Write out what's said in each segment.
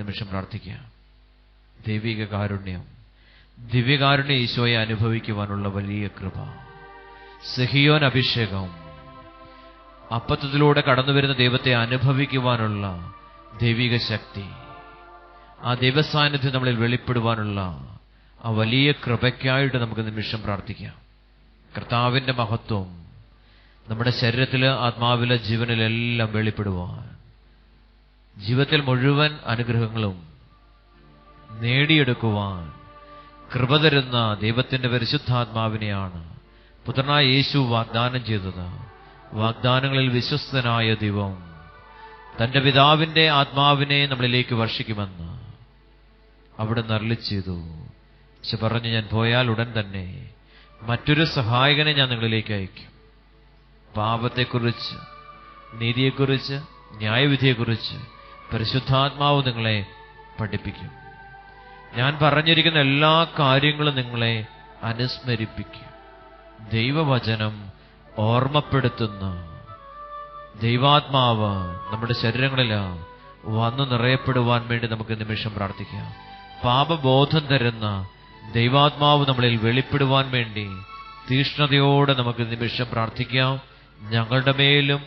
നിമിഷം പ്രാർത്ഥിക്കാം. ദൈവിക കാരുണ്യം, ദിവ്യകാരുണ്യ ഈശോയെ അനുഭവിക്കുവാനുള്ള വലിയ കൃപ, സിഹിയോൻ അഭിഷേകം, അപ്പത്തിലൂടെ കടന്നുവരുന്ന ദൈവത്തെ അനുഭവിക്കുവാനുള്ള ദൈവിക ശക്തി, ആ ദൈവസാന്നിധ്യം നമ്മളിൽ വെളിപ്പെടുവാനുള്ള ആ വലിയ കൃപയ്ക്കായിട്ട് നമുക്ക് നിമിഷം പ്രാർത്ഥിക്കാം. കർത്താവിന്റെ മഹത്വം നമ്മുടെ ശരീരത്തില്, ആത്മാവിലെ, ജീവനിലെല്ലാം വെളിപ്പെടുവാൻ, ജീവിതത്തിൽ മുഴുവൻ അനുഗ്രഹങ്ങളും നേടിയെടുക്കുവാൻ കൃപ തരുന്ന ദൈവത്തിന്റെ പരിശുദ്ധാത്മാവിനെയാണ് പുത്രനായ യേശു വാഗ്ദാനം ചെയ്തത്. വാഗ്ദാനങ്ങളിൽ വിശ്വസ്തനായ ദൈവം തന്റെ പിതാവിന്റെ ആത്മാവിനെ നമ്മളിലേക്ക് വർഷിക്കുമെന്ന് അവിടുന്ന് അരുളി ചെയ്തു. പക്ഷെ പറഞ്ഞു, ഞാൻ പോയാൽ ഉടൻ തന്നെ മറ്റൊരു സഹായകനെ ഞാൻ നിങ്ങളിലേക്ക് അയക്കും. പാപത്തെക്കുറിച്ച്, നീതിയെക്കുറിച്ച്, ന്യായവിധിയെക്കുറിച്ച് പരിശുദ്ധാത്മാവ് നിങ്ങളെ പഠിപ്പിക്കും. ഞാൻ പറഞ്ഞിരിക്കുന്ന എല്ലാ കാര്യങ്ങളും നിങ്ങളെ അനുസ്മരിപ്പിക്കും. ദൈവവചനം ഓർമ്മപ്പെടുത്തുന്ന ദൈവാത്മാവ് നമ്മുടെ ശരീരങ്ങളിൽ വന്നു നിറയപ്പെടുവാൻ വേണ്ടി നമുക്ക് നിമിഷം പ്രാർത്ഥിക്കാം. പാപബോധം തരുന്ന ദൈവാത്മാവ് നമ്മളിൽ വെളിപ്പെടുവാൻ വേണ്ടി തീഷ്ണതയോടെ നമുക്ക് നിമിഷം പ്രാർത്ഥിക്കാം. ഞങ്ങളുടെ മേലും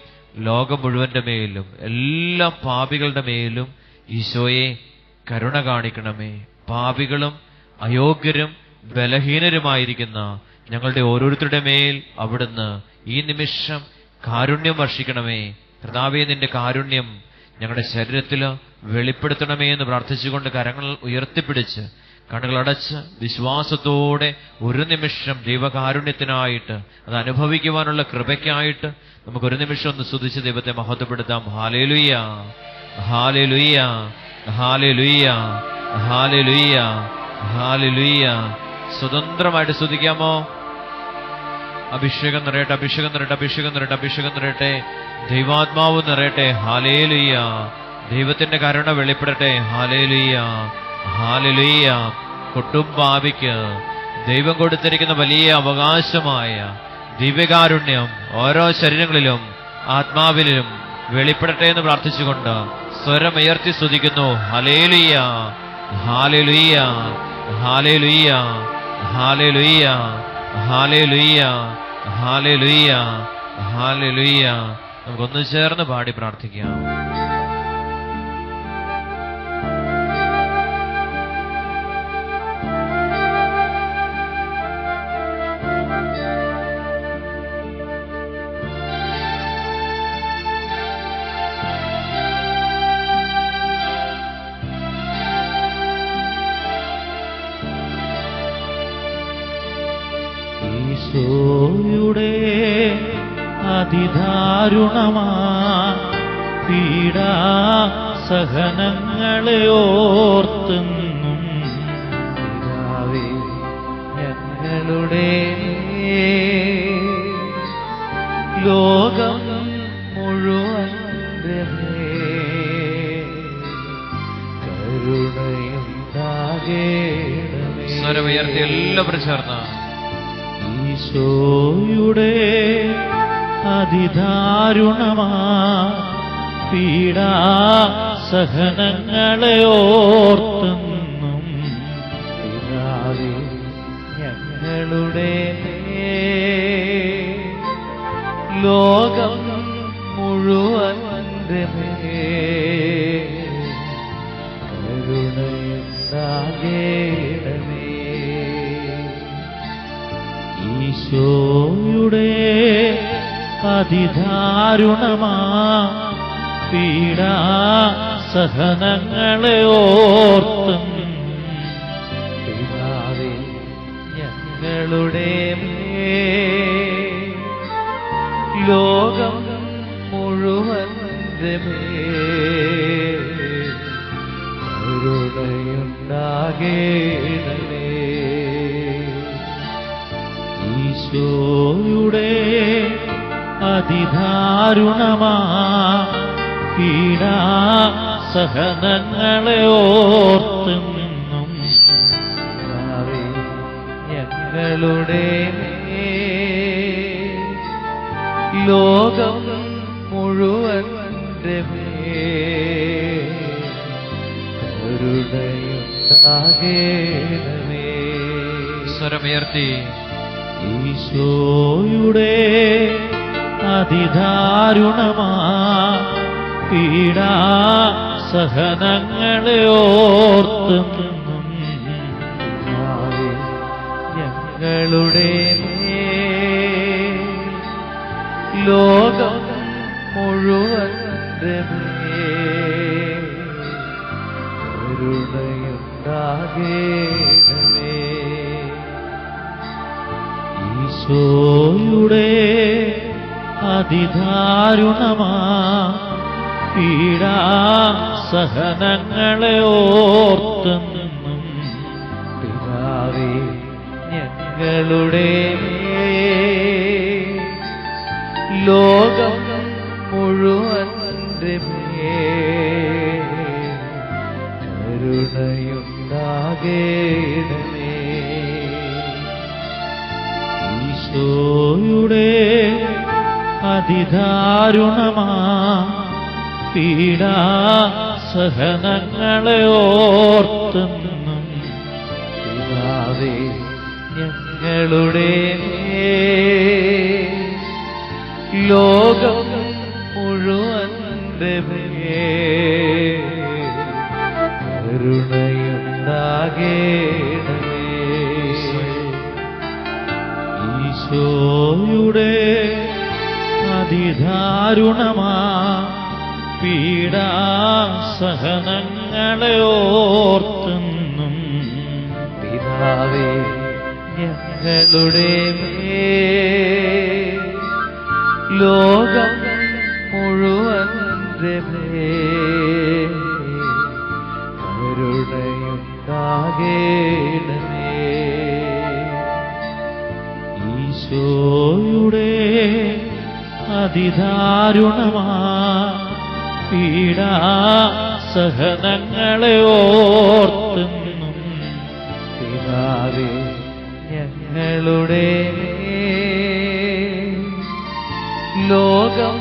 ലോകം മുഴുവന്റെ മേലും എല്ലാ പാപികളുടെ മേലും ഈശോയെ കരുണ കാണിക്കണമേ. പാപികളും അയോഗ്യരും ബലഹീനരുമായിരിക്കുന്ന ഞങ്ങളുടെ ഓരോരുത്തരുടെ മേൽ അവിടുന്ന് ഈ നിമിഷം കാരുണ്യം വർഷിക്കണമേ. കർത്താവേ, നിന്റെ കാരുണ്യം ഞങ്ങളുടെ ശരീരത്തിൽ വെളിപ്പെടുത്തണമേ എന്ന് പ്രാർത്ഥിച്ചുകൊണ്ട് കരങ്ങൾ ഉയർത്തിപ്പിടിച്ച് കണ്ണുകളടച്ച് വിശ്വാസത്തോടെ ഒരു നിമിഷം ദൈവകാരുണ്യത്തിനായിട്ട്, അത് അനുഭവിക്കുവാനുള്ള കൃപയ്ക്കായിട്ട് നമുക്കൊരു നിമിഷം ഒന്ന് സ്തുതിച്ച് ദൈവത്തെ മഹത്വപ്പെടുത്താം. ഹല്ലേലൂയ, ഹല്ലേലൂയ, ഹല്ലേലൂയ, ഹല്ലേലൂയ, ഹല്ലേലൂയ. സ്വതന്ത്രമായിട്ട് സ്തുതിക്കാമോ? അഭിഷേകം നിറയട്ടെ, അഭിഷേകം നിറയട്ടെ, അഭിഷേകം നിറയട്ടെ, അഭിഷേകം നിറയട്ടെ, ദൈവാത്മാവ് നിറയട്ടെ. ഹല്ലേലൂയ. ദൈവത്തിന്റെ കരുണ വെളിപ്പെടട്ടെ. Hallelujah, hallelujah. കൊട്ടും പാപിക്ക് ദൈവം കൊടുത്തിരിക്കുന്ന വലിയ അവകാശമായ ദിവ്യകാരുണ്യം ഓരോ ശരീരങ്ങളിലും ആത്മാവിലും വെളിപ്പെടട്ടെ എന്ന് പ്രാർത്ഥിച്ചുകൊണ്ട് സ്വരമുയർത്തി സ്തുതിക്കുന്നു. ഹല്ലേലൂയ, ഹല്ലേലൂയ, ഹല്ലേലൂയ, ഹല്ലേലൂയ, ഹല്ലേലൂയ, ഹല്ലേലൂയ, ഹല്ലേലൂയ. നമുക്കൊന്ന് ചേർന്ന് പാടി പ്രാർത്ഥിക്കാം. ഈശോയുടെ അതിദാരുണമാ പീഡാ സഹനങ്ങളെ ഓർത്തെന്നും പിതാവേ ഞങ്ങളുടെ ലോകം മുഴുവന്റെ കരുണയുണ്ടാകേണമേ. സ്വരമുയർത്തി എല്ലാവരും ചേർന്ന് ഈശോയുടെ അതിദാരുണമാ പീഡാ സഹനങ്ങളെ ഓർത്തെന്നും പിതാവേ ഞങ്ങളുടെ ലോകം മുഴുവന്റെ കരുണയുണ്ടാകേണമേ. ഈശോയുടെ അതിദാരുണമാ പീഡാ സഹനങ്ങളെ ഓർത്തും പിതാവേ ഞങ്ങളുടെ ലോകം മുഴുവന്റെ കരുണയുണ്ടാകേണമേ. ഈശോയുടെ അതിദാരുണമാ പീഡാ സഹനങ്ങളെ ഓർത്തെന്നും പിതാവേ ഞങ്ങളുടെ ലോകം മുഴുവന്റെ കരുണയുണ്ടാകേണമേ. സ്വരമുയർത്തി ഈശോയുടെ അതിദാരുണമാ പീഡാ സഹനങ്ങളെ ഓർത്തും ഞങ്ങളുടെ മേൽ ലോകം മുഴുവന്റെ മേൽ കരുണയുണ്ടാകേണമേ. ഈശോയുടെ അതിദാരുണമാ പീഡാ സഹനങ്ങളെ ഓർത്തും പിതാവേ ഞങ്ങളുടെ മേൽ ലോകം മുഴുവന്റെ മേൽ കരുണയുണ്ടാകേണമേ. ഈശോയുടെ അതിദാരുണമാ പീഡാ സഹനങ്ങളെ ഓർത്തും പിതാവേ ഞങ്ങളുടെ മേൽ ലോകം മുഴുവന്റെ മേൽ കരുണയുണ്ടാകേണമേ. ഈശോയുടെ അതിദാരുണമാ പീഡാ സഹനങ്ങളെ ഓർത്തും പിതാവേ ഞങ്ങളുടെ മേൽ ലോകം മുഴുവന്റെ മേൽ കരുണയുണ്ടാകേണമേ. ഈശോയുടെ അതിദാരുണമാ പീഡാ സഹനങ്ങളെ ഓർത്തും പിതാവേ ഞങ്ങളുടെ മേൽ ലോകം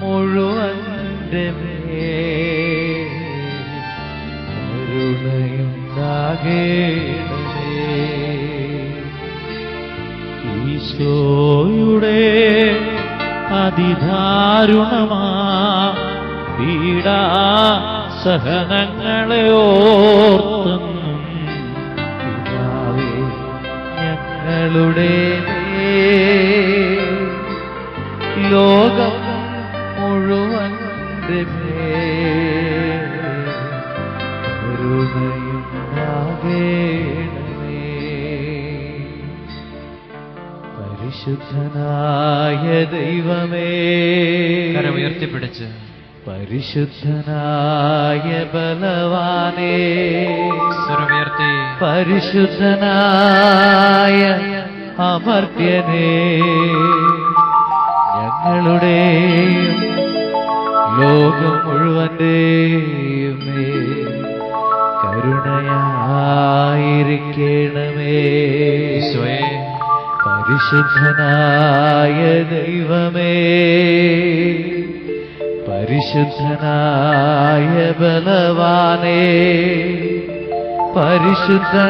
മുഴുവന്റെ മേൽ കരുണയുണ്ടാകേണമേ. ഈശോയുടെ അതിദാരുണമാ പീഡാ സഹനങ്ങളെ ഓർത്തും പിതാവേ ഞങ്ങളുടെ മേൽ ലോകം മുഴുവന്റെ മേൽ കരുണയുണ്ടാകേണമേ. പരിശുദ്ധനായ ദൈവമേ കരമുയർത്തിപ്പിടിച്ച് പരിശുദ്ധനായ ബലവാനേ സ്വരമുയർത്തി പരിശുദ്ധനായ അമർത്യനേ ഞങ്ങളുടെയും ലോകം മുഴുവന്റെയും മേൽ കരുണയായിരിക്കണമേ. പരിശുദ്ധനായ ദൈവമേ പരിശുദ്ധനായ ബലവാനേ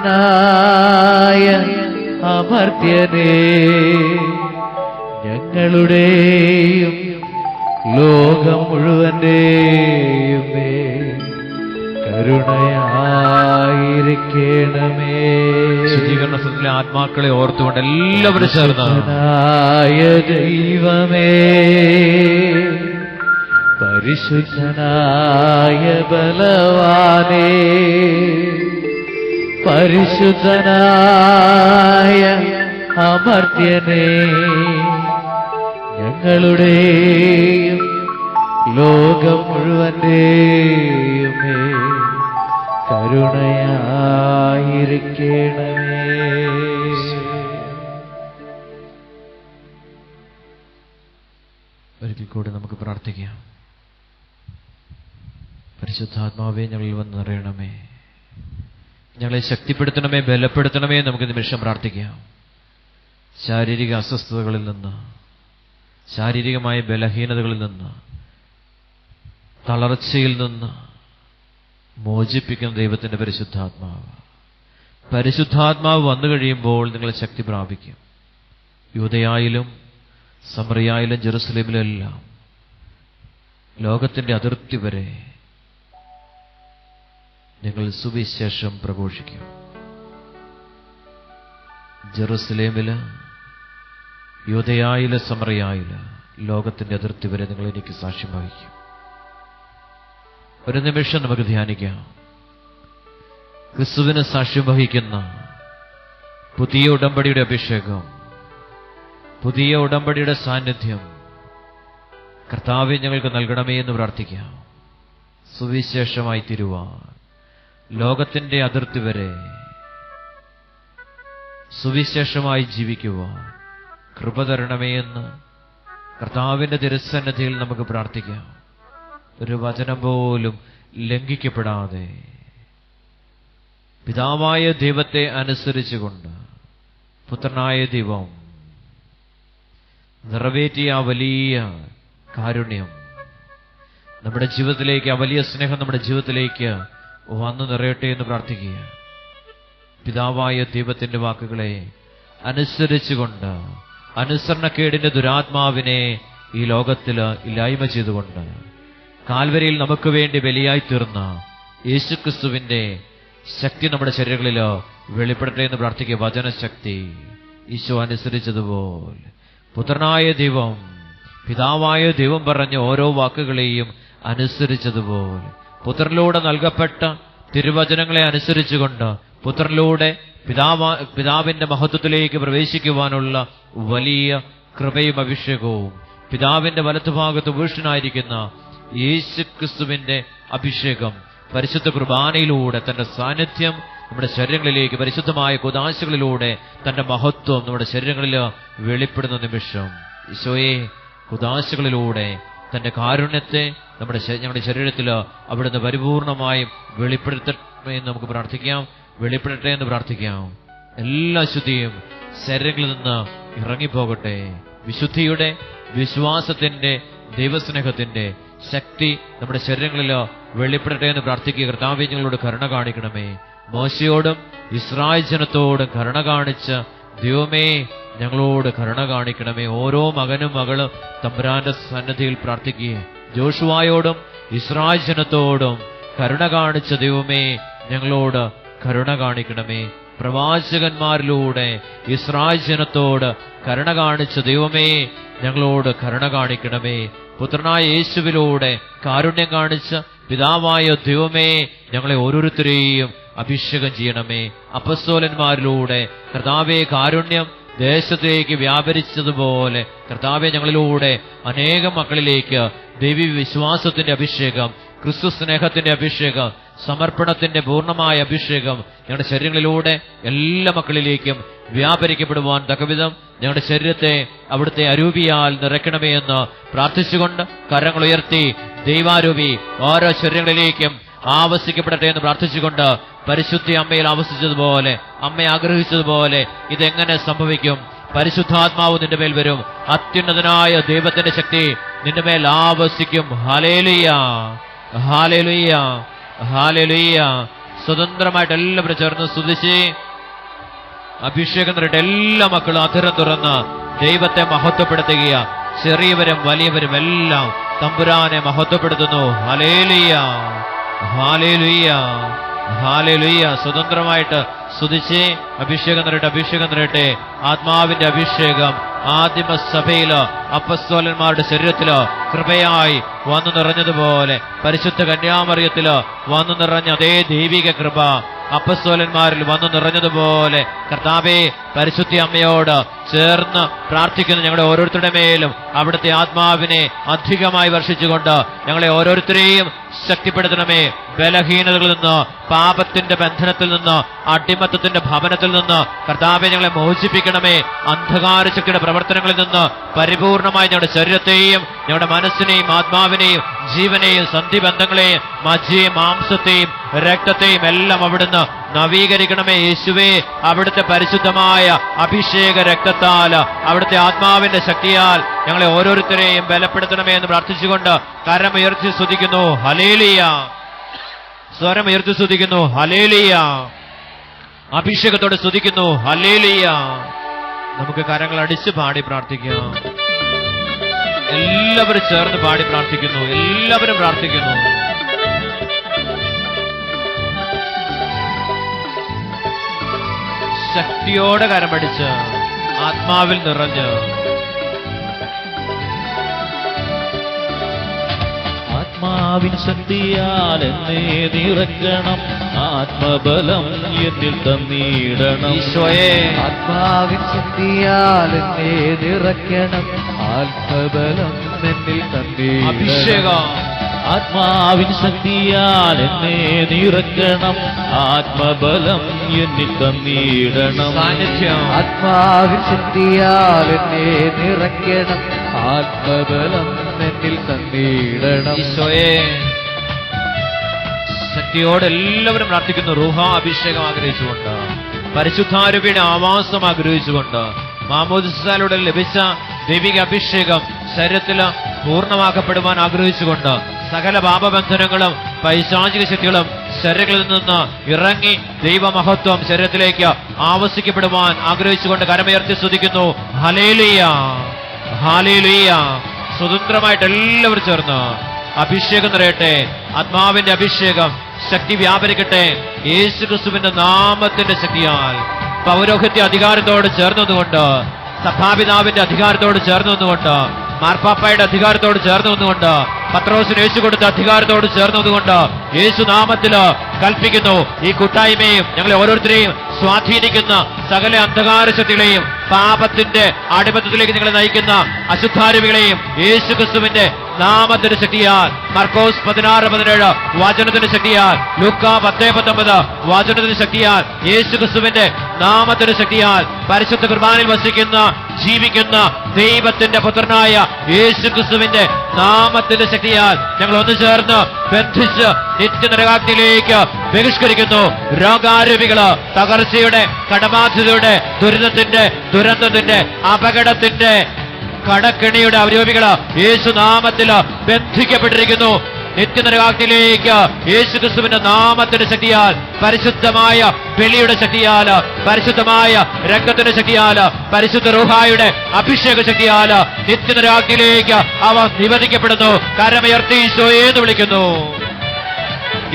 പരിശുദ്ധനായ അമർത്യനേ ഞങ്ങളുടെയും ലോകം മുഴുവന്റെയും മേൽ കരുണയായിരിക്കണമേ. ശുദ്ധീകരണ സ്ഥലത്തിലെ ആത്മാക്കളെ ഓർത്തുകൊണ്ട് എല്ലാവരും ചേർന്ന് പരിശുദ്ധനായ ദൈവമേ പരിശുദ്ധനായ ബലവാനേ പരിശുദ്ധനായ അമർത്യനേ ഞങ്ങളുടെയും ലോകം മുഴുവന്റെയും മേൽ കരുണയായിരിക്കണമേ. ഒരിക്കൽ കൂടി നമുക്ക് പ്രാർത്ഥിക്കാം. പരിശുദ്ധാത്മാവേ ഞങ്ങളിൽ വന്ന് നിറയണമേ, ഞങ്ങളെ ശക്തിപ്പെടുത്തണമേ, ബലപ്പെടുത്തണമേ. നമുക്ക് നിമിഷം പ്രാർത്ഥിക്കാം. ശാരീരിക അസ്വസ്ഥതകളിൽ നിന്ന്, ശാരീരികമായ ബലഹീനതകളിൽ നിന്ന്, തളർച്ചയിൽ നിന്ന്, മോചിപ്പിക്കുന്ന ദൈവത്തിന്റെ പരിശുദ്ധാത്മാവ്. പരിശുദ്ധാത്മാവ് വന്നു കഴിയുമ്പോൾ നിങ്ങൾ ശക്തി പ്രാപിക്കും. യൂദയായിലും സമറിയായിലും ജെറുസലേമിലും എല്ലാം ലോകത്തിന്റെ അതിർത്തി വരെ നിങ്ങൾ സുവിശേഷം പ്രഘോഷിക്കും. ജെറുസലേമില്, യൂദയായില്, സമറിയായില് ലോകത്തിന്റെ അതിർത്തി വരെ നിങ്ങൾ എനിക്ക് സാക്ഷ്യം വഹിക്കും. ഒരു നിമിഷം നമുക്ക് ധ്യാനിക്കാം. ക്രിസ്തുവിന് സാക്ഷ്യം വഹിക്കുന്ന പുതിയ ഉടമ്പടിയുടെ അഭിഷേകം, പുതിയ ഉടമ്പടിയുടെ സാന്നിധ്യം കർത്താവെ ഞങ്ങൾക്ക് നൽകണമേ എന്ന് പ്രാർത്ഥിക്കാം. സുവിശേഷമായി തീരുവാൻ, ലോകത്തിന്റെ അതിർത്തി വരെ സുവിശേഷമായി ജീവിക്കുവാൻ കൃപ തരണമേ എന്ന് കർത്താവിന്റെ തിരുസന്നിധിയിൽ നമുക്ക് പ്രാർത്ഥിക്കാം. ഒരു വചനം പോലും ലംഘിക്കപ്പെടാതെ പിതാവായ ദൈവത്തെ അനുസരിച്ചുകൊണ്ട് പുത്രനായ ദൈവം നിറവേറ്റിയ ആ വലിയ കാരുണ്യം നമ്മുടെ ജീവിതത്തിലേക്ക്, ആ വലിയ സ്നേഹം നമ്മുടെ ജീവിതത്തിലേക്ക് വന്നു നിറയട്ടെ എന്ന് പ്രാർത്ഥിക്കുക. പിതാവായ ദൈവത്തിന്റെ വാക്കുകളെ അനുസരിച്ചുകൊണ്ട്, അനുസരണക്കേടിന്റെ ദുരാത്മാവിനെ ഈ ലോകത്തില് ഇല്ലായ്മ ചെയ്തുകൊണ്ട്, കാൽവരിയിൽ നമുക്ക് വേണ്ടി ബലിയായി തീർന്ന യേശുക്രിസ്തുവിന്റെ ശക്തി നമ്മുടെ ശരീരങ്ങളിൽ വെളിപ്പെടട്ടെ എന്ന് പ്രാർത്ഥിക്കുക. വചനശക്തി ഈശോ അനുസരിച്ചതുപോലെ പുത്രനായ ദൈവം, പിതാവായ ദൈവം പറഞ്ഞ ഓരോ വാക്കുകളെയും അനുസരിച്ചതുപോലെ പുത്രനിലൂടെ നൽകപ്പെട്ട തിരുവചനങ്ങളെ അനുസരിച്ചുകൊണ്ട് പുത്രനിലൂടെ പിതാവിന്റെ മഹത്വത്തിലേക്ക് പ്രവേശിക്കുവാനുള്ള വലിയ കൃപയും അഭിഷേകവും, പിതാവിന്റെ വലത്തുഭാഗത്ത് ഭൂഷണായിരിക്കുന്ന യേശുക്രിസ്തുവിന്റെ അഭിഷേകം പരിശുദ്ധ കുർബാനയിലൂടെ തന്റെ സാന്നിധ്യം നമ്മുടെ ശരീരങ്ങളിലേക്ക്, പരിശുദ്ധമായ കുദാശകളിലൂടെ തന്റെ മഹത്വം നമ്മുടെ ശരീരങ്ങളിൽ വെളിപ്പെടുന്ന നിമിഷം ഈശോയെ കുദാശകളിലൂടെ തന്റെ കാരുണ്യത്തെ ഞങ്ങളുടെ ശരീരത്തിൽ അവിടുന്ന് പരിപൂർണമായും വെളിപ്പെടുത്തട്ടെ എന്ന് നമുക്ക് പ്രാർത്ഥിക്കാം. വെളിപ്പെടട്ടെ എന്ന് പ്രാർത്ഥിക്കാം. എല്ലാ ശുദ്ധിയും ശരീരങ്ങളിൽ നിന്ന് ഇറങ്ങിപ്പോകട്ടെ. വിശുദ്ധിയുടെ, വിശ്വാസത്തിന്റെ, ദൈവസ്നേഹത്തിന്റെ ശക്തി നമ്മുടെ ശരീരങ്ങളിൽ വെളിപ്പെടട്ടെ എന്ന് പ്രാർത്ഥിക്കുക. കർത്താവേ, ഞങ്ങളോട് കരുണ കാണിക്കണമേ. മോശയോടും ഇസ്രായേൽ ജനത്തോടും കരുണ കാണിച്ച ദൈവമേ, ഞങ്ങളോട് കരുണ കാണിക്കണമേ. ഓരോ മകനും മകളും തമ്പുരാന്റെ സന്നിധിയിൽ പ്രാർത്ഥിക്കുക. ജോഷുവായോടും ഇസ്രായേൽ ജനത്തോടും കരുണ കാണിച്ച ദൈവമേ, ഞങ്ങളോട് കരുണ കാണിക്കണമേ. പ്രവാചകന്മാരിലൂടെ ഇസ്രായേൽ ജനത്തോട് കരുണ കാണിച്ച ദൈവമേ, ഞങ്ങളോട് കരുണ കാണിക്കണമേ. പുത്രനായ യേശുവിലൂടെ കാരുണ്യം കാണിച്ച പിതാവായ ദൈവമേ, ഞങ്ങളെ ഓരോരുത്തരെയും അഭിഷേകം ചെയ്യണമേ. അപ്പസ്തോലന്മാരിലൂടെ കർത്താവേ, കാരുണ്യം ദേശത്തേക്ക് വ്യാപരിച്ചതുപോലെ കർത്താവെ, ഞങ്ങളിലൂടെ അനേകം മക്കളിലേക്ക് ദൈവീ വിശ്വാസത്തിന്റെ അഭിഷേകം, ക്രിസ്തു സ്നേഹത്തിന്റെ അഭിഷേകം, സമർപ്പണത്തിന്റെ പൂർണ്ണമായ അഭിഷേകം ഞങ്ങളുടെ ശരീരങ്ങളിലൂടെ എല്ലാ മക്കളിലേക്കും വ്യാപരിക്കപ്പെടുവാൻ തക്കവിധം ഞങ്ങളുടെ ശരീരത്തെ അവിടുത്തെ അരൂപിയാൽ നിറയ്ക്കണമേ എന്ന് പ്രാർത്ഥിച്ചുകൊണ്ട് കരങ്ങൾ ഉയർത്തി ദൈവാരൂപി ഓരോ ശരീരങ്ങളിലേക്കും ആവസിക്കപ്പെടട്ടെ എന്ന് പ്രാർത്ഥിച്ചുകൊണ്ട് പരിശുദ്ധി അമ്മയിൽ ആവസിച്ചതുപോലെ, അമ്മയെ ആഗ്രഹിച്ചതുപോലെ ഇതെങ്ങനെ സംഭവിക്കും? പരിശുദ്ധാത്മാവ് നിന്റെ മേൽ വരും. അത്യുന്നതനായ ദൈവത്തിന്റെ ശക്തി നിന്റെ മേൽ ആവസിക്കും. ഹല്ലേലൂയ, ഹല്ലേലൂയ, ഹല്ലേലൂയ. സ്വതന്ത്രമായിട്ട് എല്ലാവരും ചേർന്ന് സ്തുതിച്ച് അഭിഷേകം നിറയട്ടെ. എല്ലാ മക്കളും അധരം തുറന്ന് ദൈവത്തെ മഹത്വപ്പെടുത്തുക. ചെറിയവരും വലിയവരും എല്ലാം തമ്പുരാനെ മഹത്വപ്പെടുത്തുന്നു. ഹല്ലേലൂയ, ഹല്ലേലൂയ, ഹല്ലേലൂയ. സ്വതന്ത്രമായിട്ട് സ്തുതിച്ച് അഭിഷേകം നിറയട്ടെ, അഭിഷേകം നിറയട്ടെ. ആത്മാവിന്റെ അഭിഷേകം ആദിമ സഭയില് അപ്പസ്തോലന്മാരുടെ ശരീരത്തില് കൃപയായി വന്നു നിറഞ്ഞതുപോലെ പരിശുദ്ധ കന്യാമറിയത്തില് വന്നു നിറഞ്ഞ അതേ ദൈവിക കൃപ അപ്പസ്തോലന്മാരിൽ വന്നു നിറഞ്ഞതുപോലെ കർത്താവേ, പരിശുദ്ധ അമ്മയോട് ചേർന്ന് പ്രാർത്ഥിക്കുന്ന ഞങ്ങളുടെ ഓരോരുത്തരുടെ മേലും അവിടുത്തെ ആത്മാവിനെ അധികമായി വർഷിച്ചുകൊണ്ട് ഞങ്ങളെ ഓരോരുത്തരെയും ശക്തിപ്പെടുത്തണമേ. ബലഹീനതകളിൽ നിന്ന്, പാപത്തിന്റെ ബന്ധനത്തിൽ നിന്ന്, അടിമത്തത്തിന്റെ ഭവനത്തിൽ നിന്ന് കർത്താവെ ഞങ്ങളെ മോചിപ്പിക്കണമേ. അന്ധകാര ശക്തിയുടെ പ്രവർത്തനങ്ങളിൽ നിന്ന് പരിപൂർണമായി ഞങ്ങളുടെ ശരീരത്തെയും ഞങ്ങളുടെ മനസ്സിനെയും ആത്മാവിനെയും ജീവനെയും സന്ധിബന്ധങ്ങളെയും മജ്ജയെയും മാംസത്തെയും രക്തത്തെയും എല്ലാം അവിടുന്ന് നവീകരിക്കണമേ. യേശുവേ, അവിടുത്തെ പരിശുദ്ധമായ അഭിഷേക രക്തത്താൽ, അവിടുത്തെ ആത്മാവിന്റെ ശക്തിയാൽ ഞങ്ങളെ ഓരോരുത്തരെയും ബലപ്പെടുത്തണമേ എന്ന് പ്രാർത്ഥിച്ചുകൊണ്ട് കരമുയർത്തി സ്തുതിക്കുന്നു. ഹല്ലേലൂയ, സ്വരം ഉയർത്തി സ്തുതിക്കുന്നു ഹല്ലേലൂയ. അഭിഷേകത്തോടെ സ്തുതിക്കുന്നു ഹല്ലേലൂയ. നമുക്ക് കരങ്ങൾ അടിച്ച് പാടി പ്രാർത്ഥിക്കാം. എല്ലാവരും ചേർന്ന് പാടി പ്രാർത്ഥിക്കുന്നു. എല്ലാവരും പ്രാർത്ഥിക്കുന്നു. ശക്തിയോടെ കരമടിച്ച് ആത്മാവിൽ നിറഞ്ഞ് ആത്മാവിൻ ശക്തിയാൽ എന്നെ നിറയ്ക്കണം, ആത്മബലം എന്നിൽ തന്നിടണം. ഈശോയെ ആത്മാവിൻ ശക്തിയാൽ എന്നെ നിറയ്ക്കണം, ആത്മബലം എന്നിൽ തന്നിടണം. അഭിഷേകം ആത്മാവിൻ ശക്തിയാൽ എന്നെ നിറയ്ക്കണം, ആത്മബലം എന്നിൽ തന്നിടണം. സാന്നിധ്യം ആത്മാവിൻ ശക്തിയാൽ എന്നെ നിറയ്ക്കണം, ആത്മബലം എന്നിൽ തന്നിടണം. ഈശോയെ ശക്തിയോടെ എല്ലാവരും പ്രാർത്ഥിക്കുന്നു. റൂഹ അഭിഷേകം ആഗ്രഹിച്ചുകൊണ്ട്, പരിശുദ്ധാരൂപിയുടെ ആവാസം ആഗ്രഹിച്ചുകൊണ്ട്, മാമോദിസയിലൂടെ ലഭിച്ച ദൈവിക അഭിഷേകം ശരീരത്തിൽ പൂർണ്ണമാക്കപ്പെടുവാൻ ആഗ്രഹിച്ചുകൊണ്ട്, സകല പാപബന്ധനങ്ങളും പൈശാചിക ശക്തികളും ശരീരങ്ങളിൽ നിന്ന് ഇറങ്ങി ദൈവമഹത്വം ശരീരത്തിലേക്ക് ആവസിക്കപ്പെടുവാൻ ആഗ്രഹിച്ചുകൊണ്ട് കരമുയർത്തി സ്തുതിക്കുന്നു ഹല്ലേലൂയ ഹല്ലേലൂയ. സ്വതന്ത്രമായിട്ട് എല്ലാവരും ചേർന്ന് അഭിഷേകം നിറയട്ടെ. ആത്മാവിന്റെ അഭിഷേകം ശക്തി വ്യാപരിക്കട്ടെ. യേശുക്രിസ്തുവിന്റെ നാമത്തിന്റെ ശക്തിയാൽ പൗരോഹിത്യ അധികാരത്തോട് ചേർന്നതുകൊണ്ട്, സഭാപിതാവിന്റെ അധികാരത്തോട് ചേർന്നതുകൊണ്ട്, മാർപ്പാപ്പയുടെ അധികാരത്തോട് ചേർന്നതുകൊണ്ട്, പത്രോസിന് യേശു കൊടുത്ത അധികാരത്തോട് ചേർന്നതുകൊണ്ട് യേശു നാമത്തില് കൽപ്പിക്കുന്നു. ഈ കൂട്ടായ്മയും ഞങ്ങളെ ഓരോരുത്തരെയും സ്വാധീനിക്കുന്ന സകല അന്ധകാര ശക്തികളെയും, പാപത്തിന്റെ അടിമത്തത്തിലേക്ക് നിങ്ങളെ നയിക്കുന്ന അശുദ്ധാരൂപികളെയും യേശു ക്രിസ്തുവിന്റെ നാമത്തിന്റെ ശക്തിയാൽ, മർക്കോസ് 16:17 വചനത്തിന്റെ ശക്തിയാൽ, ലൂക്ക 10:19 വചനത്തിന്റെ ശക്തിയാൽ, യേശു ക്രിസ്തുവിന്റെ നാമത്തിന്റെ ശക്തിയാൽ, പരിശുദ്ധ കുർബാനയിൽ വസിക്കുന്ന ജീവിക്കുന്ന ദൈവത്തിന്റെ പുത്രനായ യേശു ക്രിസ്തുവിന്റെ നാമത്തിന്റെ ശക്തിയാൽ ഞങ്ങൾ ഒന്നു ചേർന്ന് ബന്ധിച്ച് നിത്യനരകാഗ്നിയിലേക്ക് ബഹിഷ്കരിക്കുന്നു. രോഗാരൂപികള്, തകർച്ചയുടെ, കടബാധ്യതയുടെ, ദുരന്തത്തിന്റെ, അപകടത്തിന്റെ, കടക്കെണിയുടെ ആരോപികള് യേശു നാമത്തില് ബന്ധിക്കപ്പെട്ടിരിക്കുന്നു. നിത്യനരകാഗ്നിയിലേക്ക് യേശു ക്രിസ്തുവിന്റെ നാമത്തിന്റെ ശക്തിയാൽ, പരിശുദ്ധമായ ബലിയുടെ ശക്തിയാല്, പരിശുദ്ധമായ രക്തത്തിന്റെ ശക്തിയാല്, പരിശുദ്ധ റൂഹായുടെ അഭിഷേക ശക്തിയാല് നിത്യനരകാഗ്നിയിലേക്ക് അവ നിബന്ധിക്കപ്പെടുന്നു. കരമുയർത്തി ഈശോയേന്ന് വിളിക്കുന്നു,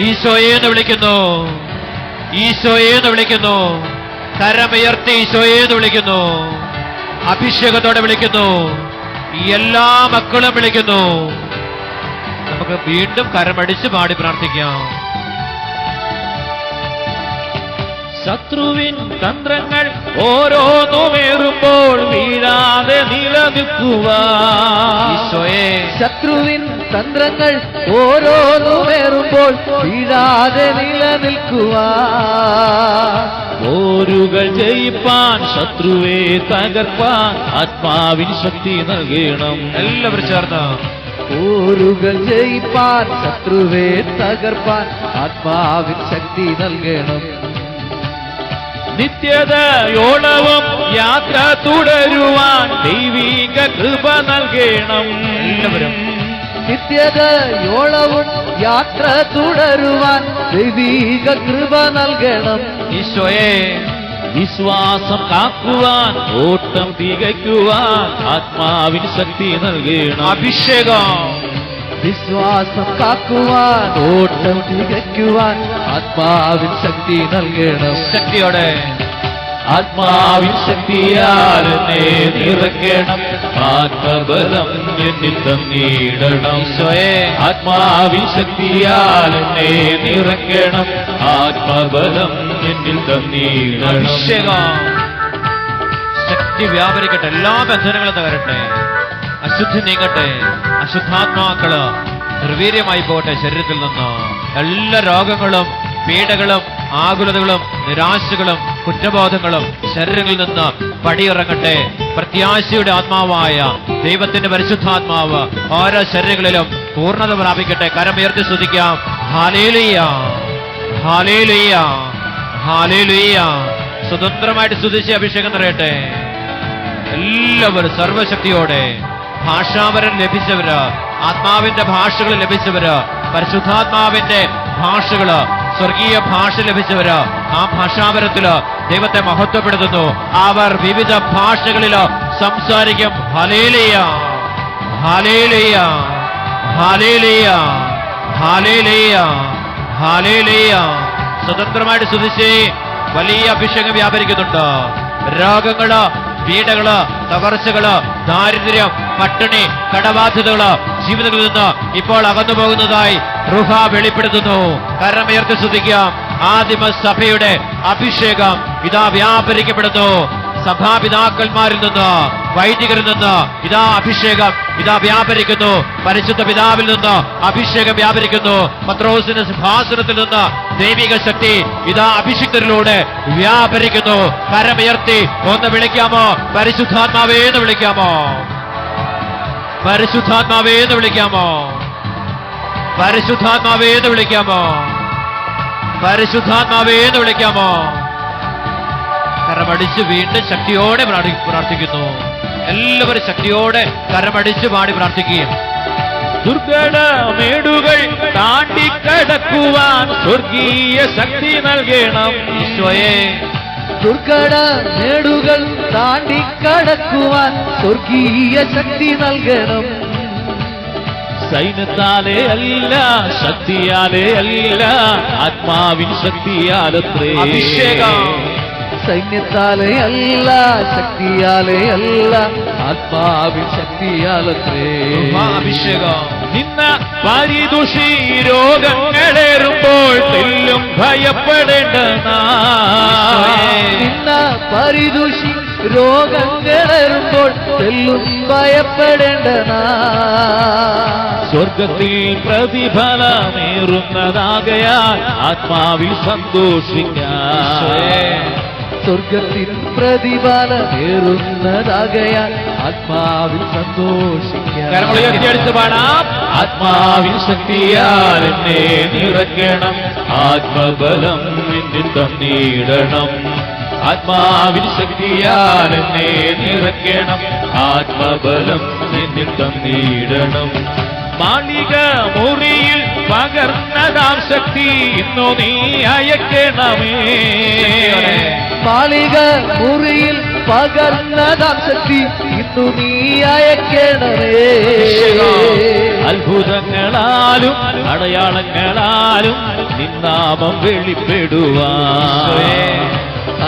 ഈശോയേന്ന് വിളിക്കുന്നു, ഈശോയേന്ന് വിളിക്കുന്നു. കരമുയർത്തി ഈശോയേന്ന് വിളിക്കുന്നു. അഭിഷേകത്തോടെ വിളിക്കുന്നു. എല്ലാ മക്കളും വിളിക്കുന്നു. നമുക്ക് വീണ്ടും കരമടിച്ച് പാടി പ്രാർത്ഥിക്കാം. ശത്രുവിൻ തന്ത്രങ്ങൾ ഓരോന്നുമേറുമ്പോൾ വീഴാതെ നിലനിൽക്കുവാൻ, ഈശോയെ ശത്രുവിൻ തന്ത്രങ്ങൾ ഓരോന്നുമേറുമ്പോൾ വീഴാതെ നിലനിൽക്കുവാൻ, പോരുകൾ ജയിപ്പാൻ ശത്രുവെ തകർപ്പാൻ ആത്മാവിൻ ശക്തി നൽകണം. എല്ലാവരും ചേർന്ന് പോരുകൾ ജയിപ്പാൻ ശത്രുവെ തകർപ്പാൻ ആത്മാവിൻ ശക്തി നൽകണം. നിത്യതയോളവും യാത്ര തുടരുവാൻ ദൈവിക കൃപ നൽകണം. എല്ലാവരും നിത്യതയോളവും യാത്ര തുടരുവാൻ ദൈവിക കൃപ നൽകണം. ഈശോയെ വിശ്വാസം കാക്കുവാൻ ഓട്ടം തികയ്ക്കുവാൻ ആത്മാവിൻ ശക്തി നൽകണം. അഭിഷേകം വിശ്വാസം കാക്കുവാൻ ഓട്ടം തികയ്ക്കുവാൻ ആത്മാവിൻ ശക്തി നൽകണം. ശക്തിയോടെ ആത്മാവിൻ ശക്തിയാൽ എന്നെ നിറയ്ക്കണം, ആത്മബലം എന്നിൽ തന്നിടണം. ആത്മാവിൻ ശക്തിയാൽ എന്നെ നിറയ്ക്കണം, ആത്മബലം എന്നിൽ തന്നിടണം. അഭിഷേകം ശക്തി വ്യാപരിക്കട്ടെ. എല്ലാ ബന്ധനങ്ങളും തകരട്ടെ. അശുദ്ധി നീങ്ങട്ടെ. അശുദ്ധാത്മാക്കള് നിർവീര്യമായി പോകട്ടെ. ശരീരത്തിൽ നിന്ന് എല്ലാ രോഗങ്ങളും, പീഡകളും, ആകുലതകളും, നിരാശകളും, കുറ്റബോധങ്ങളും ശരീരങ്ങളിൽ നിന്ന് പടിയിറങ്ങട്ടെ. പ്രത്യാശയുടെ ആത്മാവായ ദൈവത്തിന്റെ പരിശുദ്ധാത്മാവ് ഓരോ ശരീരങ്ങളിലും പൂർണ്ണത പ്രാപിക്കട്ടെ. കരമുയർത്തി സ്തുതിക്കാം. ഹല്ലേലൂയ ഹല്ലേലൂയ ഹല്ലേലൂയ. സ്വതന്ത്രമായിട്ട് സ്തുതിച്ച് അഭിഷേകം നിറയട്ടെ. എല്ലാവരും സർവശക്തിയോടെ ഭാഷാവരം ലഭിച്ചവര്, ആത്മാവിന്റെ ഭാഷകൾ ലഭിച്ചവര്, പരിശുദ്ധാത്മാവിന്റെ ഭാഷകള്, സ്വർഗീയ ഭാഷ ലഭിച്ചവര് ആ ഭാഷാപരത്തില് ദൈവത്തെ മഹത്വപ്പെടുത്തുന്നു. അവർ വിവിധ ഭാഷകളില് സംസാരിക്കും. ഹല്ലേലൂയ, ഹല്ലേലൂയ, ഹല്ലേലൂയ, ഹല്ലേലൂയ, ഹല്ലേലൂയ. സ്വതന്ത്രമായിട്ട് സ്തുതിച്ചേ. വലിയ അഭിഷേകം വ്യാപരിക്കുന്നുണ്ട്. രോഗങ്ങള്, പീഡകള്, തകർച്ചകള്, ദാരിദ്ര്യം, പട്ടിണി, കടബാധ്യതകള് ജീവിതത്തിൽ നിന്ന് ഇപ്പോൾ അകന്നു പോകുന്നതായി റുഹ വെളിപ്പെടുത്തുന്നു. കരമുയർത്തി സ്തുതിക്കാം. ആദിമ സഭയുടെ അഭിഷേകം ഇതാ വ്യാപരിക്കപ്പെടുന്നു. സഭാപിതാക്കന്മാരിൽ നിന്ന്, വൈദികരിൽ നിന്ന് ഇതാ അഭിഷേകം ഇതാ വ്യാപരിക്കുന്നു. പരിശുദ്ധ പിതാവിൽ നിന്ന് അഭിഷേകം വ്യാപരിക്കുന്നു. പത്രോസിന്റെ സിംഹാസനത്തിൽ നിന്ന് ദൈവിക ശക്തി ഇതാ അഭിഷിക്തരിലൂടെ വ്യാപരിക്കുന്നു. കരമുയർത്തി ഒന്ന് വിളിക്കാമോ? പരിശുദ്ധാത്മാവേ എന്ന് വിളിക്കാമോ? പരിശുദ്ധാത്മാവേ എന്ന് വിളിക്കാമോ? പരിശുദ്ധാത്മാവേ എന്ന് വിളിക്കാമോ? പരിശുദ്ധാത്മാവേ എന്ന് വിളിക്കാമോ? കരമടിച്ച് വീണ്ടും ശക്തിയോടെ പ്രാർത്ഥിക്കുന്നു. എല്ലാവരും ശക്തിയോടെ കരമടിച്ച് പാടി പ്രാർത്ഥിക്കുകയും ദുർഘട മേടുകൾ താണ്ടിക്കടക്കുവാൻ സ്വർഗീയ ശക്തി നൽകണം. ഈശോയെ, ദുർഘട മേടുകൾ താണ്ടിക്കടക്കുവാൻ സ്വർഗീയ ശക്തി നൽകണം. സൈന്യത്താലേ അല്ല, ശക്തിയാലേ അല്ല, ആത്മാവിൻ ശക്തിയാലത്രേ. അഭിഷേകം. സൈന്യത്താലേ അല്ല, ശക്തിയാലേ അല്ല, ആത്മാവിൻ ശക്തിയാലത്രേ. അഭിഷേകം. നിന്ന പരിദുഷി രോഗങ്ങളേറുമ്പോൾ തെല്ലും ഭയപ്പെടേണ്ട. നിന്ന പരിദുഷി രോഗങ്ങളേറുമ്പോൾ തെല്ലും ഭയപ്പെടേണ്ട. സ്വർഗത്തിൽ പ്രതിഫലമേറുന്നതാകയാൽ ആത്മാവിൽ സന്തോഷിക്കാം. സ്വർഗത്തിൽ പ്രതിഫലമേറുന്നതാകയാൽ ആത്മാവിൽ സന്തോഷിക്കാം. കരമുയർത്തിയടിച്ച് പാടാം. ആത്മാവിൻ ശക്തിയാൽ എന്നെ നിറയ്ക്കണം, ആത്മബലം എന്നിൽ തന്നിടണം. ആത്മാവിൻ ശക്തിയാൽ എന്നെ നിറയ്ക്കണം, ആത്മബലം എന്നിൽ തന്നിടണം. മാളിക മുറിയിൽ പകർന്നതാം ശക്തി ഇന്നു നീ അയക്കണമേ. മാളിക മുറിയിൽ പകർന്നതാം ശക്തി ഇന്നു നീ അയക്കണമേ. അത്ഭുതങ്ങളാലും അടയാളങ്ങളാലും നിന്നാമം വെളിപ്പെടുവാൻ.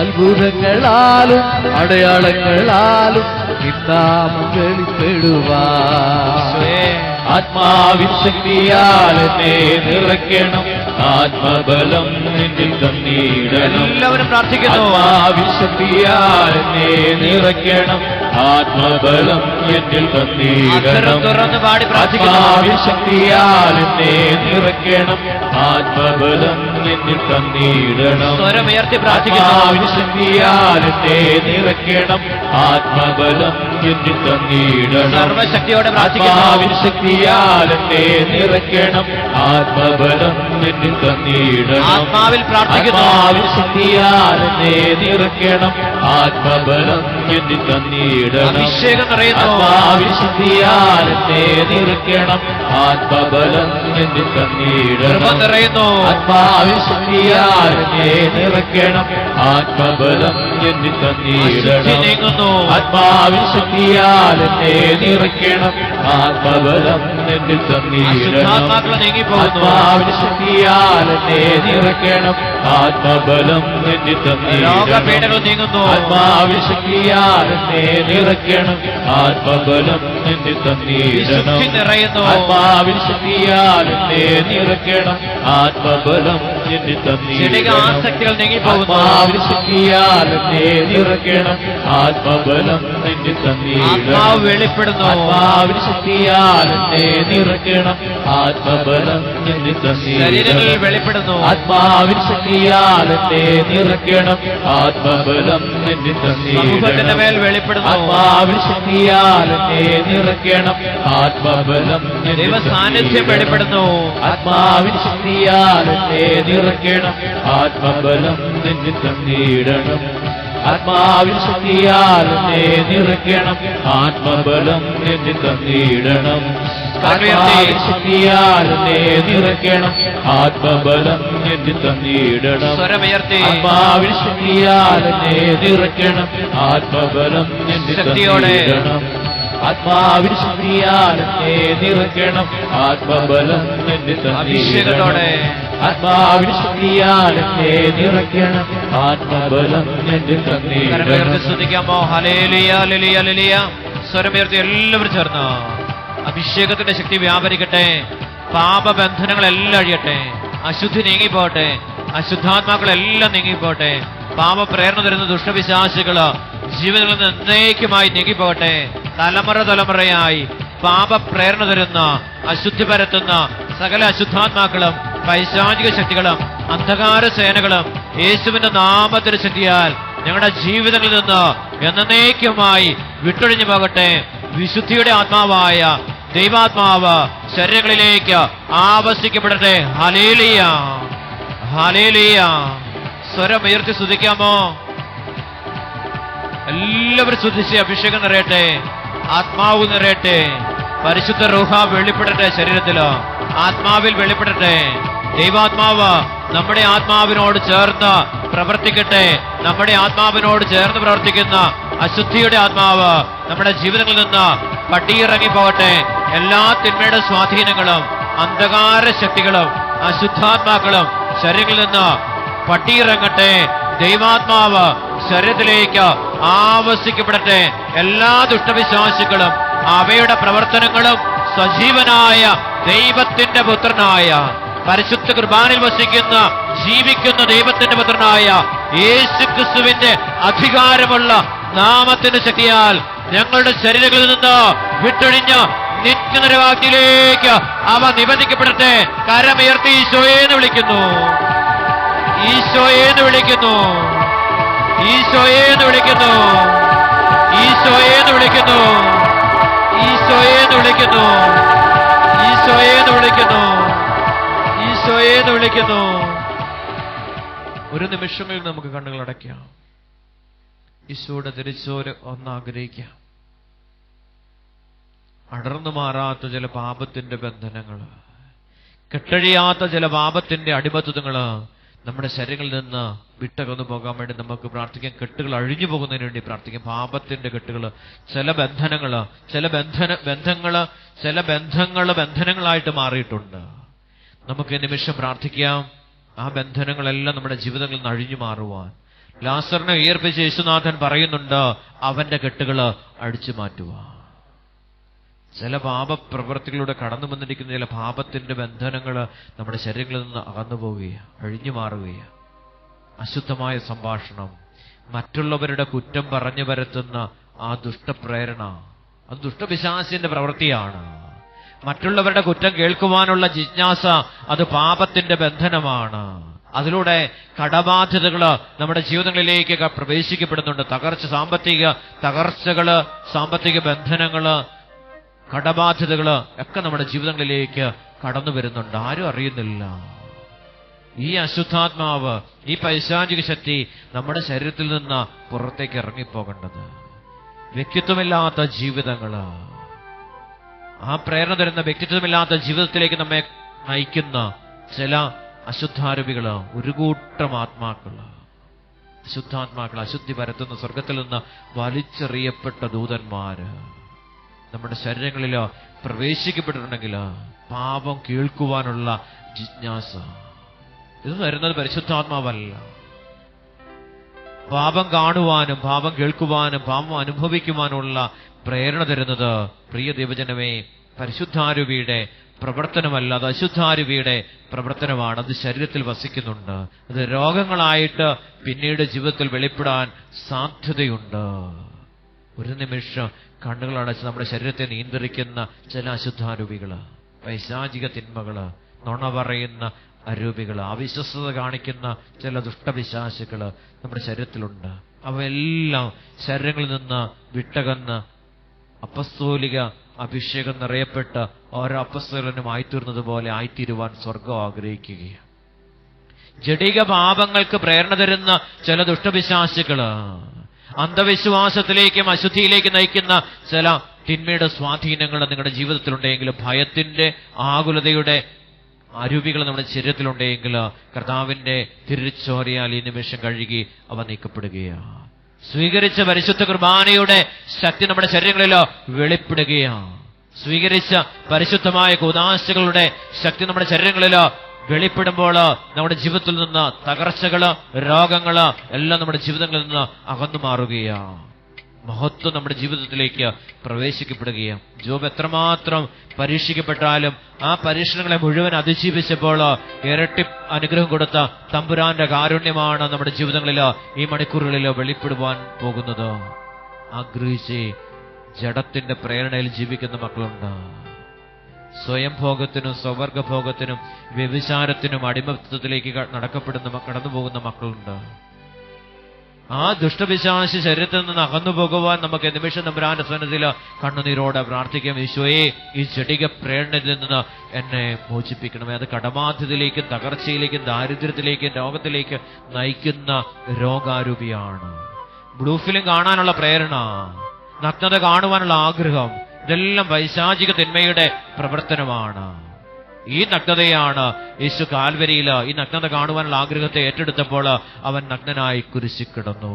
അത്ഭുതങ്ങളാലും അടയാളങ്ങളാലും നിന്നാമം വെളിപ്പെടുവാൻ. ആത്മാവിൻ ശക്തിയാൽ എന്നെ നിറയ്ക്കണം, ആത്മബലം എന്നിൽ തന്നിടണം. എല്ലാവരും പ്രാർത്ഥിക്കുന്നു. ആത്മാവിൻ ശക്തിയാൽ എന്നെ നിറയ്ക്കണം, ആത്മബലം എന്നിൽ തന്നിടണം. തുറന്ന് പാടി പ്രാർത്ഥിക്കുന്നു. ആത്മാവിൻ ശക്തിയാൽ എന്നെ നിറയ്ക്കണം, ആത്മബലം എന്നിൽ തന്നിടണം. സ്വരമുയർത്തി പ്രാർത്ഥിക്കുന്നു. ആത്മാവിൻ ശക്തിയാൽ എന്നെ നിറയ്ക്കണം, ആത്മബലം എന്നിൽ തന്നിടണം. സർവശക്തിയോടെ പ്രാർത്ഥിക്കുന്നു. ആത്മാവിൻ ശക്തിയാൽ എന്നെ നിറയ്ക്കണം, ആത്മബലം എന്നിൽ തന്നിടണം. ആത്മാവിൽ പ്രാർത്ഥിക്കുന്നു. ആത്മാവിൻ ശക്തിയാൽ എന്നെ നിറയ്ക്കണം, ആത്മബലം എന്നിൽ തന്നിടണം. അഭിഷേകം നിറയുന്നു. ആത്മാവിൻ ശക്തിയാൽ എന്നെ നിറയ്ക്കണം, ആത്മബലം എന്നിൽ തന്നിടണം. കൃപ നിറയുന്നു. ആത്മാവിൻ ശക്തിയാൽ എന്നെ നിറയ്ക്കണം, ആത്മബലം എന്നിൽ തന്നിടണം. അശുദ്ധി നീങ്ങുന്നു. ആത്മാവിൻ ശക്തിയാൽ എന്നെ നിറയ്ക്കണം, ആത്മബലം എന്നിൽ തന്നിടണം. അശുദ്ധാത്മാക്കൾ നീങ്ങിപ്പോകുന്നു. ആത്മാവിൻ ശക്തിയാൽ എന്നെ നിറയ്ക്കണം, ആത്മബലം എന്നിൽ തന്നിടണം. രോഗപീഠകൾ നീങ്ങുന്നു. ആത്മാവിൻ ശക്തിയാൽ എന്നെ നിറയ്ക്കണം, ആത്മബലം എന്നിൽ തന്നിടണം. വിശുദ്ധി നിറയുന്നു. ആത്മാവിൻ ശക്തിയാൽ എന്നെ നിറയ്ക്കണം, ആത്മബലം എന്നിൽ ക്ഷണിക തന്നിടണം. ആസക്തികൾ നീങ്ങിപ്പോകുന്നു. ആത്മാവിൻ ശക്തിയാൽ എന്നെ നിറയ്ക്കണം, ആത്മബലം എന്നിൽ തന്നിടണം. ആത്മാവ് വെളിപ്പെടുന്നു. ആത്മാവിൻ ശക്തിയാൽ എന്നെ നിറയ്ക്കണം, ആത്മബലം എന്നിൽ ശരീരങ്ങളിൽ തന്നിടണം. വെളിപ്പെടുന്നു. ആത്മാവിൻ ശക്തിയാൽ എന്നെ നിറയ്ക്കണം, ആത്മബലം എന്നിൽ സമൂഹത്തിന്റെ തന്നിടണം. മേൽ വെളിപ്പെടുന്നു. ആത്മാവിൻ ശക്തിയാൽ എന്നെ നിറയ്ക്കണം, ആത്മബലം എന്നിൽ ദൈവ സാന്നിധ്യം തന്നിടണം. വെളിപ്പെടുന്നു. ആത്മാവിൻ ശക്തിയാൽ എന്നെ നിറയ്ക്കണം, ആത്മബലം എന്നിൽ തന്നിടണം. ആത്മാവിൻ ശക്തിയാൽ എന്നെ നിറയ്ക്കണം, ആത്മബലം എന്നിൽ തന്നിടണം. ആത്മാവിൻ ശക്തിയാൽ എന്നെ നിറയ്ക്കണം, ആത്മബലം എന്നിൽ തന്നിടണം. സ്വരമുയർത്തി ആത്മാവിൻ ശക്തിയാൽ എന്നെ നിറയ്ക്കണം, ആത്മബലം എന്നിൽ തന്നിടണം. ആത്മാവിൻ ശക്തിയാൽ എന്നെ നിറയ്ക്കണം, ആത്മബലം എന്നിൽ അഭിഷേകത്തോടെ തന്നിടണം. ആത്മാവിൻ ശക്തിയാൽ എന്നെ നിറയ്ക്കണം, ആത്മബലം എന്നിൽ തന്നിടണം. ശ്രദ്ധിക്കാമോ? ഹല്ലേലൂയ ഹല്ലേലൂയ ഹല്ലേലൂയ. സ്വരമുയർത്തി എല്ലാവരും ചേർന്ന് അഭിഷേകത്തിന്റെ ശക്തി വ്യാപരിക്കട്ടെ. പാപബന്ധനങ്ങളെല്ലാം അഴിയട്ടെ, അശുദ്ധി നീങ്ങിപ്പോട്ടെ, അശുദ്ധാത്മാക്കളെല്ലാം നീങ്ങിപ്പോട്ടെ, പാപപ്രേരണ തരുന്ന ദുഷ്ടപിശാചുകള് ജീവിതത്തിൽ നിന്ന് എന്നേക്കുമായി നീങ്ങിപ്പോട്ടെ. തലമുറ തലമുറയായി പാപപ്രേരണ തരുന്ന അശുദ്ധി പരത്തുന്ന സകല അശുദ്ധാത്മാക്കളും പൈശാചിക ശക്തികളും അന്ധകാര സേനകളും യേശുവിന്റെ നാമത്തിന്റെ ശക്തിയാൽ ഞങ്ങളുടെ ജീവിതങ്ങളിൽ നിന്ന് എന്നേക്കുമായി വിട്ടൊഴിഞ്ഞു പോകട്ടെ. വിശുദ്ധിയുടെ ആത്മാവായ ദൈവാത്മാവ് ശരീരങ്ങളിലേക്ക് ആവസിക്കപ്പെടട്ടെ. ഹല്ലേലൂയ ഹല്ലേലൂയ. സ്വരമുയർത്തി സ്തുതിക്കാമോ? എല്ലാവരും സ്തുതിച്ച് അഭിഷേകം നിറയട്ടെ, ആത്മാവ് നിറയട്ടെ, പരിശുദ്ധ റൂഹ വെളിപ്പെടട്ടെ. ശരീരത്തിലോ ആത്മാവിൽ വെളിപ്പെടട്ടെ. ദൈവാത്മാവ് നമ്മുടെ ആത്മാവിനോട് ചേർന്ന് പ്രവർത്തിക്കട്ടെ. നമ്മുടെ ആത്മാവിനോട് ചേർന്ന് പ്രവർത്തിക്കുന്ന അശുദ്ധിയുടെ ആത്മാവ് നമ്മുടെ ജീവിതങ്ങളിൽ നിന്ന് പടിയിറങ്ങി പോകട്ടെ. എല്ലാ തിന്മയുടെ സ്വാധീനങ്ങളും അന്ധകാര ശക്തികളും അശുദ്ധാത്മാക്കളും ശരീരങ്ങളിൽ നിന്ന് പടിയിറങ്ങട്ടെ. ദൈവാത്മാവ് ശരീരത്തിലേക്ക് ആവസിക്കപ്പെടട്ടെ. എല്ലാ ദുഷ്ടവിശ്വാസികളും അവയുടെ പ്രവർത്തനങ്ങളും സജീവനായ ദൈവത്തിന്റെ പുത്രനായ പരിശുദ്ധ കുർബാനയിൽ വസിക്കുന്ന ജീവിക്കുന്ന ദൈവത്തിന്റെ പുത്രനായ യേശുക്രിസ്തുവിന്റെ അധികാരമുള്ള നാമത്തിന്റെ ശക്തിയാൽ ഞങ്ങളുടെ ശരീരങ്ങളിൽ നിന്ന് വിട്ടൊഴിഞ്ഞ് നിത്യനരകാഗ്നിയിലേക്ക് അവ നിബന്ധിക്കപ്പെടട്ടെ. കരമുയർത്തി ഈശോയെന്ന് വിളിക്കുന്നു, ഈശോയെന്ന് വിളിക്കുന്നു, ഈശോയെന്ന് വിളിക്കുന്നു, ഈശോയെന്ന് വിളിക്കുന്നു, ഈശോയെന്ന് വിളിക്കുന്നു, ഈശോയെന്ന് വിളിക്കുന്നു, ഈശോയെന്ന് വിളിക്കുന്നു. ഒരു നിമിഷങ്ങളിൽ നമുക്ക് കണ്ണുകൾ അടയ്ക്കാം. ഈശോയുടെ തിരിച്ചോര് ഒന്ന് ആഗ്രഹിക്കാം. അടർന്നു മാറാത്ത ചില പാപത്തിന്റെ ബന്ധനങ്ങള്, കെട്ടഴിയാത്ത ചില പാപത്തിന്റെ അടിമത്വങ്ങള് നമ്മുടെ ശരീരങ്ങളിൽ നിന്ന് വിട്ടകന്നു പോകാൻ വേണ്ടി നമുക്ക് പ്രാർത്ഥിക്കാം. കെട്ടുകൾ അഴിഞ്ഞു പോകുന്നതിന് വേണ്ടി പ്രാർത്ഥിക്കാം. പാപത്തിന്റെ കെട്ടുകള്, ചില ബന്ധനങ്ങള്, ചില ബന്ധനങ്ങളായിട്ട് മാറിയിട്ടുണ്ട്. നമുക്ക് ഈ നിമിഷം പ്രാർത്ഥിക്കാം. ആ ബന്ധനങ്ങളെല്ലാം നമ്മുടെ ജീവിതങ്ങളിൽ നിന്ന് അഴിഞ്ഞു മാറുവാൻ. ലാസറിനെ ഉയർപ്പിച്ച് യേശുനാഥൻ പറയുന്നുണ്ട്, അവന്റെ കെട്ടുകള് അഴിച്ചു മാറ്റുവാൻ. ചില പാപപ്രവൃത്തികളിലൂടെ കടന്നു വന്നിരിക്കുന്ന ചില പാപത്തിന്റെ ബന്ധനങ്ങള് നമ്മുടെ ശരീരങ്ങളിൽ നിന്ന് അകന്നു പോവുകയാണ്, അഴിഞ്ഞു മാറുകയാണ്. അശുദ്ധമായ സംഭാഷണം, മറ്റുള്ളവരുടെ കുറ്റം പറഞ്ഞു വരുത്തുന്ന ആ ദുഷ്ടപ്രേരണ, അത് ദുഷ്ടപിശാചിന്റെ പ്രവൃത്തിയാണ്. മറ്റുള്ളവരുടെ കുറ്റം കേൾക്കുവാനുള്ള ജിജ്ഞാസ, അത് പാപത്തിന്റെ ബന്ധനമാണ്. അതിലൂടെ കടബാധ്യതകള് നമ്മുടെ ജീവിതങ്ങളിലേക്ക് പ്രവേശിക്കപ്പെടുന്നുണ്ട്. സാമ്പത്തിക തകർച്ചകള്, സാമ്പത്തിക ബന്ധനങ്ങള്, കടബാധ്യതകള് ഒക്കെ നമ്മുടെ ജീവിതങ്ങളിലേക്ക് കടന്നു വരുന്നുണ്ട്. ആരും അറിയുന്നില്ല. ഈ അശുദ്ധാത്മാവ്, ഈ പൈശാചിക ശക്തി നമ്മുടെ ശരീരത്തിൽ നിന്ന് പുറത്തേക്ക് ഇറങ്ങിപ്പോകേണ്ടത്. വ്യക്തിത്വമില്ലാത്ത ജീവിതങ്ങള്, ആ പ്രേരണ തരുന്ന വ്യക്തിത്വമില്ലാത്ത ജീവിതത്തിലേക്ക് നമ്മെ നയിക്കുന്ന ചില അശുദ്ധാരൂപികള്, ഒരു കൂട്ടം ആത്മാക്കള്, അശുദ്ധാത്മാക്കൾ, അശുദ്ധി പരത്തുന്ന സ്വർഗത്തിൽ നിന്ന് വലിച്ചെറിയപ്പെട്ട ദൂതന്മാര് നമ്മുടെ ശരീരങ്ങളിലോ പ്രവേശിക്കപ്പെട്ടിട്ടുണ്ടെങ്കിൽ പാപം കേൾക്കുവാനുള്ള ജിജ്ഞാസ, ഇത് വരുന്നത് പരിശുദ്ധാത്മാവല്ല. പാപം കാണുവാനും പാപം കേൾക്കുവാനും പാപം അനുഭവിക്കുവാനുള്ള പ്രേരണ തരുന്നത്, പ്രിയ ദൈവജനമേ, പരിശുദ്ധാരൂപിയുടെ പ്രവർത്തനമല്ല, അത് അശുദ്ധാരൂപിയുടെ പ്രവർത്തനമാണ്. അത് ശരീരത്തിൽ വസിക്കുന്നുണ്ട്. അത് രോഗങ്ങളായിട്ട് പിന്നീട് ജീവിതത്തിൽ വെളിപ്പെടാൻ സാധ്യതയുണ്ട്. ഒരു നിമിഷം കണ്ണുകൾ അടച്ച് നമ്മുടെ ശരീരത്തെ നിയന്ത്രിക്കുന്ന ചില അശുദ്ധാരൂപികള്, പൈശാചിക തിന്മകള്, നുണ പറയുന്ന അരൂപികള്, അവിശ്വസ്തത കാണിക്കുന്ന ചില ദുഷ്ടപിശാചുക്കള് നമ്മുടെ ശരീരത്തിലുണ്ട്. അവയെല്ലാം ശരീരങ്ങളിൽ നിന്ന് വിട്ടകന്ന് അപ്പസ്തോലിക അഭിഷേകം നിറയപ്പെട്ട് ഓരോ അപ്പസ്തോലനും ആയിത്തീർന്നതുപോലെ ആയിത്തീരുവാൻ സ്വർഗം ആഗ്രഹിക്കുകയാണ്. ജഡിക പാപങ്ങൾക്ക് പ്രേരണ തരുന്ന ചില ദുഷ്ടപിശാചുക്കള്, അന്ധവിശ്വാസത്തിലേക്കും അശുദ്ധിയിലേക്ക് നയിക്കുന്ന ചില തിന്മയുടെ സ്വാധീനങ്ങൾ നിങ്ങളുടെ ജീവിതത്തിലുണ്ടെങ്കിൽ, ഭയത്തിന്റെ ആകുലതയുടെ അരൂപികൾ നമ്മുടെ ശരീരത്തിലുണ്ടെങ്കിൽ, കർത്താവിന്റെ തിരുച്ചോരയാൽ ഈ നിമിഷം കഴുകി അവ നീക്കപ്പെടുകയാണ്. സ്വീകരിച്ച പരിശുദ്ധ കുർബാനയുടെ ശക്തി നമ്മുടെ ശരീരങ്ങളിൽ വെളിപ്പെടുകയാണ്. സ്വീകരിച്ച പരിശുദ്ധമായ കൂദാശകളുടെ ശക്തി നമ്മുടെ ശരീരങ്ങളിൽ വെളിപ്പെടുമ്പോൾ നമ്മുടെ ജീവിതത്തിൽ നിന്ന് തകർച്ചകള്, രോഗങ്ങള് എല്ലാം നമ്മുടെ ജീവിതങ്ങളിൽ നിന്ന് അകന്നു മാറുകയാണ്. മഹത്വം നമ്മുടെ ജീവിതത്തിലേക്ക് പ്രവേശിക്കപ്പെടുകയാണ്. ജോബ് എത്രമാത്രം പരീക്ഷിക്കപ്പെട്ടാലും ആ പരീക്ഷണങ്ങളെ മുഴുവൻ അതിജീവിച്ചപ്പോൾ ഇരട്ടി അനുഗ്രഹം കൊടുത്ത തമ്പുരാന്റെ കാരുണ്യമാണ് നമ്മുടെ ജീവിതങ്ങളിൽ ഈ മണിക്കൂറുകളിൽ വെളിപ്പെടുവാൻ പോകുന്നത്. ആഗ്രഹിച്ച് ജഡത്തിന്റെ പ്രേരണയിൽ ജീവിക്കുന്ന മക്കളുണ്ട്. സ്വയം ഭോഗത്തിനും സ്വവർഗഭോഗത്തിനും വ്യഭിചാരത്തിനും അടിമത്തത്തിലേക്ക് കടന്നു പോകുന്ന മക്കളുണ്ട്. ആ ദുഷ്ടപിശാചി ശരീരത്തിൽ നിന്ന് അകന്നു പോകുവാൻ നമുക്ക് നിമിഷം തമ്പുരാന്റെ സന്നിധിയിൽ കണ്ണുനീരോടെ പ്രാർത്ഥിക്കാം. ഈശോയെ, ഈ ജഡിക പ്രേരണയിൽ നിന്ന് എന്നെ മോചിപ്പിക്കണമേ. അത് കടബാധ്യതയിലേക്കും തകർച്ചയിലേക്കും ദാരിദ്ര്യത്തിലേക്കും രോഗത്തിലേക്ക് നയിക്കുന്ന രോഗാരൂപിയാണ്. ബ്ലൂ ഫിലിം കാണാനുള്ള പ്രേരണ, നഗ്നത കാണുവാനുള്ള ആഗ്രഹം, ഇതെല്ലാം പൈശാചിക തിന്മയുടെ പ്രവർത്തനമാണ്. ഈ നഗ്നതയാണ് യേശു കാൽവരിയിൽ ഈ നഗ്നത കാണുവാനുള്ള ആഗ്രഹത്തെ ഏറ്റെടുത്തപ്പോൾ അവൻ നഗ്നനായി കുരിശിൽ കിടന്നു.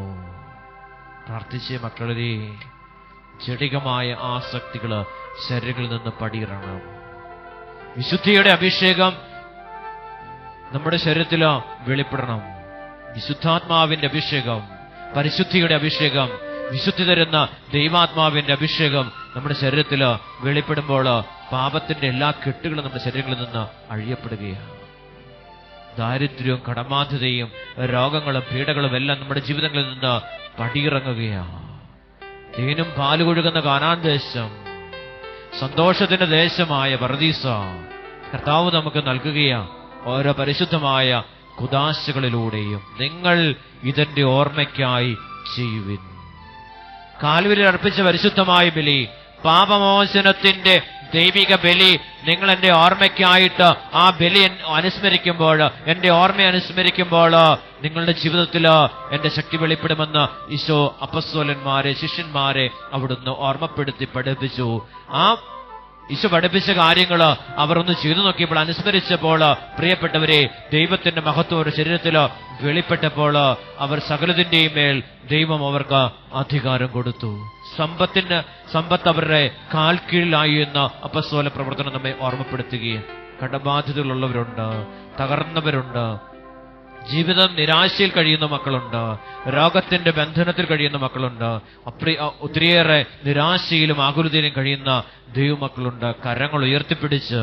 പ്രാർത്ഥിച്ച മക്കളെ, ജഡികമായ ആസക്തികള് ശരീരങ്ങളിൽ നിന്ന് പടിയിറങ്ങണം. വിശുദ്ധിയുടെ അഭിഷേകം നമ്മുടെ ശരീരത്തിൽ വെളിപ്പെടണം. വിശുദ്ധാത്മാവിന്റെ അഭിഷേകം, പരിശുദ്ധിയുടെ അഭിഷേകം, വിശുദ്ധി തരുന്ന ദൈവാത്മാവിന്റെ അഭിഷേകം നമ്മുടെ ശരീരത്തിൽ വെളിപ്പെടുമ്പോൾ പാപത്തിന്റെ എല്ലാ കെട്ടുകളും നമ്മുടെ ശരീരങ്ങളിൽ നിന്ന് അഴിയപ്പെടുകയാണ്. ദാരിദ്ര്യവും കടബാധ്യതയും രോഗങ്ങളും പീഡകളും എല്ലാം നമ്മുടെ ജീവിതങ്ങളിൽ നിന്ന് പടിയിറങ്ങുകയാണ്. തേനും പാലുകൊഴുകുന്ന കാനാൻ ദേശം, സന്തോഷത്തിന്റെ ദേശമായ പർദീസ കർത്താവ് നമുക്ക് നൽകുകയാണ്. ഓരോ പരിശുദ്ധമായ കുദാശകളിലൂടെയും നിങ്ങൾ ഇതിന്റെ ഓർമ്മയ്ക്കായി ചെയ്യുവിൻ. കാൽവരിയിൽ അർപ്പിച്ച പരിശുദ്ധമായ ബലി, പാപമോചനത്തിന്റെ ദൈവിക ബലി, നിങ്ങൾ എന്റെ ഓർമ്മയ്ക്കായിട്ട് ആ ബലി അനുസ്മരിക്കുമ്പോൾ, എന്റെ ഓർമ്മയെ അനുസ്മരിക്കുമ്പോൾ നിങ്ങളുടെ ജീവിതത്തിൽ എന്റെ ശക്തി വെളിപ്പെടുമെന്ന് ഈശോ അപ്പസ്തോലന്മാരെ, ശിഷ്യന്മാരെ അവിടുന്ന് ഓർമ്മപ്പെടുത്തി പഠിപ്പിച്ചു. ആ ഈശോ പഠിപ്പിച്ച കാര്യങ്ങൾ അവർ ഒന്ന് ചെയ്തു നോക്കിയപ്പോൾ, അനുസ്മരിച്ചപ്പോൾ, പ്രിയപ്പെട്ടവരെ, ദൈവത്തിന്റെ മഹത്വം ഒരു ശരീരത്തിൽ വെളിപ്പെട്ടപ്പോൾ അവർ സകലതിന്റെയും മേൽ ദൈവം അവർക്ക് അധികാരം കൊടുത്തു. സമ്പത്ത് അവരുടെ കാൽ കീഴിലായി എന്ന് അപ്പസ്തോല പ്രവർത്തനം നമ്മെ ഓർമ്മപ്പെടുത്തുകയും, കടബാധ്യതകളുള്ളവരുണ്ട്, തകർന്നവരുണ്ട്, ജീവിതം നിരാശയിൽ കഴിയുന്ന മക്കളുണ്ട്, രോഗത്തിന്റെ ബന്ധനത്തിൽ കഴിയുന്ന മക്കളുണ്ട്, ഒത്തിരിയേറെ നിരാശയിലും ആകുലതയിലും കഴിയുന്ന ദൈവമക്കളുണ്ട്. കരങ്ങൾ ഉയർത്തിപ്പിടിച്ച്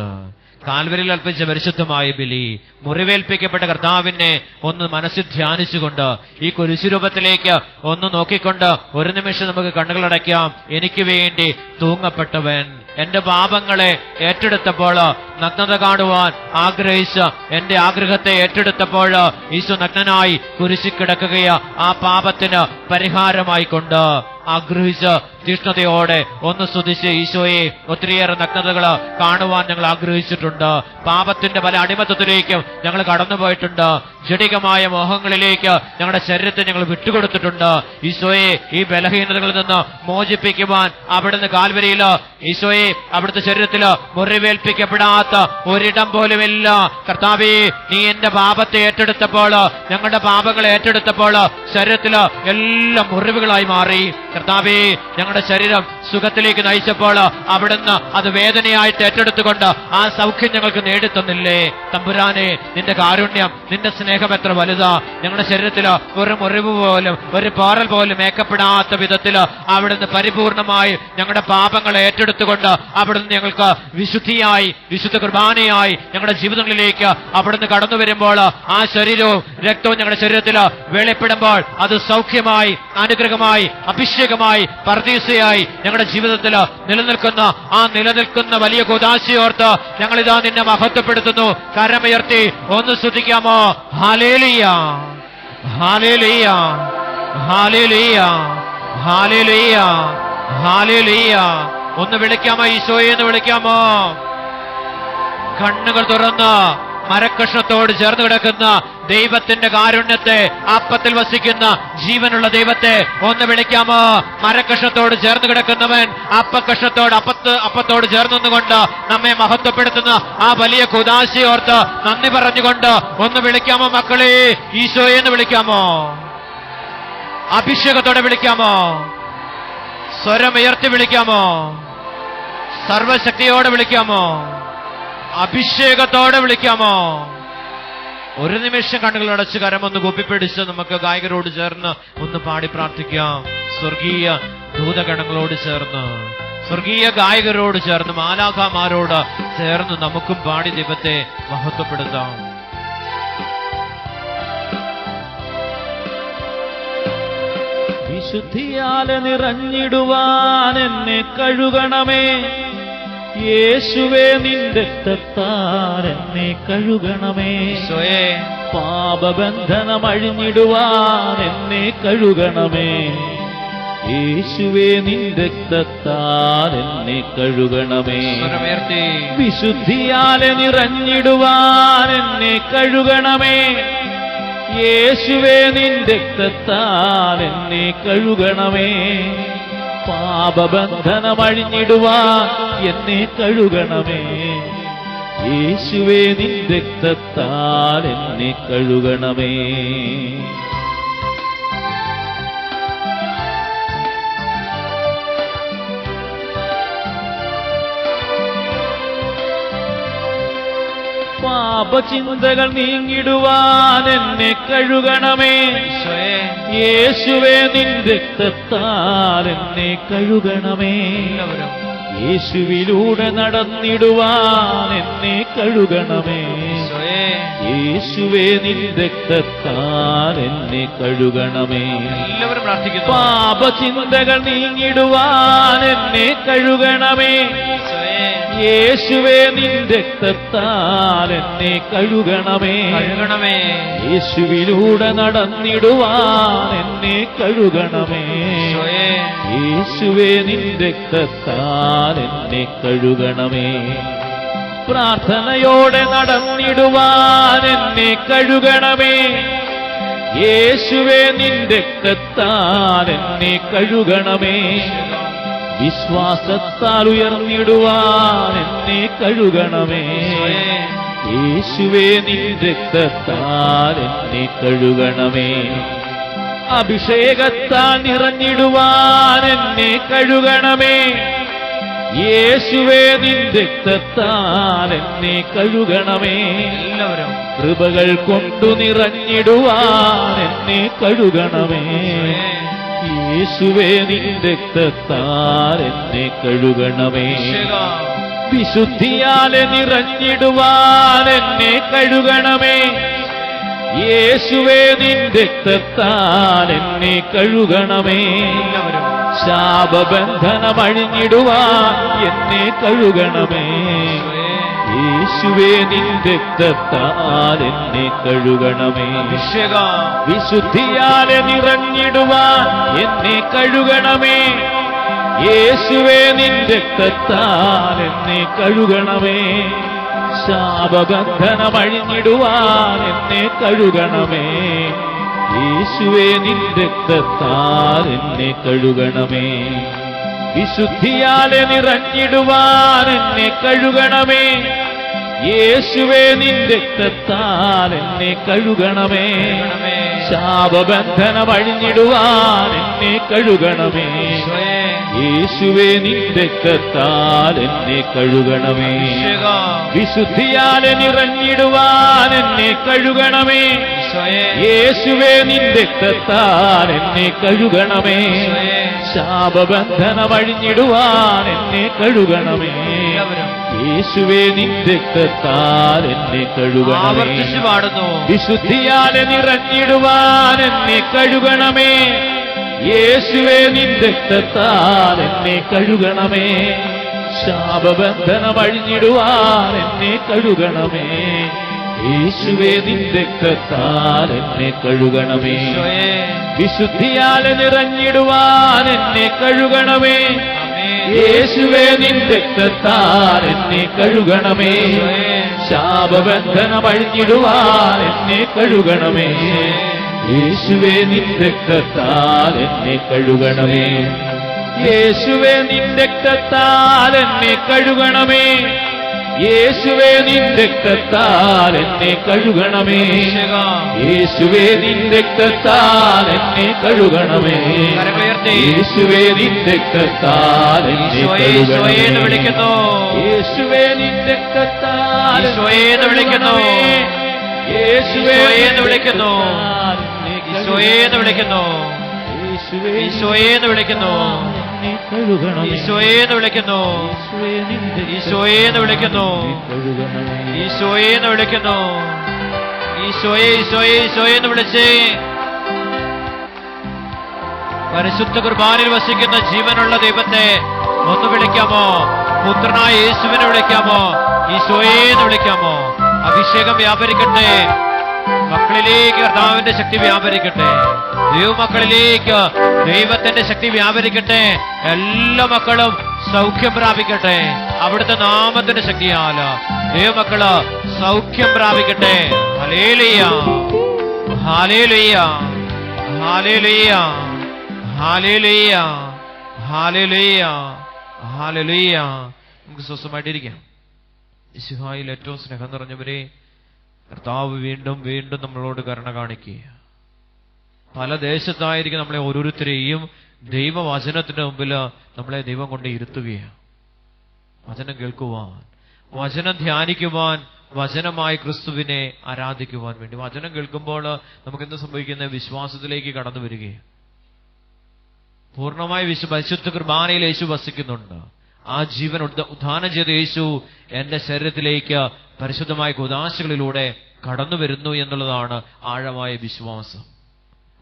കാൽവരിയിൽ അർപ്പിച്ച പരിശുദ്ധമായ ബലി, മുറിവേൽപ്പിക്കപ്പെട്ട കർത്താവിനെ ഒന്ന് മനസ്സിൽ ധ്യാനിച്ചുകൊണ്ട് ഈ കുരിശുരൂപത്തിലേക്ക് ഒന്ന് നോക്കിക്കൊണ്ട് ഒരു നിമിഷം നമുക്ക് കണ്ണുകളടയ്ക്കാം. എനിക്ക് വേണ്ടി തൂങ്ങപ്പെട്ടവൻ എന്റെ പാപങ്ങളെ ഏറ്റെടുത്തപ്പോൾ, നഗ്നത കാണുവാൻ ആഗ്രഹിച്ച എന്റെ ആഗ്രഹത്തെ ഏറ്റെടുത്തപ്പോൾ ഈശോ നഗ്നനായി കുരിശിൽ കിടക്കുകയാ. ആ പാപത്തിന് പരിഹാരമായിക്കൊണ്ട് ആഗ്രഹിച്ച് തീഷ്ണതയോടെ ഒന്ന് സ്തുതിച്ച് ഈശോയെ, ഒത്തിരിയേറെ നഗ്നതകള് കാണുവാൻ ഞങ്ങൾ ആഗ്രഹിച്ചിട്ടുണ്ട്. പാപത്തിന്റെ പല അടിമത്തത്തിലേക്കും ഞങ്ങൾ കടന്നുപോയിട്ടുണ്ട്. ജഡികമായ മോഹങ്ങളിലേക്ക് ഞങ്ങളുടെ ശരീരത്തെ ഞങ്ങൾ വിട്ടുകൊടുത്തിട്ടുണ്ട്. ഈശോയെ, ഈ ബലഹീനതകളിൽ നിന്ന് മോചിപ്പിക്കുവാൻ അവിടുന്ന് കാൽവരിയിൽ ഈശോയെ അവിടുത്തെ ശരീരത്തിൽ മുറിവേൽപ്പിക്കപ്പെടാത്ത ഒരിടം പോലുമില്ല. കർത്താവേ, നീ എന്റെ പാപത്തെ ഏറ്റെടുത്തപ്പോൾ, ഞങ്ങളുടെ പാപങ്ങളെ ഏറ്റെടുത്തപ്പോൾ ശരീരത്തിൽ എല്ലാം മുറിവുകളായി മാറി. കർത്താവേ, ഞങ്ങളുടെ ശരീരം സുഖത്തിലേക്ക് നയിച്ചപ്പോൾ അവിടുന്ന് അത് വേദനയായിട്ട് ഏറ്റെടുത്തുകൊണ്ട് ആ സൗഖ്യം ഞങ്ങൾക്ക് നേടിത്തന്നില്ലേ? തമ്പുരാനെ, നിന്റെ കാരുണ്യം, നിന്റെ സ്നേഹം എത്ര വലുതാ. ഞങ്ങളുടെ ശരീരത്തിൽ ഒരു മുറിവ് പോലും, ഒരു പോറൽ പോലും ഏക്കപ്പെടാത്ത വിധത്തിൽ അവിടുന്ന് പരിപൂർണമായി ഞങ്ങളുടെ പാപങ്ങളെ ഏറ്റെടുത്തുകൊണ്ട് അവിടുന്ന് ഞങ്ങൾക്ക് വിശുദ്ധിയായി, വിശുദ്ധ കുർബാനയായി ഞങ്ങളുടെ ജീവിതങ്ങളിലേക്ക് അവിടുന്ന് കടന്നു വരുമ്പോൾ ആ ശരീരവും രക്തവും ഞങ്ങളുടെ ശരീരത്തിൽ വെളിപ്പെടുമ്പോൾ അത് സൗഖ്യമായി, അനുഗ്രഹമായി, അഭിഷേകമായി, പർദീസയായി ഞങ്ങളുടെ ജീവിതത്തിൽ നിലനിൽക്കുന്ന വലിയ കൂദാശയോർത്ത് ഞങ്ങളിതാ നിന്നെ മഹത്വപ്പെടുത്തുന്നു. കരമുയർത്തി ഒന്ന് സ്തുതിക്കാമോ? ഹല്ലേലൂയ, ഹല്ലേലൂയ, ഹല്ലേലൂയ, ഹല്ലേലൂയ, ഹല്ലേലൂയ. ഒന്ന് വിളിക്കാമോ? ഈശോയെ എന്ന് വിളിക്കാമോ? കണ്ണുകൾ തുറന്ന് മരക്കഷ്ണത്തോട് ചേർന്ന് കിടക്കുന്ന ദൈവത്തിന്റെ കാരുണ്യത്തെ, അപ്പത്തിൽ വസിക്കുന്ന ജീവനുള്ള ദൈവത്തെ ഒന്ന് വിളിക്കാമോ? മരക്കഷ്ണത്തോട് ചേർന്ന് കിടക്കുന്നവൻ അപ്പത്തോട് ചേർന്നുകൊണ്ട് നമ്മെ മഹത്വപ്പെടുത്തുന്ന ആ വലിയ കുദാശയോർത്ത് നന്ദി പറഞ്ഞുകൊണ്ട് ഒന്ന് വിളിക്കാമോ മക്കളെ? ഈശോയെ എന്ന് വിളിക്കാമോ? അഭിഷേകത്തോടെ വിളിക്കാമോ? സ്വരമുയർത്തി വിളിക്കാമോ? സർവശക്തിയോടെ വിളിക്കാമോ? അഭിഷേകത്തോടെ വിളിക്കാമോ? ഒരു നിമിഷം കണ്ണുകൾ അടച്ച് കരമൊന്ന് കൂപ്പിപ്പിടിച്ച് നമുക്ക് ഗായകരോട് ചേർന്ന് ഒന്ന് പാടി പ്രാർത്ഥിക്കാം. സ്വർഗീയ ദൂതഗണങ്ങളോട് ചേർന്ന്, സ്വർഗീയ ഗായകരോട് ചേർന്ന്, മാലാഖമാരോട് ചേർന്ന് നമുക്കും പാടി ദൈവത്തെ മഹത്വപ്പെടുത്താം. വിശുദ്ധിയാലെ നിറഞ്ഞിടുവാൻ എന്നെ കഴുകണമേ, യേശുവേ നിന്റെ രക്തത്താൽ എന്നെ കഴുകണമേ. പാപബന്ധനമഴിഞ്ഞിടുവാൻ എന്നെ കഴുകണമേ, യേശുവേ നിന്റെ രക്തത്താൽ എന്നെ കഴുകണമേ. വിശുദ്ധിയാലെ നിറഞ്ഞിടുവാൻ എന്നെ കഴുകണമേ, യേശുവേ നിന്റെ രക്തത്താൽ എന്നെ കഴുകണമേ. പാപബന്ധനമഴിഞ്ഞിടുവാൻ എന്നെ കഴുകണമേ, യേശുവേ നിന്റെ രക്തത്താൽ എന്നെ കഴുകണമേ. പാപചിന്തകൾ നീങ്ങിടുവാൻ എന്നെ കഴുകണമേ, യേശുവേ നിന്റെ രക്തത്താൽ എന്നെ കഴുകണമേ. യേശുവിലൂടെ നടന്നിടുവാൻ എന്നെ കഴുകണമേ, യേശുവേ നിന്റെ രക്തത്താൽ എന്നെ കഴുകണമേ. പാപചിന്തകൾ നീങ്ങിടുവാൻ എന്നെ കഴുകണമേ, യേശുവേ നിന്റെ രക്തത്താൽ എന്നെ കഴുകണമേ. യേശുവിലൂടെ നടന്നിടുവാൻ എന്നെ കഴുകണമേ, യേശുവേ നിന്റെ രക്തത്താൽ എന്നെ കഴുകണമേ. പ്രാർത്ഥനയോടെ നടന്നിടുവാൻ എന്നെ കഴുകണമേ, യേശുവേ നിന്റെ രക്തത്താൽ എന്നെ കഴുകണമേ. വിശ്വാസത്താൽ ഉയർന്നിടുവാൻ എന്നെ കഴുകണമേ, യേശുവേ നിന്റെ രക്തത്താൽ എന്നെ കഴുകണമേ. അഭിഷേകത്താൽ നിറഞ്ഞിടുവാൻ എന്നെ കഴുകണമേ, യേശുവേ നിന്റെ രക്തത്താൽ എന്നെ കഴുകണമേ. കൃപകൾ കൊണ്ടു നിറഞ്ഞിടുവാൻ എന്നെ കഴുകണമേ, യേശുവേ നിന്റെ രക്തത്താൽ എന്നെ കഴുകണമേ. വിശുദ്ധിയാലെ നിറഞ്ഞിടുവാൻ എന്നെ കഴുകണമേ, യേശുവേ നിന്റെ രക്തത്താൽ എന്നെ കഴുകണമേ. ശാപബന്ധനമഴിഞ്ഞിടുവാൻ എന്നെ കഴുകണമേ, യേശുവേ നിന്റെ രക്തത്താൽ എന്നെ കഴുകണമേ. വിശുദ്ധിയാലെ നിറഞ്ഞിടുവാൻ എന്നെ കഴുകണമേ, യേശുവേ നിന്റെ രക്തത്താൽ എന്നെ കഴുകണമേ. ശാപബന്ധനമഴിഞ്ഞിടുവാൻ എന്നെ കഴുകണമേ, യേശുവേ നിന്റെ രക്തത്താൽ എന്നെ കഴുകണമേ. വിശുദ്ധിയാലെ നിറഞ്ഞിടുവാൻ എന്നെ കഴുകണമേ, യേശുവേ നിന്റെ രക്തത്താൽ എന്നെ കഴുകണമേ. ശാപബന്ധനമഴിഞ്ഞിടുവാൻ എന്നെ കഴുകണമേ, യേശുവേ നിന്റെ രക്തത്താൽ എന്നെ കഴുകണമേ. വിശുദ്ധിയാലെ നിറഞ്ഞിടുവാൻ എന്നെ കഴുകണമേ, യേശുവേ നിന്റെ രക്തത്താൽ എന്നെ കഴുകണമേ. ശാപബന്ധനമഴിഞ്ഞിടുവാൻ എന്നെ കഴുകണമേ, യേശുവേ നിന്റെ രക്തത്താൽ എന്നെ കഴുകണമേ. വിശുദ്ധിയാലെ നിറഞ്ഞിടുവാൻ എന്നെ കഴുകണമേ, യേശുവേ നിന്റെ രക്തത്താൽ എന്നെ കഴുകണമേ. ശാപബന്ധനമഴിഞ്ഞിടുവാൻ എന്നെ കഴുകണമേ, യേശുവേ നിന്റെ രക്തത്താൽ എന്നെ കഴുകണമേ. വിശുദ്ധിയാലെ നിറഞ്ഞിടുവാൻ എന്നെ കഴുകണമേ, യേശുവേ നിന്റെ രക്തത്താൽ എന്നെ കഴുകണമേ. ശാപബന്ധനം അഴിഞ്ഞിടുവാൻ എന്നെ കഴുകണമേ. യേശുവേ നിൻ രക്തത്താൽ എന്നെ കഴുകണമേ. യേശുവേ നിൻ രക്തത്താൽ എന്നെ കഴുകണമേ. യേശുവേ നിൻ രക്തത്താൽ എന്നെ കഴുകണമേ. യേശുവേ നിൻ രക്തത്താൽ എന്നെ കഴുകണമേ. യേശുവേ നിൻ രക്തത്താൽ എന്നെ കഴുകണമേ. യേശുവേ നിൻ രക്തത്താൽ വിളിക്കുന്നു. യേശുവേ വിളിക്കുന്നു. വിളിക്കുന്നു. ഈശോയേന്ന് വിളിക്കുന്നു. ഈശോയേന്ന് വിളിക്കുന്നു. ഈശോയേന്ന് വിളിക്കുന്നു. ഈശോയേന്ന് വിളിക്കുന്നു. ഈശോയെ ഈശോയെ ഈശോയെന്ന് വിളിച്ച് പരിശുദ്ധ കുർബാനയിൽ വസിക്കുന്ന ജീവനുള്ള ദൈവത്തെ ഒന്ന് വിളിക്കാമോ? പുത്രനായ യേശുവിനെ വിളിക്കാമോ? ഈശോയേന്ന് വിളിക്കാമോ? അഭിഷേകം വ്യാപരിക്കട്ടെ. മക്കളിലേക്ക് കർത്താവിന്റെ ശക്തി വ്യാപരിക്കട്ടെ. ദൈവമക്കളിലേക്ക് ദൈവത്തിന്റെ ശക്തി വ്യാപരിക്കട്ടെ. എല്ലാ മക്കളും സൗഖ്യം പ്രാപിക്കട്ടെ. അവിടുത്തെ നാമത്തിന്റെ ശക്തിയാൽ ദൈവമക്കള് സൗഖ്യം പ്രാപിക്കട്ടെ. ഹല്ലേലൂയ, ഹല്ലേലൂയ, ഹല്ലേലൂയ, ഹല്ലേലൂയ, ഹല്ലേലൂയ, ഹല്ലേലൂയ. നമുക്ക് സ്വസ്ഥമായിട്ടിരിക്കാം. യേശുവിൽ ഏറ്റവും സ്നേഹം നിറഞ്ഞവരെ, കർത്താവ് വീണ്ടും വീണ്ടും നമ്മളോട് കരുണ കാണിക്കുക. പല ദേശത്തായിരിക്കും നമ്മളെ ഓരോരുത്തരെയും ദൈവവചനത്തിന്റെ മുമ്പിൽ നമ്മളെ ദൈവം കൊണ്ട് ഇരുത്തുകയാണ്. വചനം കേൾക്കുവാൻ, വചനം ധ്യാനിക്കുവാൻ, വചനമായി ക്രിസ്തുവിനെ ആരാധിക്കുവാൻ വേണ്ടി. വചനം കേൾക്കുമ്പോൾ നമുക്ക് എന്ത് സംഭവിക്കുന്നത്? വിശ്വാസത്തിലേക്ക് കടന്നു വരികയാണ്. പൂർണ്ണമായി പരിശുദ്ധ കുർബാനയിൽ യേശു വസിക്കുന്നുണ്ട്. ആ ജീവൻ ഉദ്ധാനം ചെയ്ത യേശു എന്റെ ശരീരത്തിലേക്ക് പരിശുദ്ധമായ കൂദാശകളിലൂടെ കടന്നു വരുന്നു എന്നുള്ളതാണ് ആഴമായ വിശ്വാസം.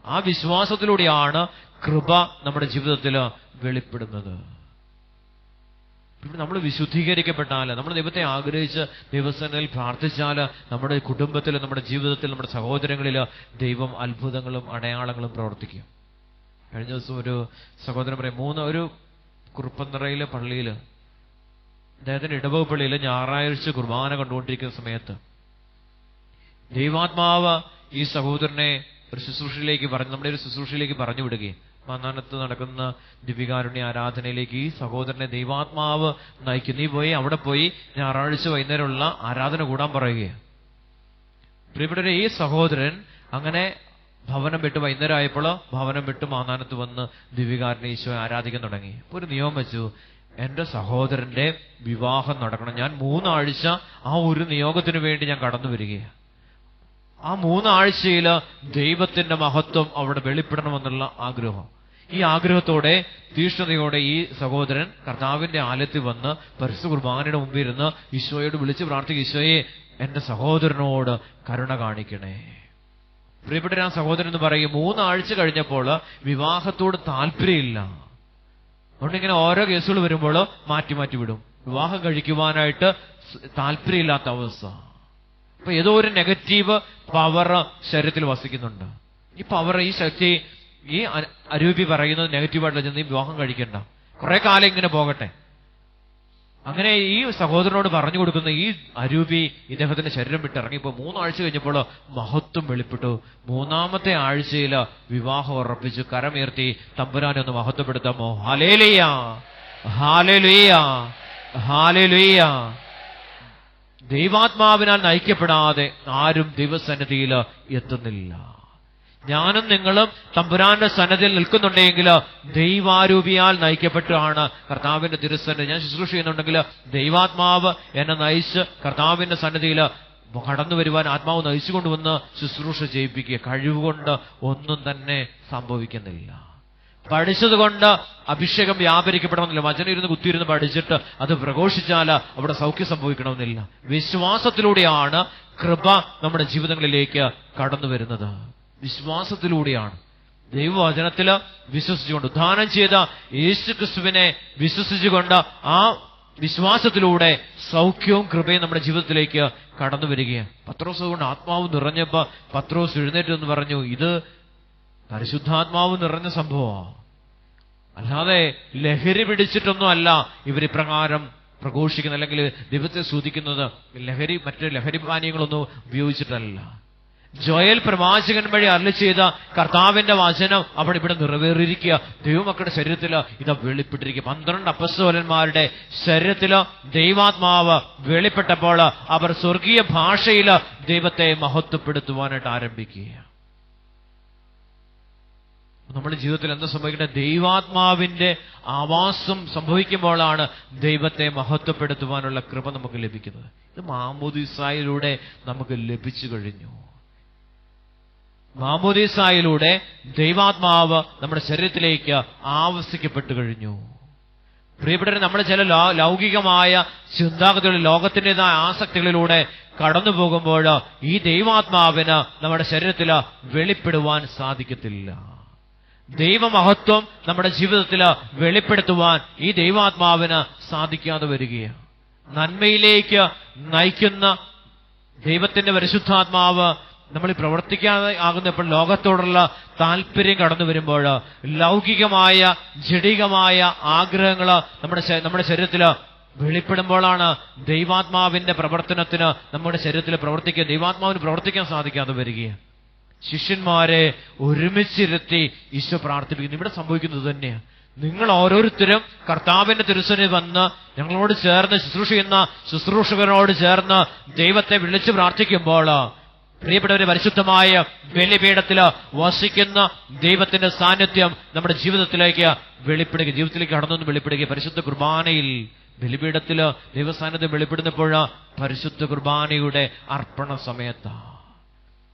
ആ വിശ്വാസത്തിലൂടെയാണ് കൃപ നമ്മുടെ ജീവിതത്തിൽ വെളിപ്പെടുന്നത്. നമ്മൾ വിശുദ്ധീകരിക്കപ്പെട്ടാൽ, നമ്മൾ ദൈവത്തെ ആഗ്രഹിച്ച് ദൈവസേനയിൽ പ്രാർത്ഥിച്ചാൽ, നമ്മുടെ കുടുംബത്തിൽ, നമ്മുടെ ജീവിതത്തിൽ, നമ്മുടെ സഹോദരങ്ങളിൽ ദൈവം അത്ഭുതങ്ങളും അടയാളങ്ങളും പ്രവർത്തിക്കും. കഴിഞ്ഞ ദിവസം ഒരു സഹോദരൻ പറയും, ഒരു കുറുപ്പന്തറയിലെ പള്ളിയിൽ, അദ്ദേഹത്തിന്റെ ഇടവക പള്ളിയിൽ ഞായറാഴ്ച കുർബാന കണ്ടുകൊണ്ടിരിക്കുന്ന സമയത്ത് ദൈവാത്മാവ് ഈ സഹോദരനെ ഒരു ശുശ്രൂഷയിലേക്ക് നമ്മുടെ ഒരു ശുശ്രൂഷയിലേക്ക് പറഞ്ഞു വിടുകയും മാന്നാനത്ത് നടക്കുന്ന ദിവ്യകാരുണ്യ ആരാധനയിലേക്ക് ഈ സഹോദരനെ ദൈവാത്മാവ് നയിക്കും. നീ പോയി അവിടെ പോയി ഞായറാഴ്ച വൈകുന്നേരമുള്ള ആരാധന കൂടാൻ പറയുകയാണ്. പ്രിയപ്പെട്ടവരെ, ഈ സഹോദരൻ അങ്ങനെ ഭവനം വിട്ട് വൈകുന്നേരം ആയപ്പോൾ ഭവനം വിട്ട് മാന്നാനത്ത് വന്ന് ദിവ്യകാരുണ്യ ഈശോയെ ആരാധിക്കാൻ തുടങ്ങി. ഒരു നിയമം വെച്ചു, എന്റെ സഹോദരന്റെ വിവാഹം നടക്കണം. ഞാൻ 3 ആഴ്ച ആ ഒരു നിയോഗത്തിന് വേണ്ടി ഞാൻ കടന്നു വരികയാണ്. ആ 3 ആഴ്ചയിൽ ദൈവത്തിന്റെ മഹത്വം അവിടെ വെളിപ്പെടണമെന്നുള്ള ആഗ്രഹം. ഈ ആഗ്രഹത്തോടെ, തീഷ്ണതയോടെ ഈ സഹോദരൻ കർത്താവിന്റെ ആലയത്തിൽ വന്ന് പരിശുദ്ധ കുർബാനയുടെ മുമ്പിൽ ഇരുന്ന് ഈശോയോട് വിളിച്ച് പ്രാർത്ഥിക്കുക, ഈശോയെ എന്റെ സഹോദരനോട് കരുണ കാണിക്കണേ. പ്രിയപ്പെട്ട ആ സഹോദരൻ എന്ന് പറയും, 3 ആഴ്ച കഴിഞ്ഞപ്പോൾ വിവാഹത്തോട് താല്പര്യമില്ല. അതുകൊണ്ടിങ്ങനെ ഓരോ കേസുകൾ വരുമ്പോൾ മാറ്റി മാറ്റി വിടും. വിവാഹം കഴിക്കുവാനായിട്ട് താല്പര്യമില്ലാത്ത അവസ്ഥ. അപ്പൊ ഏതോ ഒരു നെഗറ്റീവ് പവർ ശരീരത്തിൽ വസിക്കുന്നുണ്ട്. ഈ പവർ, ഈ ശക്തി, ഈ അരൂപി പറയുന്നത് നെഗറ്റീവായിട്ടുള്ള ചെന്ന് ഈ വിവാഹം കഴിക്കണ്ട, കുറെ കാലം ഇങ്ങനെ പോകട്ടെ. അങ്ങനെ ഈ സഹോദരനോട് പറഞ്ഞു കൊടുക്കുന്ന ഈ അരൂപി ഇദ്ദേഹത്തിന്റെ ശരീരം വിട്ട് ഇറങ്ങിയപ്പോ 3 ആഴ്ച കഴിഞ്ഞപ്പോൾ മഹത്വം വെളിപ്പെട്ടു. 3-ാമത്തെ ആഴ്ചയിൽ വിവാഹം ഉറപ്പിച്ചു. കരമുയർത്തി തമ്പുരാനെ ഒന്ന് മഹത്വപ്പെടുത്താമോ? ഹല്ലേലൂയ, ഹല്ലേലൂയ, ഹല്ലേലൂയ. ദൈവാത്മാവിനാൽ നയിക്കപ്പെടാതെ ആരും ദൈവസന്നിധിയിൽ എത്തുന്നില്ല. ഞാനും നിങ്ങളും തമ്പുരാന്റെ സന്നദ്ധിയിൽ നിൽക്കുന്നുണ്ടെങ്കിൽ ദൈവാരൂപിയാൽ നയിക്കപ്പെട്ടാണ് കർത്താവിന്റെ തിരുസന്നിധി. ഞാൻ ശുശ്രൂഷ ചെയ്യുന്നുണ്ടെങ്കിൽ ദൈവാത്മാവ് എന്നെ നയിച്ച് കർത്താവിന്റെ സന്നിധിയിൽ കടന്നു വരുവാൻ ആത്മാവ് നയിച്ചു കൊണ്ടുവന്ന് ശുശ്രൂഷ ചെയ്യിപ്പിക്കുക. കഴിവുകൊണ്ട് ഒന്നും തന്നെ സംഭവിക്കുന്നില്ല. പഠിച്ചതുകൊണ്ട് അഭിഷേകം വ്യാപരിക്കപ്പെടണമെന്നില്ല. വചനം ഇരുന്ന് കുത്തിയിരുന്ന് പഠിച്ചിട്ട് അത് പ്രഘോഷിച്ചാൽ അവിടെ സൗഖ്യം സംഭവിക്കണമെന്നില്ല. വിശ്വാസത്തിലൂടെയാണ് കൃപ നമ്മുടെ ജീവിതങ്ങളിലേക്ക് കടന്നു വരുന്നത്. വിശ്വാസത്തിലൂടെയാണ്. ദൈവവചനത്തില് വിശ്വസിച്ചുകൊണ്ട്, ഉദ്ധാനം ചെയ്ത യേശു ക്രിസ്തുവിനെ വിശ്വസിച്ചുകൊണ്ട് ആ വിശ്വാസത്തിലൂടെ സൗഖ്യവും കൃപയും നമ്മുടെ ജീവിതത്തിലേക്ക് കടന്നു വരികയാണ്. പത്രോസ് കൊണ്ട് ആത്മാവ് നിറഞ്ഞപ്പോ പത്രോസ് എഴുന്നേറ്റ് എന്ന് പറഞ്ഞു, ഇത് പരിശുദ്ധാത്മാവ് നിറഞ്ഞ സംഭവമാണ്, അല്ലാതെ ലഹരി പിടിച്ചിട്ടൊന്നും അല്ല ഇവരിപ്രകാരം പ്രഘോഷിക്കുന്നത് അല്ലെങ്കിൽ ദൈവത്തെ സ്തുതിക്കുന്നത് മറ്റ് ലഹരി പാനീയങ്ങളൊന്നും ഉപയോഗിച്ചിട്ടല്ല. ജോയൽ പ്രവാചകൻ വഴി അരുളി ചെയ്ത കർത്താവിന്റെ വചനം അവിടെ ഇവിടെ നിറവേറിയിരിക്കുക. ദൈവമക്കളുടെ ശരീരത്തിൽ ഇത് വെളിപ്പെട്ടിരിക്കുക. 12 അപ്പസ്തോലന്മാരുടെ ശരീരത്തിൽ ദൈവാത്മാവ് വെളിപ്പെട്ടപ്പോൾ അവർ സ്വർഗീയ ഭാഷയിൽ ദൈവത്തെ മഹത്വപ്പെടുത്തുവാനായിട്ട് ആരംഭിക്കുക. നമ്മുടെ ജീവിതത്തിൽ എന്താ സംഭവിക്കുന്നത്? ദൈവാത്മാവിന്റെ ആവാസം സംഭവിക്കുമ്പോഴാണ് ദൈവത്തെ മഹത്വപ്പെടുത്തുവാനുള്ള കൃപ നമുക്ക് ലഭിക്കുന്നത്. ഇത് മാമോദീസായിലൂടെ നമുക്ക് ലഭിച്ചു കഴിഞ്ഞു. മാമോദീസായിലൂടെ ദൈവാത്മാവ് നമ്മുടെ ശരീരത്തിലേക്ക് ആവസിക്കപ്പെട്ടു കഴിഞ്ഞു. പ്രിയപ്പെട്ടവരെ, നമ്മൾ ചില ലൗകികമായ ചിന്താഗതികൾ, ലോകത്തിൻ്റെതായ ആസക്തികളിലൂടെ കടന്നു പോകുമ്പോൾ ഈ ദൈവാത്മാവിന് നമ്മുടെ ശരീരത്തിൽ വെളിപ്പെടുവാൻ സാധിക്കത്തില്ല. ദൈവമഹത്വം നമ്മുടെ ജീവിതത്തിൽ വെളിപ്പെടുത്തുവാൻ ഈ ദൈവാത്മാവിന് സാധിക്കാതെ വരികയാണ്. നന്മയിലേക്ക് നയിക്കുന്ന ദൈവത്തിന്റെ പരിശുദ്ധാത്മാവ് നമ്മൾ പ്രവർത്തിക്കാതെ ആകുന്നപ്പോൾ ലോകത്തോടുള്ള താല്പര്യം കടന്നു വരുമ്പോൾ ലൗകികമായ ജഡികമായ ആഗ്രഹങ്ങൾ നമ്മുടെ ശരീരത്തിൽ വെളിപ്പെടുമ്പോഴാണ് ദൈവാത്മാവിന്റെ പ്രവർത്തനത്തിന് നമ്മുടെ ശരീരത്തിൽ ദൈവാത്മാവിന് പ്രവർത്തിക്കാൻ സാധിക്കാതെ വരികയാണ്. ശിഷ്യന്മാരെ ഒരുമിച്ചിരുത്തി ഈശോ പ്രാർത്ഥിപ്പിക്കുന്നു. ഇവിടെ സംഭവിക്കുന്നത് തന്നെയാണ്. നിങ്ങൾ ഓരോരുത്തരും കർത്താവിന്റെ തിരുസന്നിധിയിൽ വന്ന് ഞങ്ങളോട് ചേർന്ന് ശുശ്രൂഷ ചെയ്യുന്ന ശുശ്രൂഷകനോട് ചേർന്ന് ദൈവത്തെ വിളിച്ച് പ്രാർത്ഥിക്കുമ്പോൾ പ്രിയപ്പെട്ടവരെ, പരിശുദ്ധമായ ബലിപീഠത്തിൽ വസിക്കുന്ന ദൈവത്തിന്റെ സാന്നിധ്യം നമ്മുടെ ജീവിതത്തിലേക്ക് വെളിപ്പെടുക, ജീവിതത്തിലേക്ക് കടന്നു വെളിപ്പെടുക. പരിശുദ്ധ കുർബാനയിൽ ബലിപീഠത്തിൽ ദൈവസാന്നിധ്യം വെളിപ്പെടുന്നപ്പോൾ പരിശുദ്ധ കുർബാനയുടെ അർപ്പണ സമയത്താണ്.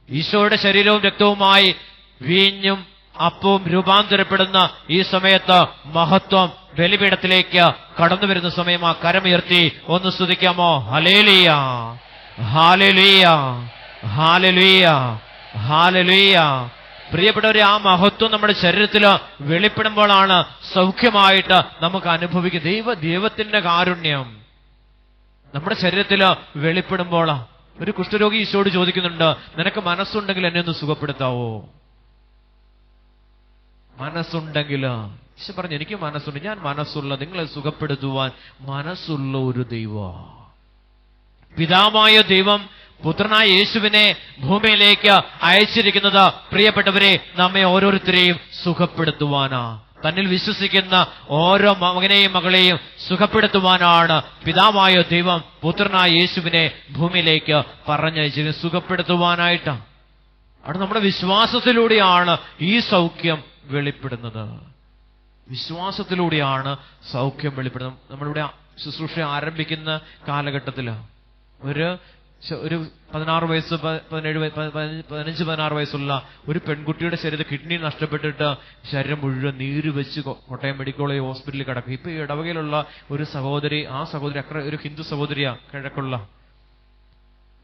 ഈശോയുടെ ശരീരവും രക്തവുമായി വീഞ്ഞും അപ്പവും രൂപാന്തരപ്പെടുന്ന ഈ സമയത്ത് മഹത്വം ബലിപീഠത്തിലേക്ക് കടന്നു വരുന്ന സമയം ആ കരമുയർത്തി ഒന്ന് സ്തുതിക്കാമോ? ഹല്ലേലൂയ, ഹല്ലേലൂയ, ഹല്ലേലൂയ, ഹല്ലേലൂയ. പ്രിയപ്പെട്ടവരെ, ആ മഹത്വം നമ്മുടെ ശരീരത്തിൽ വെളിപ്പെടുമ്പോഴാണ് സൗഖ്യമായിട്ട് നമുക്ക് അനുഭവിക്കുക. ദൈവത്തിന്റെ കാരുണ്യം നമ്മുടെ ശരീരത്തിൽ വെളിപ്പെടുമ്പോൾ ഒരു കുഷ്ഠരോഗി ഈശോയോട് ചോദിക്കുന്നുണ്ട്, നിനക്ക് മനസ്സുണ്ടെങ്കിൽ എന്നെ ഒന്ന് സുഖപ്പെടുത്താവോ? മനസ്സുണ്ടെങ്കിൽ ഈശോ പറഞ്ഞു, എനിക്ക് മനസ്സുണ്ട്, ഞാൻ മനസ്സുള്ള, നിങ്ങളെ സുഖപ്പെടുത്തുവാൻ മനസ്സുള്ള ഒരു ദൈവം. പിതാവായ ദൈവം പുത്രനായ യേശുവിനെ ഭൂമിയിലേക്ക് അയച്ചിരിക്കുന്നത് പ്രിയപ്പെട്ടവരെ നമ്മെ ഓരോരുത്തരെയും സുഖപ്പെടുത്തുവാനാ. തന്നിൽ വിശ്വസിക്കുന്ന ഓരോ മകനെയും മകളെയും സുഖപ്പെടുത്തുവാനാണ് പിതാവായ ദൈവം പുത്രനായ യേശുവിനെ ഭൂമിയിലേക്ക് പറഞ്ഞയച്ചത്, സുഖപ്പെടുത്തുവാനായിട്ടാണ്. അവിടെ നമ്മുടെ വിശ്വാസത്തിലൂടെയാണ് ഈ സൗഖ്യം വെളിപ്പെടുന്നത്. വിശ്വാസത്തിലൂടെയാണ് സൗഖ്യം വെളിപ്പെടുന്നത്. നമ്മളിവിടെ ശുശ്രൂഷ ആരംഭിക്കുന്ന കാലഘട്ടത്തിൽ ഒരു 16 വയസ്സ് 15-16 വയസ്സുള്ള ഒരു പെൺകുട്ടിയുടെ ശരീരത്തിൽ കിഡ്നി നഷ്ടപ്പെട്ടിട്ട് ശരീരം മുഴുവൻ നീര് വെച്ച് കോട്ടയം മെഡിക്കൽ കോളേജ് ഹോസ്പിറ്റലിൽ കിടക്കും. ഇപ്പൊ ഈ ഇടവകയിലുള്ള ഒരു സഹോദരി, ആ സഹോദരി ഒരു ഹിന്ദു സഹോദരിയാ, കിഴക്കുള്ള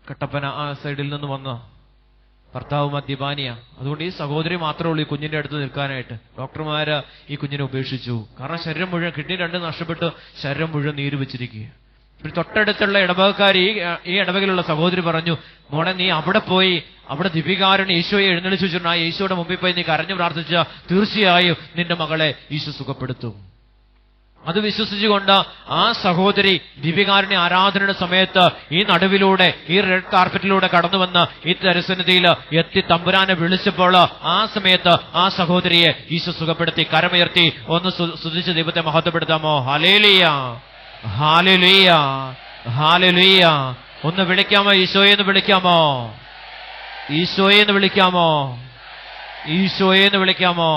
കട്ടപ്പന ആ സൈഡിൽ നിന്ന് വന്ന ഭർത്താവ് മദ്യപാനിയാ. അതുകൊണ്ട് ഈ സഹോദരി മാത്രമേ ഉള്ളൂ ഈ കുഞ്ഞിന്റെ അടുത്ത് നിൽക്കാനായിട്ട്. ഡോക്ടർമാര് ഈ കുഞ്ഞിനെ ഉപേക്ഷിച്ചു. കാരണം ശരീരം മുഴുവൻ, കിഡ്നി 2 നഷ്ടപ്പെട്ട് ശരീരം മുഴുവൻ നീര് വെച്ചിരിക്കുക. തൊട്ടടുത്തുള്ള ഇടവകക്കാരി ഈ ഇടവകയിലുള്ള സഹോദരി പറഞ്ഞു, മോനെ നീ അവിടെ പോയി അവിടെ ദിവികാരൻ ഈശോയെ എഴുന്നള്ളിച്ചു വെച്ചിട്ടുണ്ട്, ആ ഈശോയുടെ മുമ്പിൽ പോയി നീ കരഞ്ഞു പ്രാർത്ഥിച്ച തീർച്ചയായും നിന്റെ മകളെ ഈശോ സുഖപ്പെടുത്തും. അത് വിശ്വസിച്ചുകൊണ്ട് ആ സഹോദരി ദിവികാരുണ്യ ആരാധനയുടെ സമയത്ത് ഈ നടുവിലൂടെ, ഈ റെഡ് കാർപ്പറ്റിലൂടെ കടന്നു വന്ന് ഈ തിരുസന്നിധിയിൽ എത്തി തമ്പുരാനെ വിളിച്ചപ്പോൾ ആ സമയത്ത് ആ സഹോദരിയെ ഈശോ സുഖപ്പെടുത്തി. കരമുയർത്തി ഒന്ന് സ്തുതിച്ച് ദൈവത്തെ മഹത്വപ്പെടുത്താമോ? ഹല്ലേലൂയ, ഹല്ലേലൂയ, ഹല്ലേലൂയ. ഒന്ന് വിളിക്കാമോ? ഈശോയെന്ന് വിളിക്കാമോ? ഈശോയെന്ന് വിളിക്കാമോ? ഈശോയെന്ന് വിളിക്കാമോ?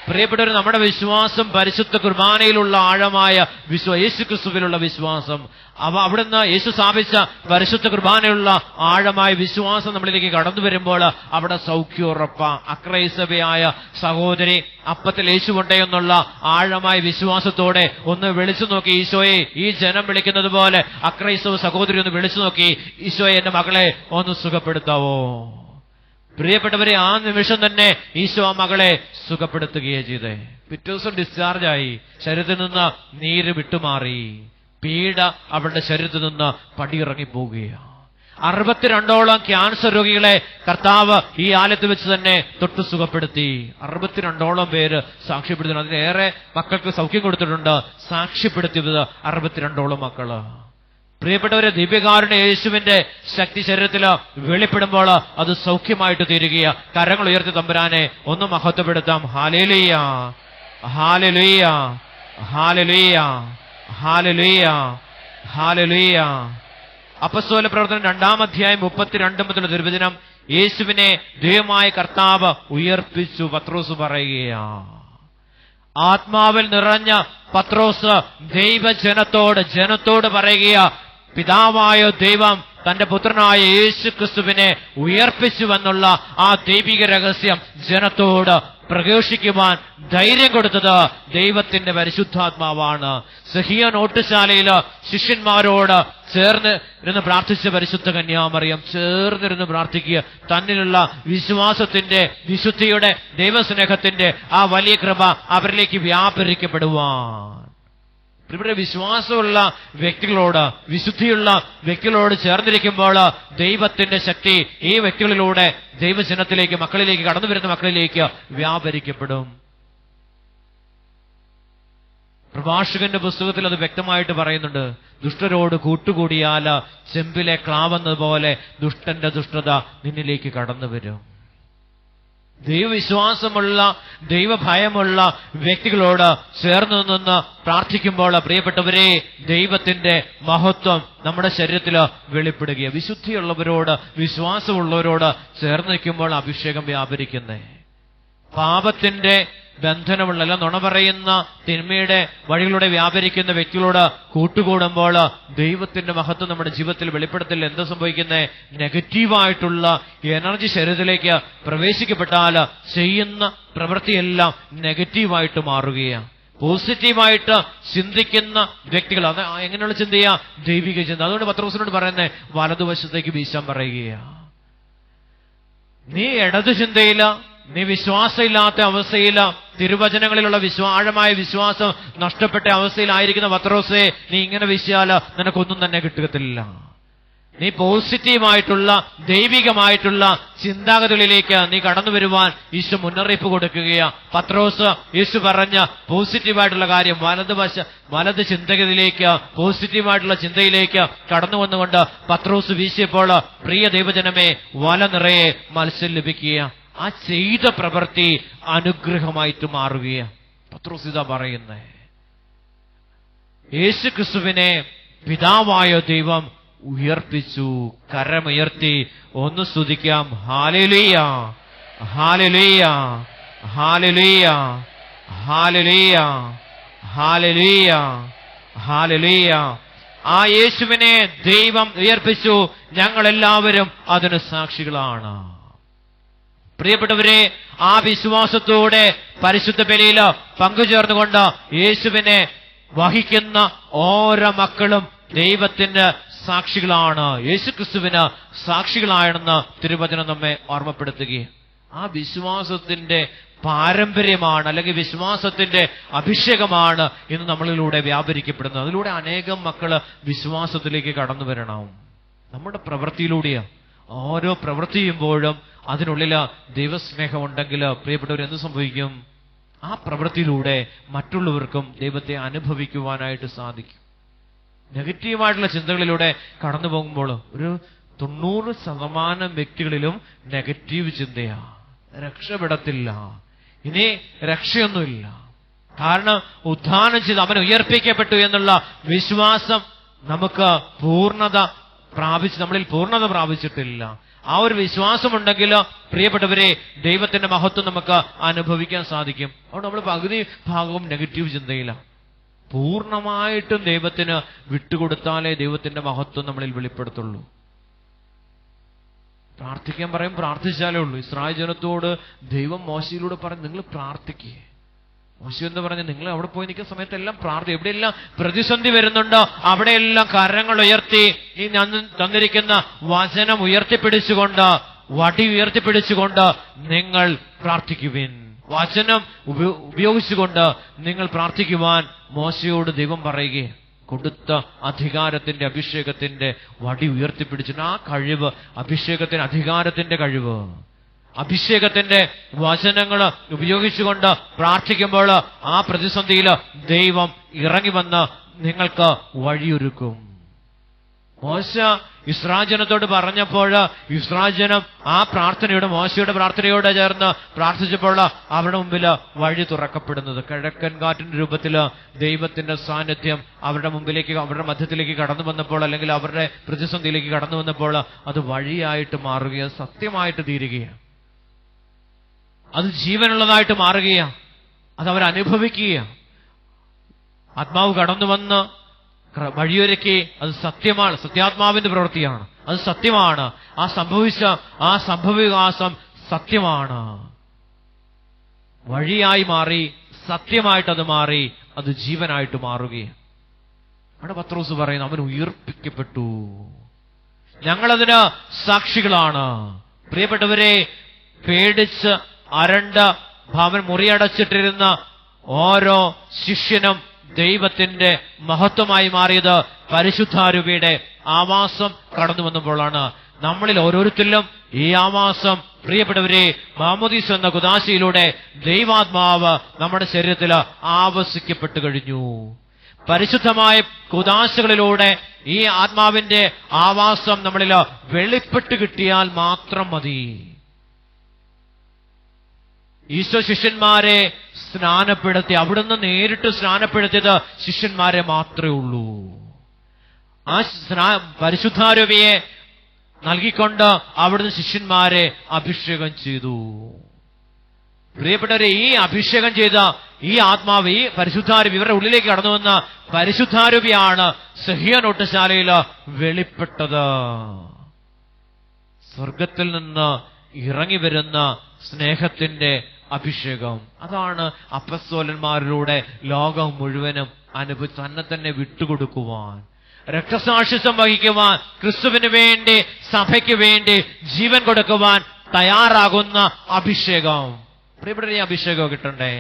പ്രിയപ്പെട്ടവർ, നമ്മുടെ വിശ്വാസം പരിശുദ്ധ കുർബാനയിലുള്ള ആഴമായ യേശുക്രിസ്തുവിലുള്ള വിശ്വാസം, അവിടുന്ന് യേശു സ്ഥാപിച്ച പരിശുദ്ധ കുർബാനയിലുള്ള ആഴമായ വിശ്വാസം നമ്മളിലേക്ക് കടന്നു വരുമ്പോൾ അവിടെ സൗഖ്യം ഉറപ്പാ. അക്രൈസ്തവയായ സഹോദരി അപ്പത്തിൽ യേശു കൊണ്ടേയെന്നുള്ള ആഴമായ വിശ്വാസത്തോടെ ഒന്ന് വിളിച്ചു നോക്കി, ഈശോയെ ഈ ജനം വിളിക്കുന്നത് പോലെ അക്രൈസ്തവ സഹോദരി ഒന്ന് വിളിച്ചു നോക്കി, ഈശോയെ എന്റെ മകളെ ഒന്ന് സുഖപ്പെടുത്താവോ? പ്രിയപ്പെട്ടവരെ, ആ നിമിഷം തന്നെ ഈശോ ആ മകളെ സുഖപ്പെടുത്തുകയേ ചെയ്തേ. പിറ്റേ ദിവസം ഡിസ്ചാർജായി, ശരീരത്തിൽ നിന്ന് നീര് വിട്ടുമാറി, പീഡ അവളുടെ ശരീരത്തിൽ നിന്ന് പടിയിറങ്ങിപ്പോവുകയാണ്. 62ഓളം ക്യാൻസർ രോഗികളെ കർത്താവ് ഈ ആലയത്ത് വെച്ച് തന്നെ തൊട്ട് സുഖപ്പെടുത്തി. 62ഓളം പേര് സാക്ഷ്യപ്പെടുത്തുന്നു. അതിലേറെ മക്കൾക്ക് സൗഖ്യം കൊടുത്തിട്ടുണ്ട്. സാക്ഷ്യപ്പെടുത്തിയത് 62ഓളം മക്കള്. പ്രിയപ്പെട്ടവരെ, ദിവ്യകാരുണ്യ യേശുവിന്റെ ശക്തി ശരീരത്തിൽ വെളിപ്പെടുമ്പോൾ അത് സൗഖ്യമായിട്ട് തീരുകയാ. കരങ്ങൾ ഉയർത്തി തമ്പുരാനെ ഒന്ന് മഹത്വപ്പെടുത്താം. ഹല്ലേലൂയ, ഹല്ലേലൂയ, ഹല്ലേലൂയ, ഹല്ലേലൂയ, ഹല്ലേലൂയ. അപ്പസ്തോല പ്രവർത്തനം 2-ാം അധ്യായം 32 മുതലുള്ള തിരുവചനം, യേശുവിനെ ദൈവമായ കർത്താവ് ഉയർപ്പിച്ചു. പത്രോസ് പറയുകയാ. ആത്മാവിൽ നിറഞ്ഞ പത്രോസ് ജനത്തോട് പറയുകയാ, പിതാവായ ദൈവം തന്റെ പുത്രനായ യേശു ക്രിസ്തുവിനെ ഉയർപ്പിച്ചുവെന്നുള്ള ആ ദൈവിക രഹസ്യം ജനത്തോട് പ്രഘോഷിക്കുവാൻ ധൈര്യം കൊടുത്തത് ദൈവത്തിന്റെ പരിശുദ്ധാത്മാവാണ്. സഹിയോൻ ഓട്ടുശാലയിൽ ശിഷ്യന്മാരോട് ചേർന്നിരുന്ന് പ്രാർത്ഥിച്ച പരിശുദ്ധ കന്യാമറിയം ചേർന്നിരുന്ന് പ്രാർത്ഥിക്കുക. തന്നിലുള്ള വിശ്വാസത്തിന്റെ, വിശുദ്ധിയുടെ, ദൈവസ്നേഹത്തിന്റെ ആ വലിയ കൃപ അവരിലേക്ക് വ്യാപരിക്കപ്പെടുവാൻ. ഇവിടെ വിശ്വാസമുള്ള വ്യക്തികളോട്, വിശുദ്ധിയുള്ള വ്യക്തികളോട് ചേർന്നിരിക്കുമ്പോൾ ദൈവത്തിന്റെ ശക്തി ഈ വ്യക്തികളിലൂടെ ദൈവജനത്തിലേക്ക്, മക്കളിലേക്ക്, കടന്നു വരുന്ന മക്കളിലേക്ക് വ്യാപരിക്കപ്പെടും. പ്രഭാഷകന്റെ പുസ്തകത്തിൽ അത് വ്യക്തമായിട്ട് പറയുന്നുണ്ട്. ദുഷ്ടരോട് കൂട്ടുകൂടിയാൽ ചെമ്പിലെ ക്ലാവെന്നതുപോലെ ദുഷ്ടന്റെ ദുഷ്ടത നിന്നിലേക്ക് കടന്നു വരും. ദൈവവിശ്വാസമുള്ള, ദൈവഭയമുള്ള വ്യക്തികളോട് ചേർന്ന് നിന്ന് പ്രാർത്ഥിക്കുമ്പോൾ പ്രിയപ്പെട്ടവരെ, ദൈവത്തിന്റെ മഹത്വം നമ്മുടെ ശരീരത്തിൽ വെളിപ്പെടുകയാണ്. വിശുദ്ധിയുള്ളവരോട്, വിശ്വാസമുള്ളവരോട് ചേർന്ന് നിൽക്കുമ്പോൾ അഭിഷേകം വ്യാപരിക്കുന്നേ. പാപത്തിന്റെ ബന്ധനമുള്ള, അല്ല നുണ പറയുന്ന, തിന്മയുടെ വഴികളിലൂടെ വ്യാപരിക്കുന്ന വ്യക്തികളോട് കൂട്ടുകൂടുമ്പോൾ ദൈവത്തിന്റെ മഹത്വം നമ്മുടെ ജീവിതത്തിൽ വെളിപ്പെടുത്തില്ല. എന്താ സംഭവിക്കുന്നത്? നെഗറ്റീവായിട്ടുള്ള എനർജി ശരീരത്തിലേക്ക് പ്രവേശിക്കപ്പെട്ടാൽ ചെയ്യുന്ന പ്രവൃത്തിയെല്ലാം നെഗറ്റീവായിട്ട് മാറുകയാണ്. പോസിറ്റീവായിട്ട് ചിന്തിക്കുന്ന വ്യക്തികൾ, അത് എങ്ങനെയുള്ള ചിന്തയാ? ദൈവിക ചിന്ത. അതുകൊണ്ട് പത്രോസിനോട് പറയുന്നത് വലതുവശത്തേക്ക് വീശാൻ പറയുകയാ. നീ ഇടതു ചിന്തയില, നീ വിശ്വാസമില്ലാത്ത അവസ്ഥയില, തിരുവചനങ്ങളിലുള്ള ആഴമായ വിശ്വാസം നഷ്ടപ്പെട്ട അവസ്ഥയിലായിരിക്കുന്ന പത്രോസേ, നീ ഇങ്ങനെ വീശിയാൽ നിനക്കൊന്നും തന്നെ കിട്ടത്തില്ല. നീ പോസിറ്റീവായിട്ടുള്ള, ദൈവികമായിട്ടുള്ള ചിന്താഗതികളിലേക്ക് നീ കടന്നു വരുവാൻ ഈശോ മുന്നറിയിപ്പ് കൊടുക്കുകയാ. പത്രോസ് യേശു പറഞ്ഞ പോസിറ്റീവായിട്ടുള്ള കാര്യം, വലത് ചിന്തകളിലേക്ക്, പോസിറ്റീവായിട്ടുള്ള ചിന്തയിലേക്ക് കടന്നു വന്നുകൊണ്ട് പത്രോസ് വീശിയപ്പോൾ പ്രിയ ദൈവജനമേ, വല നിറയെ മത്സ്യം ലഭിക്കുക. ആ ചെയ്ത പ്രവൃത്തി അനുഗ്രഹമായിട്ട് മാറുകയാണ്. പത്രോസ് ഇതാ പറയുന്നേ, യേശു ക്രിസ്തുവിനെ പിതാവായ ദൈവം ഉയർപ്പിച്ചു. കരമുയർത്തി ഒന്ന് സ്തുതിക്കാം. ഹല്ലേലൂയ, ഹല്ലേലൂയ, ഹല്ലേലൂയ, ഹല്ലേലൂയ, ഹല്ലേലൂയ, ഹല്ലേലൂയ. ആ യേശുവിനെ ദൈവം ഉയർപ്പിച്ചു. ഞങ്ങളെല്ലാവരും അതിന് സാക്ഷികളാണ്. പ്രിയപ്പെട്ടവരെ, ആ വിശ്വാസത്തോടെ പരിശുദ്ധ ബലിയിൽ പങ്കുചേർന്നുകൊണ്ട് യേശുവിനെ വഹിക്കുന്ന ഓരോ മക്കളും ദൈവത്തിന്റെ സാക്ഷികളാണ്, യേശുക്രിസ്തുവിന് സാക്ഷികളാണെന്ന് തിരുവചനം നമ്മെ ഓർമ്മപ്പെടുത്തുകയും ആ വിശ്വാസത്തിന്റെ പാരമ്പര്യമാണ്, അല്ലെങ്കിൽ വിശ്വാസത്തിന്റെ അഭിഷേകമാണ് ഇന്ന് നമ്മളിലൂടെ വ്യാപരിക്കപ്പെടുന്നത്. അതിലൂടെ അനേകം മക്കള് വിശ്വാസത്തിലേക്ക് കടന്നു വരണം. നമ്മുടെ പ്രവൃത്തിയിലൂടെയാ. ഓരോ പ്രവൃത്തി ചെയ്യുമ്പോഴും അതിനുള്ളിൽ ദൈവസ്നേഹം ഉണ്ടെങ്കിൽ പ്രിയപ്പെട്ടവർ എന്ത് സംഭവിക്കും? ആ പ്രവൃത്തിയിലൂടെ മറ്റുള്ളവർക്കും ദൈവത്തെ അനുഭവിക്കുവാനായിട്ട് സാധിക്കും. നെഗറ്റീവായിട്ടുള്ള ചിന്തകളിലൂടെ കടന്നു പോകുമ്പോൾ ഒരു 90% വ്യക്തികളിലും നെഗറ്റീവ് ചിന്തയാ. രക്ഷപ്പെടത്തില്ല, ഇനി രക്ഷയൊന്നുമില്ല. കാരണം ഉദ്ധാനം ചെയ്ത് അവൻ ഉയർപ്പിക്കപ്പെട്ടു എന്നുള്ള വിശ്വാസം നമുക്ക് നമ്മളിൽ പൂർണ്ണത പ്രാപിച്ചിട്ടില്ല. ആ ഒരു വിശ്വാസമുണ്ടെങ്കിൽ പ്രിയപ്പെട്ടവരെ, ദൈവത്തിന്റെ മഹത്വം നമുക്ക് അനുഭവിക്കാൻ സാധിക്കും. അതുകൊണ്ട് നമ്മൾ പകുതി ഭാഗവും നെഗറ്റീവ് ചിന്തയിലാണ്. പൂർണ്ണമായിട്ടും ദൈവത്തിന് വിട്ടുകൊടുത്താലേ ദൈവത്തിന്റെ മഹത്വം നമ്മളിൽ വെളിപ്പെടുത്തുള്ളൂ. പ്രാർത്ഥിക്കാൻ പറയും, പ്രാർത്ഥിച്ചാലേ ഉള്ളൂ. ഇസ്രായേൽ ജനത്തോട് ദൈവം മോശയിലൂടെ പറയും, നിങ്ങൾ പ്രാർത്ഥിക്കേ. മോശ എന്ന് പറഞ്ഞ് നിങ്ങൾ അവിടെ പോയി നിൽക്കുന്ന സമയത്തെല്ലാം എവിടെയെല്ലാം പ്രതിസന്ധി വരുന്നുണ്ടോ അവിടെയെല്ലാം കരങ്ങൾ ഉയർത്തി ഈ തന്നിരിക്കുന്ന വചനം ഉയർത്തിപ്പിടിച്ചുകൊണ്ട്, വടി ഉയർത്തിപ്പിടിച്ചുകൊണ്ട് നിങ്ങൾ പ്രാർത്ഥിക്കുവിൻ. വചനം ഉപയോഗിച്ചുകൊണ്ട് നിങ്ങൾ പ്രാർത്ഥിക്കുവാൻ മോശയോട് ദൈവം പറയുകയെ. കൊടുത്ത അധികാരത്തിന്റെ, അഭിഷേകത്തിന്റെ വടി ഉയർത്തിപ്പിടിച്ചിട്ട് ആ കഴിവ്, അഭിഷേകത്തിന് അധികാരത്തിന്റെ കഴിവ്, അഭിഷേകത്തിന്റെ വചനങ്ങൾ ഉപയോഗിച്ചുകൊണ്ട് പ്രാർത്ഥിക്കുമ്പോൾ ആ പ്രതിസന്ധിയിൽ ദൈവം ഇറങ്ങി വന്ന് നിങ്ങൾക്ക് വഴിയൊരുക്കും. മോശ ഇസ്രായേൽ ജനത്തോട് പറഞ്ഞപ്പോൾ ഇസ്രായേൽ ജനം ആ പ്രാർത്ഥനയോട്, മോശയുടെ പ്രാർത്ഥനയോട് ചേർന്ന് പ്രാർത്ഥിച്ചപ്പോൾ അവരുടെ മുമ്പിൽ വഴി തുറക്കപ്പെടുന്നത്, കിഴക്കൻ കാറ്റിന്റെ രൂപത്തിൽ ദൈവത്തിന്റെ സാന്നിധ്യം അവരുടെ മുമ്പിലേക്ക്, അവരുടെ മധ്യത്തിലേക്ക് കടന്നു വന്നപ്പോൾ, അല്ലെങ്കിൽ അവരുടെ പ്രതിസന്ധിയിലേക്ക് കടന്നു വന്നപ്പോൾ അത് വഴിയായിട്ട് മാറുകയാണ്, സത്യമായിട്ട് തീരുകയാണ്, അത് ജീവനുള്ളതായിട്ട് മാറുകയാണ്, അത് അവരനുഭവിക്കുകയാണ്. ആത്മാവ് കടന്നു വന്ന് വഴിയൊരുക്കി, അത് സത്യമാണ്, സത്യാത്മാവിന്റെ പ്രവൃത്തിയാണ്, അത് സത്യമാണ്. ആ സംഭവിച്ച ആ സംഭവവികാസം സത്യമാണ്, വഴിയായി മാറി, സത്യമായിട്ടത് മാറി, അത് ജീവനായിട്ട് മാറുകയാണ്. അവിടെ പത്രോസ് പറയുന്നു, അവൻ ഉയർപ്പിക്കപ്പെട്ടു, ഞങ്ങളതിന് സാക്ഷികളാണ്. പ്രിയപ്പെട്ടവരെ, പേടിച്ച് അരണ്ട ഭവൻ മുറിയടച്ചിട്ടിരുന്ന ഓരോ ശിഷ്യനും ദൈവത്തിന്റെ മഹത്വമായി മാറിയത് പരിശുദ്ധാരൂപിയുടെ ആവാസം കടന്നു വന്നപ്പോഴാണ്. നമ്മളിൽ ഓരോരുത്തരിലും ഈ ആവാസം, പ്രിയപ്പെട്ടവരെ, മാമോദീസ് എന്ന കുദാശയിലൂടെ ദൈവാത്മാവ് നമ്മുടെ ശരീരത്തിൽ ആവസിക്കപ്പെട്ടു കഴിഞ്ഞു. പരിശുദ്ധമായ കുദാശകളിലൂടെ ഈ ആത്മാവിന്റെ ആവാസം നമ്മളിൽ വെളിപ്പെട്ട് കിട്ടിയാൽ മാത്രം മതി. ഈശോ ശിഷ്യന്മാരെ സ്നാനപ്പെടുത്തി, അവിടുന്ന് നേരിട്ട് സ്നാനപ്പെടുത്തിയത് ശിഷ്യന്മാരെ മാത്രമേ ഉള്ളൂ. ആ പരിശുദ്ധാരൂപിയെ നൽകിക്കൊണ്ട് അവിടുന്ന് ശിഷ്യന്മാരെ അഭിഷേകം ചെയ്തു. പ്രിയപ്പെട്ടവരെ, ഈ അഭിഷേകം ചെയ്ത ഈ ആത്മാവ്, ഈ പരിശുദ്ധാരൂപി, ഇവരുടെ ഉള്ളിലേക്ക് കടന്നു വന്ന പരിശുദ്ധാരൂപിയാണ് സഹ്യോനൊട്ടുശാലയിൽ വെളിപ്പെട്ടത്. സ്വർഗത്തിൽ നിന്ന് ഇറങ്ങി വരുന്ന സ്നേഹത്തിന്റെ അഭിഷേകം, അതാണ് അപ്പസ്തോലന്മാരിലൂടെ ലോകം മുഴുവനും അനുഭവിച്ച് തന്നെ വിട്ടുകൊടുക്കുവാൻ, രക്തസാക്ഷിത്വം വഹിക്കുവാൻ, ക്രിസ്തുവിന് വേണ്ടി, സഭയ്ക്ക് വേണ്ടി ജീവൻ കൊടുക്കുവാൻ തയ്യാറാകുന്ന അഭിഷേകം. പ്രിയപ്പെട്ട, ഈ അഭിഷേകം കിട്ടണ്ടേ?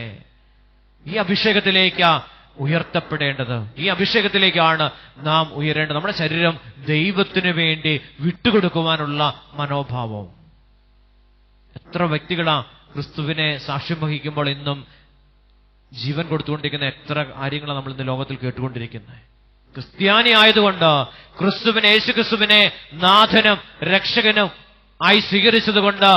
ഈ അഭിഷേകത്തിലേക്ക് ഉയർത്തപ്പെടേണ്ടത്, ഈ അഭിഷേകത്തിലേക്കാണ് നാം ഉയരേണ്ടത്. നമ്മുടെ ശരീരം ദൈവത്തിന് വേണ്ടി വിട്ടുകൊടുക്കുവാനുള്ള മനോഭാവം. എത്ര വ്യക്തികളാ ക്രിസ്തുവിനെ സാക്ഷ്യം വഹിക്കുമ്പോൾ ഇന്നും ജീവൻ കൊടുത്തുകൊണ്ടിരിക്കുന്ന എത്ര കാര്യങ്ങളാണ് നമ്മൾ ഇന്ന് ലോകത്തിൽ കേട്ടുകൊണ്ടിരിക്കുന്നത്. ക്രിസ്ത്യാനി ആയതുകൊണ്ട്, ക്രിസ്തുവിനെ, യേശു ക്രിസ്തുവിനെ നാഥനും രക്ഷകനും ആയി സ്വീകരിച്ചത് കൊണ്ട്,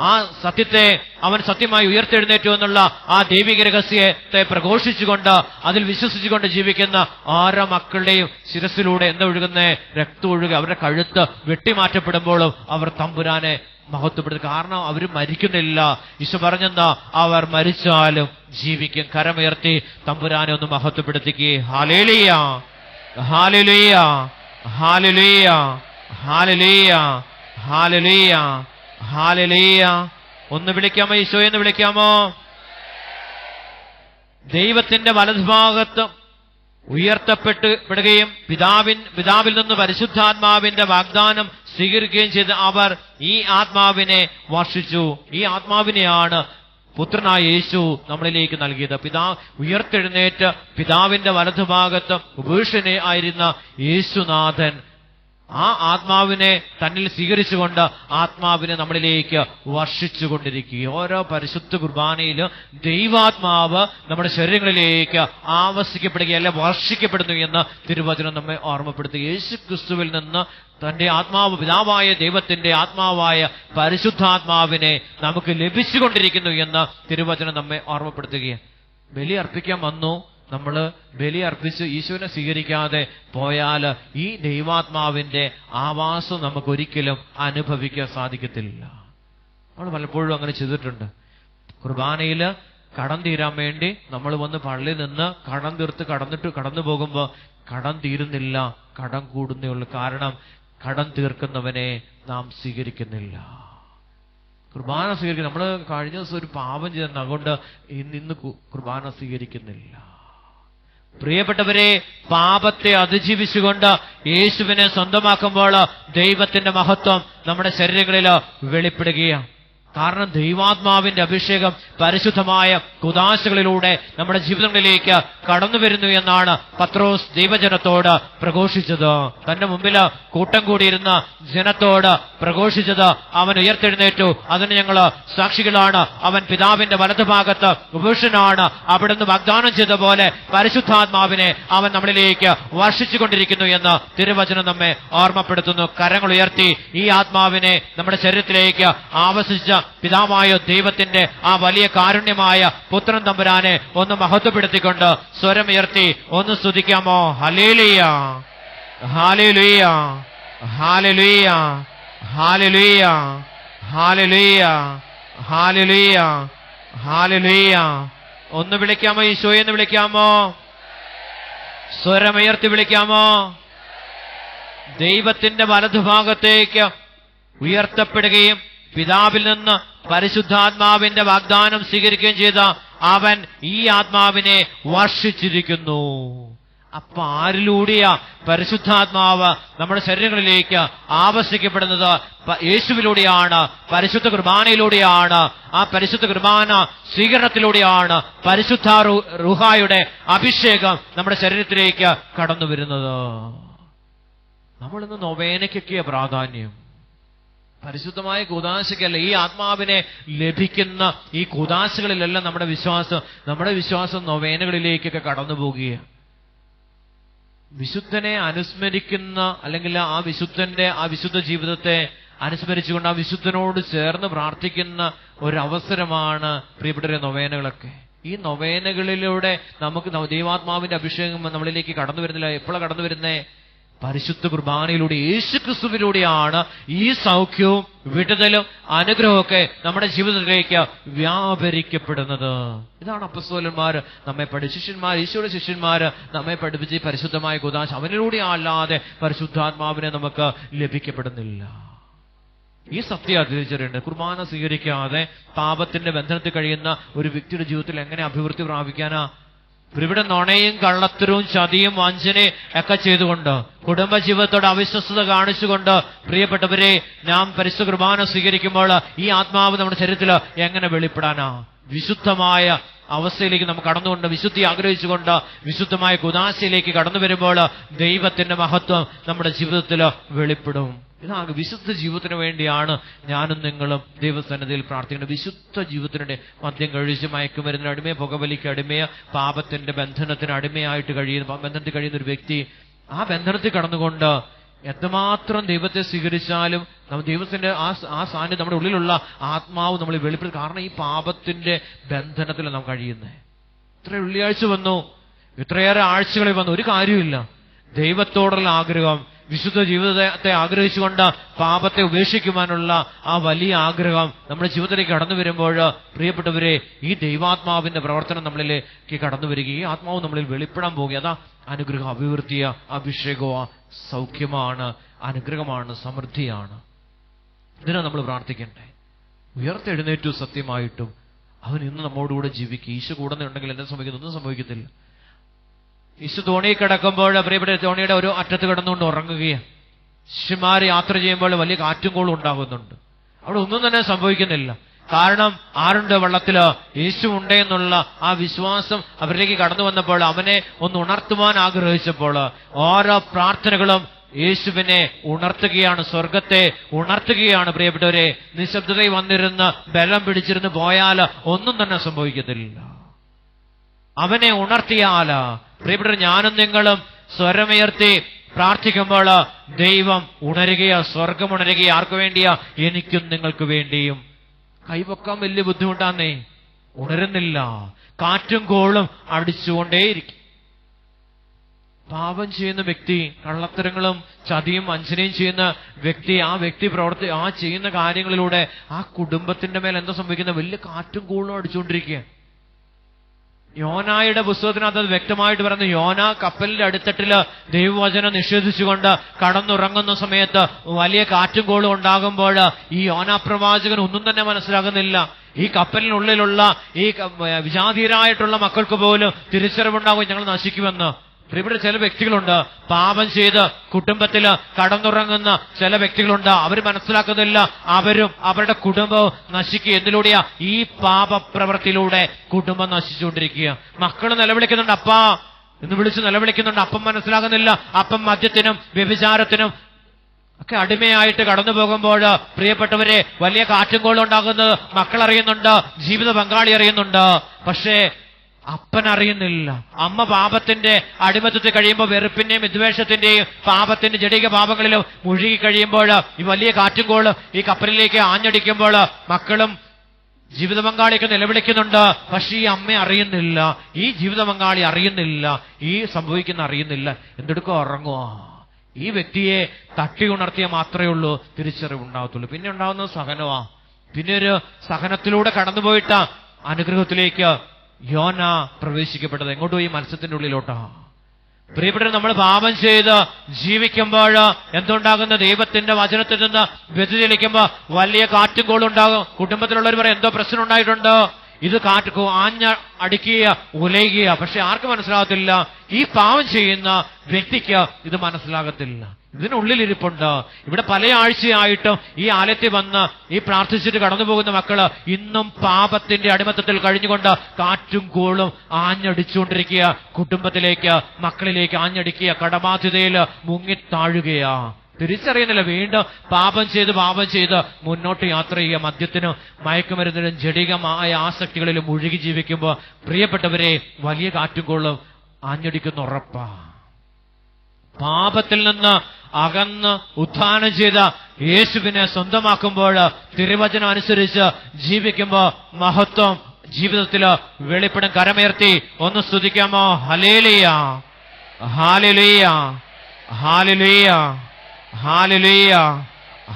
ആ സത്യത്തെ അവൻ സത്യമായി ഉയർത്തെഴുന്നേറ്റു എന്നുള്ള ആ ദൈവിക രഹസ്യത്തെ പ്രഘോഷിച്ചുകൊണ്ട്, അതിൽ വിശ്വസിച്ചുകൊണ്ട് ജീവിക്കുന്ന ആരോ മക്കളുടെയും ശിരസിലൂടെ എന്തൊഴുകുന്ന രക്തം ഒഴുകി അവരുടെ കഴുത്ത് വെട്ടിമാറ്റപ്പെടുമ്പോഴും അവർ തമ്പുരാനെ മഹത്വപ്പെടുത്തും. കാരണം അവർ മരിക്കുന്നില്ല. ഈശോ പറഞ്ഞെന്താ? അവർ മരിച്ചാലും ജീവിക്കും. കരമുയർത്തി തമ്പുരാനെ ഒന്ന് മഹത്വപ്പെടുത്തിക്കേ. ഹല്ലേലൂയ, ഹല്ലേലൂയ, ഹല്ലേലൂയ, ഹല്ലേലൂയ, ഹല്ലേലൂയ, ഹല്ലേലൂയ. ഒന്ന് വിളിക്കാമോ? ഈശോയെ എന്ന് വിളിക്കാമോ? ദൈവത്തിന്റെ വലതുഭാഗത്ത് ഉയർത്തപ്പെടുകയും പിതാവിൽ നിന്ന് പരിശുദ്ധാത്മാവിന്റെ വാഗ്ദാനം സ്വീകരിക്കുകയും ചെയ്ത് അവർ ഈ ആത്മാവിനെ വർഷിച്ചു. ഈ ആത്മാവിനെയാണ് പുത്രനായ യേശു നമ്മളിലേക്ക് നൽകിയത്. ഉയർത്തെഴുന്നേറ്റ് പിതാവിന്റെ വലതുഭാഗത്ത് ഉപേക്ഷനെ ആയിരുന്ന യേശുനാഥൻ ആ ആത്മാവിനെ തന്നിൽ സ്വീകരിച്ചുകൊണ്ട് ആത്മാവിനെ നമ്മളിലേക്ക് വർഷിച്ചുകൊണ്ടിരിക്കുക. ഓരോ പരിശുദ്ധ കുർബാനയിലും ദൈവാത്മാവ് നമ്മുടെ ശരീരങ്ങളിലേക്ക് ആവസിക്കപ്പെടുകയല്ല, വർഷിക്കപ്പെടുന്നു എന്ന് തിരുവചനം നമ്മെ ഓർമ്മപ്പെടുത്തുക. യേശു ക്രിസ്തുവിൽ നിന്ന് തന്റെ ആത്മാവ്, പിതാവായ ദൈവത്തിന്റെ ആത്മാവായ പരിശുദ്ധാത്മാവിനെ നമുക്ക് ലഭിച്ചുകൊണ്ടിരിക്കുന്നു എന്ന് തിരുവചനം നമ്മെ ഓർമ്മപ്പെടുത്തുകയാണ്. ബലി അർപ്പിക്കാൻ വന്നു, നമ്മൾ ബലി അർപ്പിച്ച് ഈശോനെ സ്വീകരിക്കാതെ പോയാൽ ഈ ദൈവാത്മാവിന്റെ ആവാസം നമുക്കൊരിക്കലും അനുഭവിക്കാൻ സാധിക്കത്തില്ല. നമ്മൾ പലപ്പോഴും അങ്ങനെ ചെയ്തിട്ടുണ്ട്. കുർബാനയിൽ കടം തീരാൻ വേണ്ടി നമ്മൾ വന്ന് പള്ളിയിൽ നിന്ന് കടം തീർത്ത് കടന്നു പോകുമ്പോൾ കടം തീരുന്നില്ല, കടം കൂടുന്നേ ഉള്ളൂ. കാരണം കടം തീർക്കുന്നവനെ നാം സ്വീകരിക്കുന്നില്ല. കുർബാന സ്വീകരിക്കുക, നമ്മൾ കഴിഞ്ഞ ദിവസം ഒരു പാപം ചെയ്തെന്ന്, അതുകൊണ്ട് ഇന്ന് കുർബാന സ്വീകരിക്കുന്നില്ല. പ്രിയപ്പെട്ടവരെ, പാപത്തെ അതിജീവിച്ചുകൊണ്ട് യേശുവിനെ സ്വന്തമാക്കുമ്പോൾ ദൈവത്തിന്റെ മഹത്വം നമ്മുടെ ശരീരങ്ങളിൽ വെളിപ്പെടുകയാണ്. കാരണം ദൈവാത്മാവിന്റെ അഭിഷേകം പരിശുദ്ധമായ കുദാശകളിലൂടെ നമ്മുടെ ജീവിതങ്ങളിലേക്ക് കടന്നു വരുന്നു എന്നാണ് പത്രോസ് ദൈവജനത്തോട് പ്രഘോഷിച്ചത്. തന്റെ മുമ്പിൽ കൂട്ടം കൂടിയിരുന്ന ജനത്തോട് പ്രഘോഷിച്ചത്. അവൻ ഉയർത്തെഴുന്നേറ്റു, അതിന് ഞങ്ങൾ സാക്ഷികളാണ്. അവൻ പിതാവിന്റെ വലതുഭാഗത്ത് ഉപവിഷ്ടനാണ്. അവിടുന്ന് വാഗ്ദാനം ചെയ്ത പോലെ പരിശുദ്ധാത്മാവിനെ അവൻ നമ്മളിലേക്ക് വർഷിച്ചുകൊണ്ടിരിക്കുന്നു എന്ന് തിരുവചനം നമ്മെ ഓർമ്മപ്പെടുത്തുന്നു. കരങ്ങൾ ഉയർത്തി ഈ ആത്മാവിനെ നമ്മുടെ ശരീരത്തിലേക്ക് ആവസിച്ച പിതാവായ ദൈവത്തിന്റെ ആ വലിയ കാരുണ്യമായ പുത്രൻ തമ്പുരാനെ ഒന്ന് മഹത്വപ്പെടുത്തിക്കൊണ്ട് സ്വരമുയർത്തി ഒന്ന് സ്തുതിക്കാമോ? ഹല്ലേലൂയ, ഹല്ലേലൂയ, ഹല്ലേലൂയ, ഹല്ലേലൂയ, ഹല്ലേലൂയ, ഹല്ലേലൂയ, ഹല്ലേലൂയ. ഒന്ന് വിളിക്കാമോ? ഈശോയെന്ന് വിളിക്കാമോ? സ്വരമുയർത്തി വിളിക്കാമോ? ദൈവത്തിന്റെ വലതുഭാഗത്തേക്ക് ഉയർത്തപ്പെടുകയും പിതാവിൽ നിന്ന് പരിശുദ്ധാത്മാവിന്റെ വാഗ്ദാനം സ്വീകരിക്കുകയും ചെയ്ത അവൻ ഈ ആത്മാവിനെ വർഷിച്ചിരിക്കുന്നു. അപ്പൊ ആരിലൂടെയാ പരിശുദ്ധാത്മാവ് നമ്മുടെ ശരീരങ്ങളിലേക്ക് ആവശിക്കപ്പെടുന്നത്? യേശുവിലൂടെയാണ്, പരിശുദ്ധ കുർബാനയിലൂടെയാണ്. ആ പരിശുദ്ധ കുർബാന സ്വീകരണത്തിലൂടെയാണ് പരിശുദ്ധ റുഹായുടെ അഭിഷേകം നമ്മുടെ ശരീരത്തിലേക്ക് കടന്നു വരുന്നത്. നമ്മളിന്ന് നൊവേനയ്ക്കൊക്കെയാ പ്രാധാന്യം, പരിശുദ്ധമായ കൂദാശയ്ക്കല്ല. ഈ ആത്മാവിനെ ലഭിക്കുന്ന ഈ കൂദാശകളിലെല്ലാം നമ്മുടെ വിശ്വാസം നൊവേനകളിലേക്കൊക്കെ കടന്നു പോകുകയാണ്. വിശുദ്ധനെ അനുസ്മരിക്കുന്ന, അല്ലെങ്കിൽ ആ വിശുദ്ധ ജീവിതത്തെ അനുസ്മരിച്ചുകൊണ്ട് ആ വിശുദ്ധനോട് ചേർന്ന് പ്രാർത്ഥിക്കുന്ന ഒരവസരമാണ് പ്രിയപ്പെട്ട നൊവേനകളൊക്കെ. ഈ നൊവേനകളിലൂടെ നമുക്ക് ദൈവാത്മാവിന്റെ അഭിഷേകം നമ്മളിലേക്ക് കടന്നു വരുന്നില്ല. എപ്പോഴാണ് കടന്നു വരുന്നേ? പരിശുദ്ധ കുർബാനയിലൂടെ, യേശുക്രിസ്തുവിലൂടെയാണ് ഈ സൗഖ്യവും വിടുതലും അനുഗ്രഹമൊക്കെ നമ്മുടെ ജീവിതത്തിലേക്ക് വ്യാപരിക്കപ്പെടുന്നത്. ഇതാണ് അപ്പസ്തോലന്മാർ നമ്മെ ശിഷ്യന്മാർ, ഈശോയുടെ ശിഷ്യന്മാർ നമ്മെ പഠിപ്പിച്ച് പരിശുദ്ധമായ കൂദാശ അവനിലൂടെ അല്ലാതെ പരിശുദ്ധാത്മാവിനെ നമുക്ക് ലഭിക്കപ്പെടുന്നില്ല. ഈ സത്യം തിരിച്ചറിയേണ്ടത്. കുർബാന സ്വീകരിക്കാതെ പാപത്തിന്റെ ബന്ധനത്തിൽ കഴിയുന്ന ഒരു വ്യക്തിയുടെ ജീവിതത്തിൽ എങ്ങനെ അഭിവൃദ്ധി പ്രാപിക്കാനാ? ഇവിടെ നുണയും കള്ളത്തരവും ചതിയും വഞ്ചനയും ഒക്കെ ചെയ്തുകൊണ്ട്, കുടുംബജീവിതത്തോട് അവിശ്വസ്തത കാണിച്ചുകൊണ്ട്, പ്രിയപ്പെട്ടവരെ, നാം പരിശുദ്ധ കുർബാന സ്വീകരിക്കുമ്പോൾ ഈ ആത്മാവ് നമ്മുടെ ശരീരത്തിൽ എങ്ങനെ വെളിപ്പെടാനാ? വിശുദ്ധമായ അവസ്ഥയിലേക്ക് നമുക്ക് കടന്നുകൊണ്ട്, വിശുദ്ധി ആഗ്രഹിച്ചുകൊണ്ട് വിശുദ്ധമായ കുദാശയിലേക്ക് കടന്നു വരുമ്പോൾ ദൈവത്തിന്റെ മഹത്വം നമ്മുടെ ജീവിതത്തിൽ വെളിപ്പെടും. ഇതാണ് വിശുദ്ധ ജീവിതത്തിന് വേണ്ടിയാണ് ഞാനും നിങ്ങളും ദൈവസന്നിധിയിൽ പ്രാർത്ഥിക്കുന്നത്. വിശുദ്ധ ജീവിതത്തിന്റെ മദ്യം കഴിച്ച് മയക്കുമരുന്നിന് അടിമയെ, പുകവലിക്ക് അടിമയെ, പാപത്തിന്റെ ബന്ധനത്തിന് അടിമയായിട്ട് ബന്ധനത്തിൽ കഴിയുന്ന ഒരു വ്യക്തി ആ ബന്ധനത്തിൽ കടന്നുകൊണ്ട് എത്രമാത്രം ദൈവത്തെ സ്വീകരിച്ചാലും ദൈവത്തിന്റെ ആ സാന്നിധ്യം നമ്മുടെ ഉള്ളിലുള്ള ആത്മാവ് നമ്മൾ വെളിപ്പെടുത്തും. കാരണം ഈ പാപത്തിന്റെ ബന്ധനത്തിൽ നാം കഴിയുന്നത്. ഇത്ര വെള്ളിയാഴ്ച വന്നു, ഇത്രയേറെ ആഴ്ചകളിൽ വന്നു, ഒരു കാര്യമില്ല. ദൈവത്തോടുള്ള ആഗ്രഹം, വിശുദ്ധ ജീവിതത്തെ ആഗ്രഹിച്ചുകൊണ്ട് പാപത്തെ ഉപേക്ഷിക്കുവാനുള്ള ആ വലിയ ആഗ്രഹം നമ്മുടെ ജീവിതത്തിലേക്ക് കടന്നു വരുമ്പോൾ, പ്രിയപ്പെട്ടവരെ, ഈ ദൈവാത്മാവിന്റെ പ്രവർത്തനം നമ്മളിലേക്ക് കടന്നു വരികയും ഈ ആത്മാവ് നമ്മളിൽ വെളിപ്പെടാൻ പോകുക. അതാ അനുഗ്രഹം, അഭിവൃദ്ധിയ, അഭിഷേകവും സൗഖ്യമാണ്, അനുഗ്രഹമാണ്, സമൃദ്ധിയാണ്. ഇതിനാണ് നമ്മൾ പ്രാർത്ഥിക്കണ്ടേ. ഉയർത്തെഴുന്നേറ്റു സത്യമായിട്ടും അവൻ ഇന്ന് നമ്മോടുകൂടെ ജീവിക്കുക. ഈശോ കൂടെ ഉണ്ടെങ്കിൽ എന്താ സംഭവിക്കുന്നത്? ഒന്നും സംഭവിക്കത്തില്ല. ഈശോ തോണി കിടക്കുമ്പോൾ, പ്രിയപ്പെട്ട, തോണിയുടെ ഒരു അറ്റത്ത് കിടന്നുകൊണ്ട് ഉറങ്ങുകയാണ്. ശിഷ്യന്മാർ യാത്ര ചെയ്യുമ്പോൾ വലിയ കാറ്റും കോളും ഉണ്ടാകുന്നുണ്ട്. അവിടെ ഒന്നും തന്നെ സംഭവിക്കുന്നില്ല. കാരണം ആരുണ്ട് വെള്ളത്തില്? യേശു ഉണ്ട് എന്നുള്ള ആ വിശ്വാസം അവരിലേക്ക് കടന്നു വന്നപ്പോൾ, അവനെ ഒന്ന് ഉണർത്തുവാൻ ആഗ്രഹിച്ചപ്പോൾ ഓരോ പ്രാർത്ഥനകളും യേശുവിനെ ഉണർത്തുകയാണ്, സ്വർഗത്തെ ഉണർത്തുകയാണ്. പ്രിയപ്പെട്ടവരെ, നിശബ്ദതയിൽ വന്നിരുന്ന് ബലം പിടിച്ചിരുന്ന് പോയാൽ ഒന്നും തന്നെ സംഭവിക്കത്തില്ല. അവനെ ഉണർത്തിയാൽ, പ്രിയപ്പെട്ട, ഞാനും നിങ്ങളും സ്വരമുയർത്തി പ്രാർത്ഥിക്കുമ്പോൾ ദൈവം ഉണരുകയാ, സ്വർഗം ഉണരുകയാ. ആർക്കു വേണ്ടിയാ? എനിക്കും നിങ്ങൾക്ക് വേണ്ടിയും. കൈവക്കാൻ വലിയ ബുദ്ധിമുട്ടാന്നേ, ഉണരുന്നില്ല. കാറ്റും കോളും അടിച്ചുകൊണ്ടേയിരിക്കും. പാപം ചെയ്യുന്ന വ്യക്തി, കള്ളത്തരങ്ങളും ചതിയും വഞ്ചനയും ചെയ്യുന്ന വ്യക്തി, ആ ചെയ്യുന്ന കാര്യങ്ങളിലൂടെ ആ കുടുംബത്തിന്റെ മേൽ എന്താ സംഭവിക്കുന്നത്? വലിയ കാറ്റും കോളും അടിച്ചുകൊണ്ടിരിക്കുക. യോനായുടെ പുസ്തകത്തിനകത്ത് അത് വ്യക്തമായിട്ട് പറയുന്നു. യോന കപ്പലിന്റെ അടിത്തട്ടില് ദൈവവചനം നിഷേധിച്ചുകൊണ്ട് കടന്നുറങ്ങുന്ന സമയത്ത് വലിയ കാറ്റും കോളും ഉണ്ടാകുമ്പോൾ ഈ യോനാ പ്രവാചകൻ ഒന്നും തന്നെ മനസ്സിലാകുന്നില്ല. ഈ കപ്പലിനുള്ളിലുള്ള ഈ വിജാതീയരായിട്ടുള്ള മക്കൾക്ക് പോലും തിരിച്ചറിവുണ്ടാകും, ഞങ്ങൾ നശിക്കുമെന്ന്. ഇവിടെ ചില വ്യക്തികളുണ്ട്, പാപം ചെയ്ത് കുടുംബത്തില് കടന്നുറങ്ങുന്ന ചില വ്യക്തികളുണ്ട്. അവർ മനസ്സിലാക്കുന്നില്ല, അവരും അവരുടെ കുടുംബവും നശിക്കുക. എന്തിലൂടെയാ? ഈ പാപപ്രവൃത്തിയിലൂടെ കുടുംബം നശിച്ചുകൊണ്ടിരിക്കുക. മക്കൾ നിലവിളിക്കുന്നുണ്ട്, അപ്പാ എന്ന് വിളിച്ച് നിലവിളിക്കുന്നുണ്ട്. അപ്പം മനസ്സിലാകുന്നില്ല. അപ്പം മദ്യത്തിനും വ്യഭിചാരത്തിനും ഒക്കെ അടിമയായിട്ട് കടന്നു പോകുമ്പോൾ പ്രിയപ്പെട്ടവരെ, വലിയ കാറ്റും കോളും ഉണ്ടാകുന്നത് മക്കൾ അറിയുന്നുണ്ട്, ജീവിത പങ്കാളി അറിയുന്നുണ്ട്. പക്ഷേ അപ്പൻ അറിയുന്നില്ല. അമ്മ പാപത്തിന്റെ അടിമത്തത്തിൽ കഴിയുമ്പോൾ വെറുപ്പിന്റെയും വിദ്വേഷത്തിന്റെയും പാപത്തിന്റെ ജടിക പാപങ്ങളിലും മുഴുകി കഴിയുമ്പോൾ ഈ വലിയ കാറ്റും കോളും ഈ കപ്പലിലേക്ക് ആഞ്ഞടിക്കുമ്പോൾ മക്കളും ജീവിത പങ്കാളിയൊക്കെ നിലവിളിക്കുന്നുണ്ട്. പക്ഷെ ഈ അമ്മ അറിയുന്നില്ല, ഈ ജീവിത പങ്കാളി അറിയുന്നില്ല, ഈ സംഭവിക്കുന്ന അറിയുന്നില്ല. എന്തെടുക്കോ ഉറങ്ങുക. ഈ വ്യക്തിയെ തട്ടി ഉണർത്തിയ മാത്രമേ ഉള്ളൂ തിരിച്ചറിവുണ്ടാകത്തുള്ളൂ. പിന്നെ ഉണ്ടാകുന്നത് സഹനമാ. പിന്നെ ഒരു സഹനത്തിലൂടെ കടന്നുപോയിട്ട അനുഗ്രഹത്തിലേക്ക് യോന പ്രവേശിക്കപ്പെട്ടത്. എങ്ങോട്ട് പോയി? മത്സ്യത്തിന്റെ ഉള്ളിലോട്ടാ. പ്രിയപ്പെട്ടവർ, നമ്മൾ പാപം ചെയ്ത് ജീവിക്കുമ്പോൾ എന്തുണ്ടാകുന്ന? ദൈവത്തിന്റെ വചനത്തിൽ നിന്ന് വ്യതിചലിക്കുമ്പോൾ വലിയ കാറ്റും കോളും ഉണ്ടാകും. കുടുംബത്തിലുള്ളവർ പറയും, എന്തോ പ്രശ്നം ഉണ്ടായിട്ടുണ്ട്, ഇത് കാറ്റ് ആഞ്ഞ അടിക്കുക, ഉലയുക. പക്ഷെ ആർക്ക് മനസ്സിലാകത്തില്ല? ഈ പാവം ചെയ്യുന്ന വ്യക്തിക്ക് ഇത് മനസ്സിലാകത്തില്ല. ഇതിനുള്ളിലിരിപ്പുണ്ട്. ഇവിടെ പല ആഴ്ചയായിട്ടും ഈ ആലയത്തിൽ വന്ന് ഈ പ്രാർത്ഥിച്ചിട്ട് കടന്നു പോകുന്ന മക്കള് ഇന്നും പാപത്തിന്റെ അടിമത്തത്തിൽ കഴിഞ്ഞുകൊണ്ട് കാറ്റും കോളും ആഞ്ഞടിച്ചുകൊണ്ടിരിക്കുക. കുടുംബത്തിലേക്ക്, മക്കളിലേക്ക് ആഞ്ഞടിക്കുക. കടബാധ്യതയിൽ മുങ്ങിത്താഴുകയാ. തിരിച്ചറിയുന്നില്ല. വീണ്ടും പാപം ചെയ്ത് മുന്നോട്ട് യാത്ര ചെയ്യുക. മദ്യത്തിനും മയക്കുമരുന്നിനും ജടികമായ ആസക്തികളിലും മുഴുകി ജീവിക്കുമ്പോൾ പ്രിയപ്പെട്ടവരെ, വലിയ കാറ്റും കോളും ആഞ്ഞടിക്കുന്ന ഉറപ്പാ. പാപത്തിൽ നിന്ന് അകന്ന് ഉത്ഥാനം ചെയ്ത യേശുവിനെ സ്വന്തമാക്കുമ്പോൾ, തിരുവചനം അനുസരിച്ച് ജീവിക്കുമ്പോൾ മഹത്വം ജീവിതത്തിൽ വെളിപ്പെടും. കരമേർത്തി ഒന്ന് സ്തുതിക്കാമോ? ഹല്ലേലൂയ, ഹല്ലേലൂയ, ഹല്ലേലൂയ, ഹല്ലേലൂയ,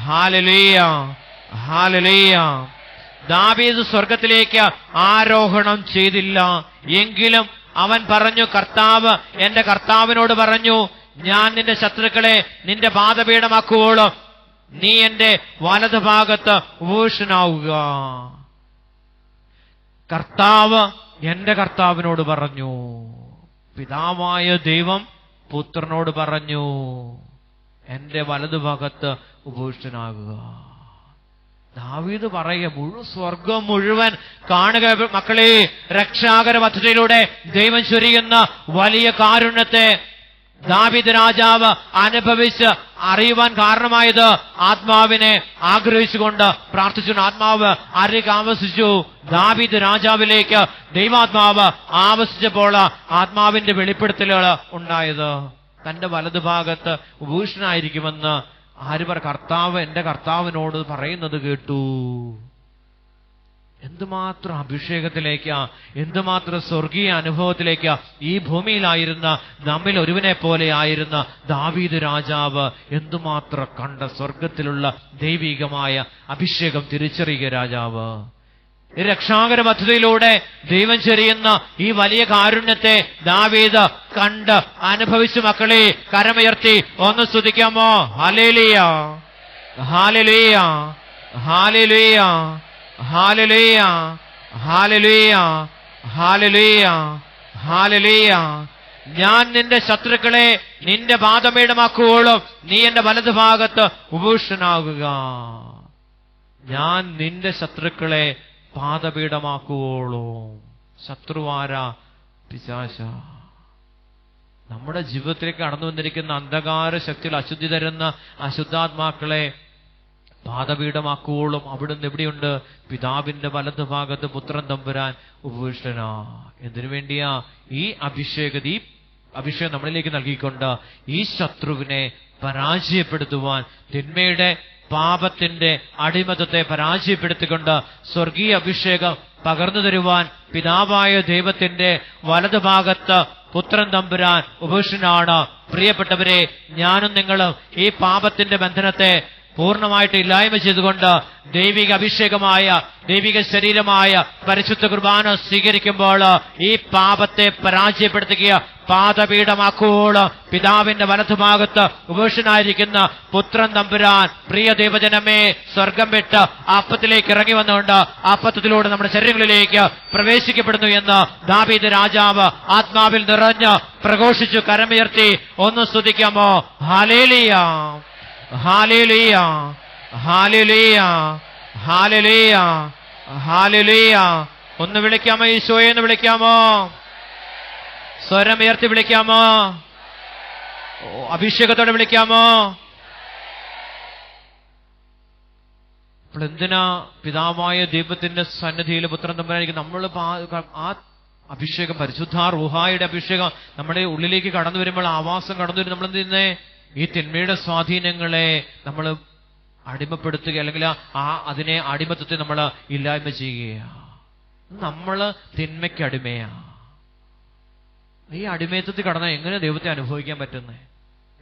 ഹല്ലേലൂയ, ഹല്ലേലൂയ. ദാവീദ് സ്വർഗത്തിലേക്ക് ആരോഹണം ചെയ്തില്ല. എങ്കിലും അവൻ പറഞ്ഞു, കർത്താവ് എന്റെ കർത്താവിനോട് പറഞ്ഞു, ഞാൻ നിന്റെ ശത്രുക്കളെ നിന്റെ പാദപീഠമാക്കുവോളും നീ എന്റെ വലതുഭാഗത്ത് ഉപവിഷ്ടനാവുക. കർത്താവ് എന്റെ കർത്താവിനോട് പറഞ്ഞു. പിതാവായ ദൈവം പുത്രനോട് പറഞ്ഞു, എന്റെ വലതുഭാഗത്ത് ഉപവിഷ്ടനാകുക. ദാവീദ് പറയുക, സ്വർഗം മുഴുവൻ കാണുക മക്കളെ. രക്ഷാകര പദ്ധതിയിലൂടെ ദൈവം ചൊരിയുന്ന വലിയ കാരുണ്യത്തെ ദാവീദ് രാജാവ് അനുഭവിച്ച് അറിയുവാൻ കാരണമായത് ആത്മാവിനെ ആഗ്രഹിച്ചുകൊണ്ട് പ്രാർത്ഥിച്ചു. ആത്മാവ് ആരിലേക്ക് ആവസിച്ചു? ദാവീദ് രാജാവിലേക്ക് ദൈവാത്മാവ് ആവസിച്ചപ്പോൾ ആത്മാവിന്റെ വെളിപ്പെടുത്തലുകൾ ഉണ്ടായത്. തന്റെ വലതുഭാഗത്ത് ഉപൂഷണായിരിക്കുമെന്ന് കർത്താവ് എന്റെ കർത്താവിനോട് പറയുന്നത് കേട്ടു. എന്തുമാത്രം അഭിഷേകത്തിലേക്കാ, എന്തുമാത്രം സ്വർഗീയ അനുഭവത്തിലേക്കാ ഈ ഭൂമിയിലായിരുന്ന നമ്മിൽ ഒരുവനെ പോലെ ആയിരുന്ന ദാവീദ് രാജാവ് എന്തുമാത്രം കണ്ട സ്വർഗത്തിലുള്ള ദൈവികമായ അഭിഷേകം തിരിച്ചറിയുക രാജാവ്. രക്ഷാകര പദ്ധതിയിലൂടെ ദൈവം ചൊരിയുന്ന ഈ വലിയ കാരുണ്യത്തെ ദാവീദ് കണ്ട് അനുഭവിച്ചു. മക്കളെ, കരമുയർത്തി ഒന്ന് സ്തുതിക്കാമോ? ഹല്ലേലൂയ, ഹല്ലേലൂയ, ഹല്ലേലൂയ, ഹല്ലേലൂയ, ഹല്ലേലൂയ, ഹല്ലേലൂയ, ഹല്ലേലൂയ. ഞാൻ നിന്റെ ശത്രുക്കളെ നിന്റെ പാദപീഠമാക്കുവോളും നീ എന്റെ വലതുഭാഗത്ത് ഉപവിഷ്ടനാകുക. ഞാൻ നിന്റെ ശത്രുക്കളെ പാദപീഠമാക്കുവോളും. ശത്രുവാര? പിശാച. നമ്മുടെ ജീവിതത്തിലേക്ക് കടന്നു വന്നിരിക്കുന്ന അന്ധകാര ശക്തിയിൽ അശുദ്ധി തരുന്ന അശുദ്ധാത്മാക്കളെ പാദപീഠമാക്കുവോളും അവിടുന്ന് എവിടെയുണ്ട്? പിതാവിന്റെ വലതുഭാഗത്ത് പുത്രൻ തമ്പുരാൻ ഉപവിഷ്ടനാ. എന്തിനു വേണ്ടിയാ? ഈ അഭിഷേകം നമ്മളിലേക്ക് നൽകിക്കൊണ്ട് ഈ ശത്രുവിനെ പരാജയപ്പെടുത്തുവാൻ, തിന്മയുടെ പാപത്തിന്റെ അടിമത്തത്തെ പരാജയപ്പെടുത്തിക്കൊണ്ട് സ്വർഗീയ അഭിഷേകം പകർന്നു തരുവാൻ പിതാവായ ദൈവത്തിന്റെ വലതുഭാഗത്ത് പുത്രൻ തമ്പുരാൻ ഉപവിഷ്ടനാണ്. പ്രിയപ്പെട്ടവരെ, ഞാനും നിങ്ങളും ഈ പാപത്തിന്റെ ബന്ധനത്തെ പൂർണ്ണമായിട്ട് ഇല്ലായ്മ ചെയ്തുകൊണ്ട് ദൈവിക അഭിഷേകമായ ദൈവിക ശരീരമായ പരിശുദ്ധ കുർബാന സ്വീകരിക്കുമ്പോൾ ഈ പാപത്തെ പരാജയപ്പെടുത്തുക, പാദപീഠമാക്കുവോളം പിതാവിന്റെ വലതുഭാഗത്ത് ഉപേക്ഷനായിരിക്കുന്ന പുത്രൻ തമ്പുരാൻ പ്രിയ ദൈവജനമേ സ്വർഗം വിട്ട് ആ അപ്പത്തിലേക്ക് ഇറങ്ങി വന്നുകൊണ്ട് ആ അപ്പത്തിലൂടെ നമ്മുടെ ശരീരങ്ങളിലേക്ക് പ്രവേശിക്കപ്പെടുന്നു എന്ന് ദാവീദ് രാജാവ് ആത്മാവിൽ നിറഞ്ഞ് പ്രഘോഷിച്ചു കരമുയർത്തി ഒന്ന് സ്തുതിക്കാമോ? ഹല്ലേലൂയ, ഹല്ലേലൂയ, ഹല്ലേലൂയ, ഹല്ലേലൂയ, ഹല്ലേലൂയ. ഒന്ന് വിളിക്കാമോ? ഈശോയെ എന്ന് വിളിക്കാമോ? സ്വരമുയർത്തി വിളിക്കാമോ? അഭിഷേകത്തോടെ വിളിക്കാമോ? അപ്പോൾ എന്തിനാ പിതാവായ ദൈവത്തിന്റെ സന്നിധിയിൽ പുത്രൻ തമ്പുരാനിരിക്കും? നമ്മൾ ആ അഭിഷേകം, പരിശുദ്ധ റൂഹായുടെ അഭിഷേകം നമ്മുടെ ഉള്ളിലേക്ക് കടന്നു വരുമ്പോൾ, ആവാസം കടന്നു വരും, നമ്മൾ എന്ത് ചെയ്യുന്നേ? ഈ തിന്മയുടെ സ്വാധീനങ്ങളെ നമ്മൾ അടിമപ്പെടുത്തുക, അല്ലെങ്കിൽ അതിനെ അടിമത്തത്തെ നമ്മൾ ഇല്ലായ്മ ചെയ്യുകയാ. നമ്മൾ തിന്മയ്ക്ക് അടിമയാ. ഈ അടിമയത്വത്തിൽ കടന്നാൽ എങ്ങനെ ദൈവത്തെ അനുഭവിക്കാൻ പറ്റുന്നേ?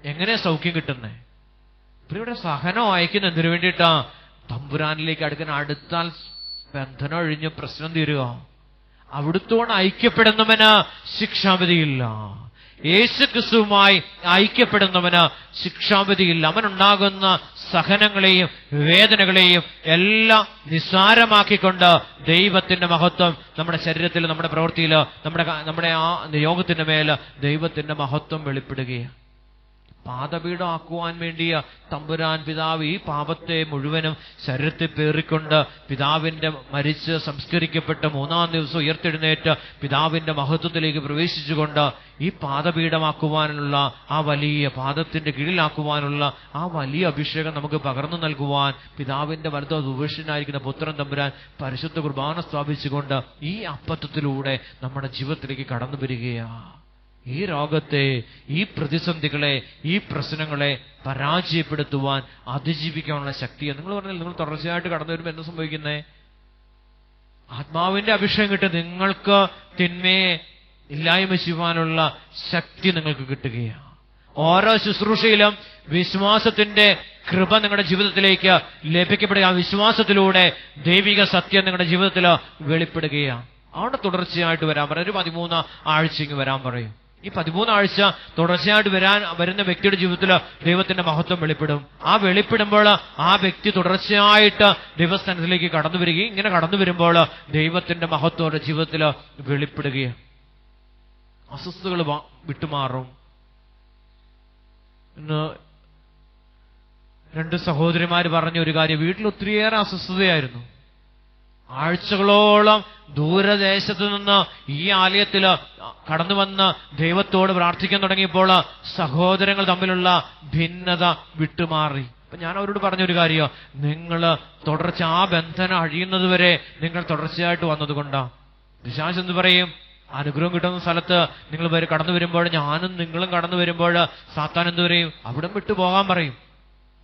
എങ്ങനെ സൗഖ്യം കിട്ടുന്നേ? ഇവിടെ സഹനം അയക്കുന്ന എന്തിനു വേണ്ടിയിട്ടാ? തമ്പുരാനിലേക്ക് അടുത്താൽ ബന്ധനം ഒഴിഞ്ഞ് പ്രശ്നം തീരുക. അവിടുത്തോട് ഐക്യപ്പെടുന്നവന് ശിക്ഷാവിധിയില്ല. യേശു ക്രിസ്തുവുമായി ഐക്യപ്പെടുന്നവന് ശിക്ഷാവിധിയില്ല. അവനുണ്ടാകുന്ന സഹനങ്ങളെയും വേദനകളെയും എല്ലാം നിസ്സാരമാക്കിക്കൊണ്ട് ദൈവത്തിന്റെ മഹത്വം നമ്മുടെ ശരീരത്തിൽ, നമ്മുടെ പ്രവൃത്തിയിൽ, നമ്മുടെ ആ നിയോഗത്തിന്റെ മേൽ ദൈവത്തിന്റെ മഹത്വം വെളിപ്പെടുകയാണ്. പാദപീഠമാക്കുവാൻ വേണ്ടിയ തമ്പുരാൻ പിതാവ് ഈ പാപത്തെ മുഴുവനും ശരീരത്തിൽ പേറിക്കൊണ്ട് പിതാവിന്റെ മരിച്ച് സംസ്കരിക്കപ്പെട്ട് 3-ാം ദിവസം ഉയർത്തെഴുന്നേറ്റ് പിതാവിന്റെ മഹത്വത്തിലേക്ക് പ്രവേശിച്ചുകൊണ്ട് ഈ പാദപീഠമാക്കുവാനുള്ള ആ വലിയ പാദത്തിന്റെ കീഴിലാക്കുവാനുള്ള ആ വലിയ അഭിഷേകം നമുക്ക് പകർന്നു നൽകുവാൻ പിതാവിന്റെ വലത് ഉപേക്ഷനായിരിക്കുന്ന പുത്രൻ തമ്പുരാൻ പരിശുദ്ധ കുർബാന സ്ഥാപിച്ചുകൊണ്ട് ഈ അപ്പത്വത്തിലൂടെ നമ്മുടെ ജീവിതത്തിലേക്ക് കടന്നു വരികയാണ്. ഈ രോഗത്തെ, ഈ പ്രതിസന്ധികളെ, ഈ പ്രശ്നങ്ങളെ പരാജയപ്പെടുത്തുവാൻ, അതിജീവിക്കാനുള്ള ശക്തിയാണ്. നിങ്ങൾ പറഞ്ഞാൽ നിങ്ങൾ തുടർച്ചയായിട്ട് കടന്നു വരുമ്പോൾ എന്താ സംഭവിക്കുന്നേ? ആത്മാവിന്റെ അഭിഷേകം കിട്ടി നിങ്ങൾക്ക് തിന്മയെ ഇല്ലായ്മ ചെയ്യുവാനുള്ള ശക്തി നിങ്ങൾക്ക് കിട്ടുകയാണ്. ഓരോ ശുശ്രൂഷയിലും വിശ്വാസത്തിന്റെ കൃപ നിങ്ങളുടെ ജീവിതത്തിലേക്ക് ലഭിക്കപ്പെടുക. ആ വിശ്വാസത്തിലൂടെ ദൈവിക സത്യം നിങ്ങളുടെ ജീവിതത്തിൽ വെളിപ്പെടുകയാണ്. അവിടെ തുടർച്ചയായിട്ട് വരാൻ പറയും. ഒരു 13 ആഴ്ചയ്ക്ക് വരാൻ പറയും. ഈ 13 ആഴ്ച തുടർച്ചയായിട്ട് വരുന്ന വ്യക്തിയുടെ ജീവിതത്തിൽ ദൈവത്തിന്റെ മഹത്വം വെളിപ്പെടും. ആ വെളിപ്പെടുമ്പോൾ ആ വ്യക്തി തുടർച്ചയായിട്ട് ദൈവസ്ഥാനത്തിലേക്ക് കടന്നു വരികയും ഇങ്ങനെ കടന്നു വരുമ്പോൾ ദൈവത്തിന്റെ മഹത്വം അവരുടെ ജീവിതത്തിൽ വെളിപ്പെടുകയാണ്. അസ്വസ്ഥതകൾ വിട്ടുമാറും. ഇന്ന് 2 സഹോദരിമാര് പറഞ്ഞ ഒരു കാര്യം, വീട്ടിൽ ഒത്തിരിയേറെ അസ്വസ്ഥതയായിരുന്നു. ആഴ്ചകളോളം ദൂരദേശത്ത് നിന്ന് ഈ ആലയത്തിൽ കടന്നു വന്ന് ദൈവത്തോട് പ്രാർത്ഥിക്കാൻ തുടങ്ങിയപ്പോൾ സഹോദരങ്ങൾ തമ്മിലുള്ള ഭിന്നത വിട്ടുമാറി. അപ്പൊ ഞാൻ അവരോട് പറഞ്ഞൊരു കാര്യം, നിങ്ങൾ ആ ബന്ധനം അഴിയുന്നത് വരെ നിങ്ങൾ തുടർച്ചയായിട്ട് വന്നതുകൊണ്ടാ. പിശാച് എന്ത് പറയും? അനുഗ്രഹം കിട്ടുന്ന സ്ഥലത്ത് നിങ്ങൾ കടന്നു വരുമ്പോൾ, ഞാനും നിങ്ങളും കടന്നു വരുമ്പോൾ സാത്താൻ എന്ത് പറയും? അവിടം വിട്ടു പോകാൻ പറയും.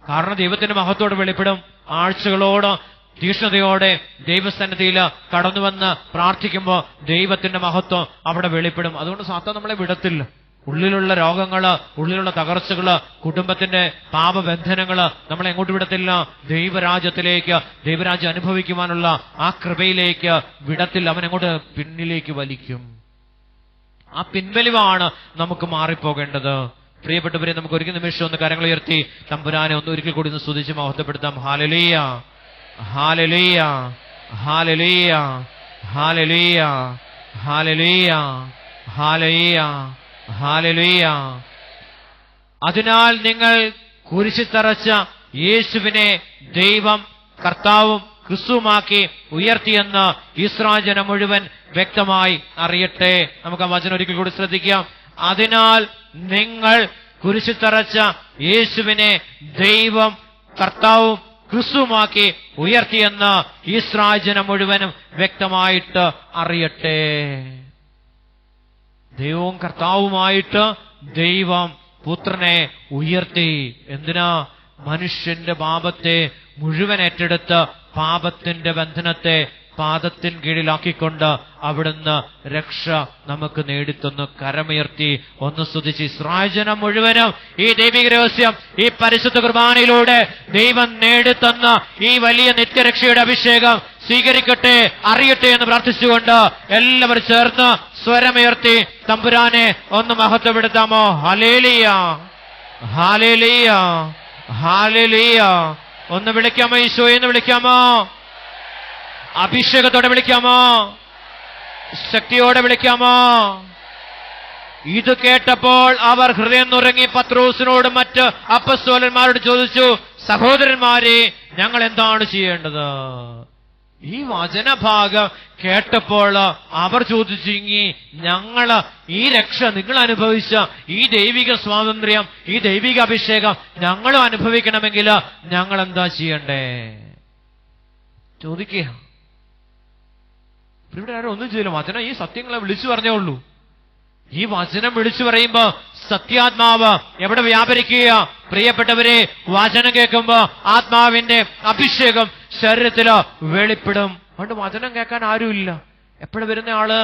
കാരണം ദൈവത്തിന്റെ മഹത്വത്തോടെ വെളിപ്പെടും. ആഴ്ചകളോട് തീക്ഷ്ണതയോടെ ദൈവസന്നിധിയിൽ കടന്നു വന്ന് പ്രാർത്ഥിക്കുമ്പോൾ ദൈവത്തിന്റെ മഹത്വം അവിടെ വെളിപ്പെടും. അതുകൊണ്ട് സാത്താൻ നമ്മളെ വിടത്തില്ല. ഉള്ളിലുള്ള രോഗങ്ങള്, ഉള്ളിലുള്ള തകർച്ചകള്, കുടുംബത്തിന്റെ പാപബന്ധനങ്ങള് നമ്മളെ എങ്ങോട്ട് വിടത്തില്ല? ദൈവരാജ്യത്തിലേക്ക്, ദൈവരാജ്യം അനുഭവിക്കുവാനുള്ള ആ കൃപയിലേക്ക് വിടത്തില്ല. അവൻ എങ്ങോട്ട്? പിന്നിലേക്ക് വലിക്കും. ആ പിൻവലിവാണ് നമുക്ക് മാറിപ്പോകേണ്ടത്. പ്രിയപ്പെട്ടവരെ, നമുക്ക് ഒരു നിമിഷം ഒന്ന് കരങ്ങൾ ഉയർത്തി തമ്പുരാനെ ഒരിക്കൽ കൂടി ഒന്ന് സ്തുതിച്ച് മഹത്വപ്പെടുത്താം. ഹല്ലേലൂയ, ഹല്ലേലൂയ, ഹല്ലേലൂയ, ഹല്ലേലൂയ, ഹല്ലേലൂയ, ഹല്ലേലൂയ, ഹല്ലേലൂയ. അതിനാൽ നിങ്ങൾ കുരിശിൽ തറച്ച യേശുവിനെ ദൈവം കർത്താവും ക്രിസ്തുവുമാക്കി ഉയർത്തിയെന്ന് ഇസ്രായേൽ ജനം മുഴുവൻ വ്യക്തമായി അറിയട്ടെ. നമുക്ക് ആ വചനം ഒരിക്കൽ കൂടി ശ്രദ്ധിക്കാം. അതിനാൽ നിങ്ങൾ കുരിശിൽ തറച്ച യേശുവിനെ ദൈവം കർത്താവും ക്രിസ്തുവുമാക്കി ഉയർത്തിയെന്ന് ഇസ്രായേൽ ജനം മുഴുവനും വ്യക്തമായിട്ട് അറിയട്ടെ. ദൈവവും കർത്താവുമായിട്ട് ദൈവം പുത്രനെ ഉയർത്തി. എന്തിനാ? മനുഷ്യന്റെ പാപത്തെ മുഴുവൻ ഏറ്റെടുത്ത് പാപത്തിന്റെ ബന്ധനത്തെ പാദത്തിൻ കീഴിലാക്കിക്കൊണ്ട് അവിടുന്ന് രക്ഷ നമുക്ക് നേടിത്തന്നു. കരമുയർത്തി ഒന്ന് സ്തുതിച്ച് ഇസ്രായേൽ ജനം മുഴുവനും ഈ ദൈവിക രഹസ്യം, ഈ പരിശുദ്ധ കുർബാനയിലൂടെ ദൈവം നേടിത്തന്ന ഈ വലിയ നിത്യരക്ഷയുടെ അഭിഷേകം സ്വീകരിക്കട്ടെ, അറിയട്ടെ എന്ന് പ്രാർത്ഥിച്ചുകൊണ്ട് എല്ലാവരും ചേർന്ന് സ്വരമുയർത്തി തമ്പുരാനെ ഒന്ന് മഹത്വപ്പെടുത്താമോ? ഹല്ലേലൂയ, ഹല്ലേലൂയ, ഹല്ലേലൂയ. ഒന്ന് വിളിക്കാമോ? ഈശോയെ എന്ന് വിളിക്കാമോ? അഭിഷേകത്തോടെ വിളിക്കാമോ? ശക്തിയോടെ വിളിക്കാമോ? ഇത് കേട്ടപ്പോൾ അവർ ഹൃദയം നുറങ്ങി പത്രോസിനോടും മറ്റ് അപ്പസ്തോലന്മാരോട് ചോദിച്ചു, സഹോദരന്മാരെ, ഞങ്ങൾ എന്താണ് ചെയ്യേണ്ടത്? ഈ വചനഭാഗം കേട്ടപ്പോൾ അവർ ചോദിച്ചു, ഞങ്ങള് ഈ രക്ഷ നിങ്ങൾ അനുഭവിച്ച ഈ ദൈവിക സ്വാതന്ത്ര്യം, ഈ ദൈവിക അഭിഷേകം ഞങ്ങളും അനുഭവിക്കണമെങ്കിൽ ഞങ്ങൾ എന്താ ചെയ്യണ്ടേ? ചോദിക്കുക. ഇവിടെ ആരും ഒന്നും ചെയ്യില്ല. വചനം ഈ സത്യങ്ങളെ വിളിച്ചു പറഞ്ഞേ ഉള്ളൂ. ഈ വചനം വിളിച്ചു പറയുമ്പോ സത്യാത്മാവ് എവിടെ വ്യാപരിക്കുക? പ്രിയപ്പെട്ടവരെ, വചനം കേൾക്കുമ്പോ ആത്മാവിന്റെ അഭിഷേകം ശരീരത്തില് വെളിപ്പെടും. അതുകൊണ്ട് വചനം കേൾക്കാൻ ആരുമില്ല. എപ്പോഴും വരുന്ന ആള്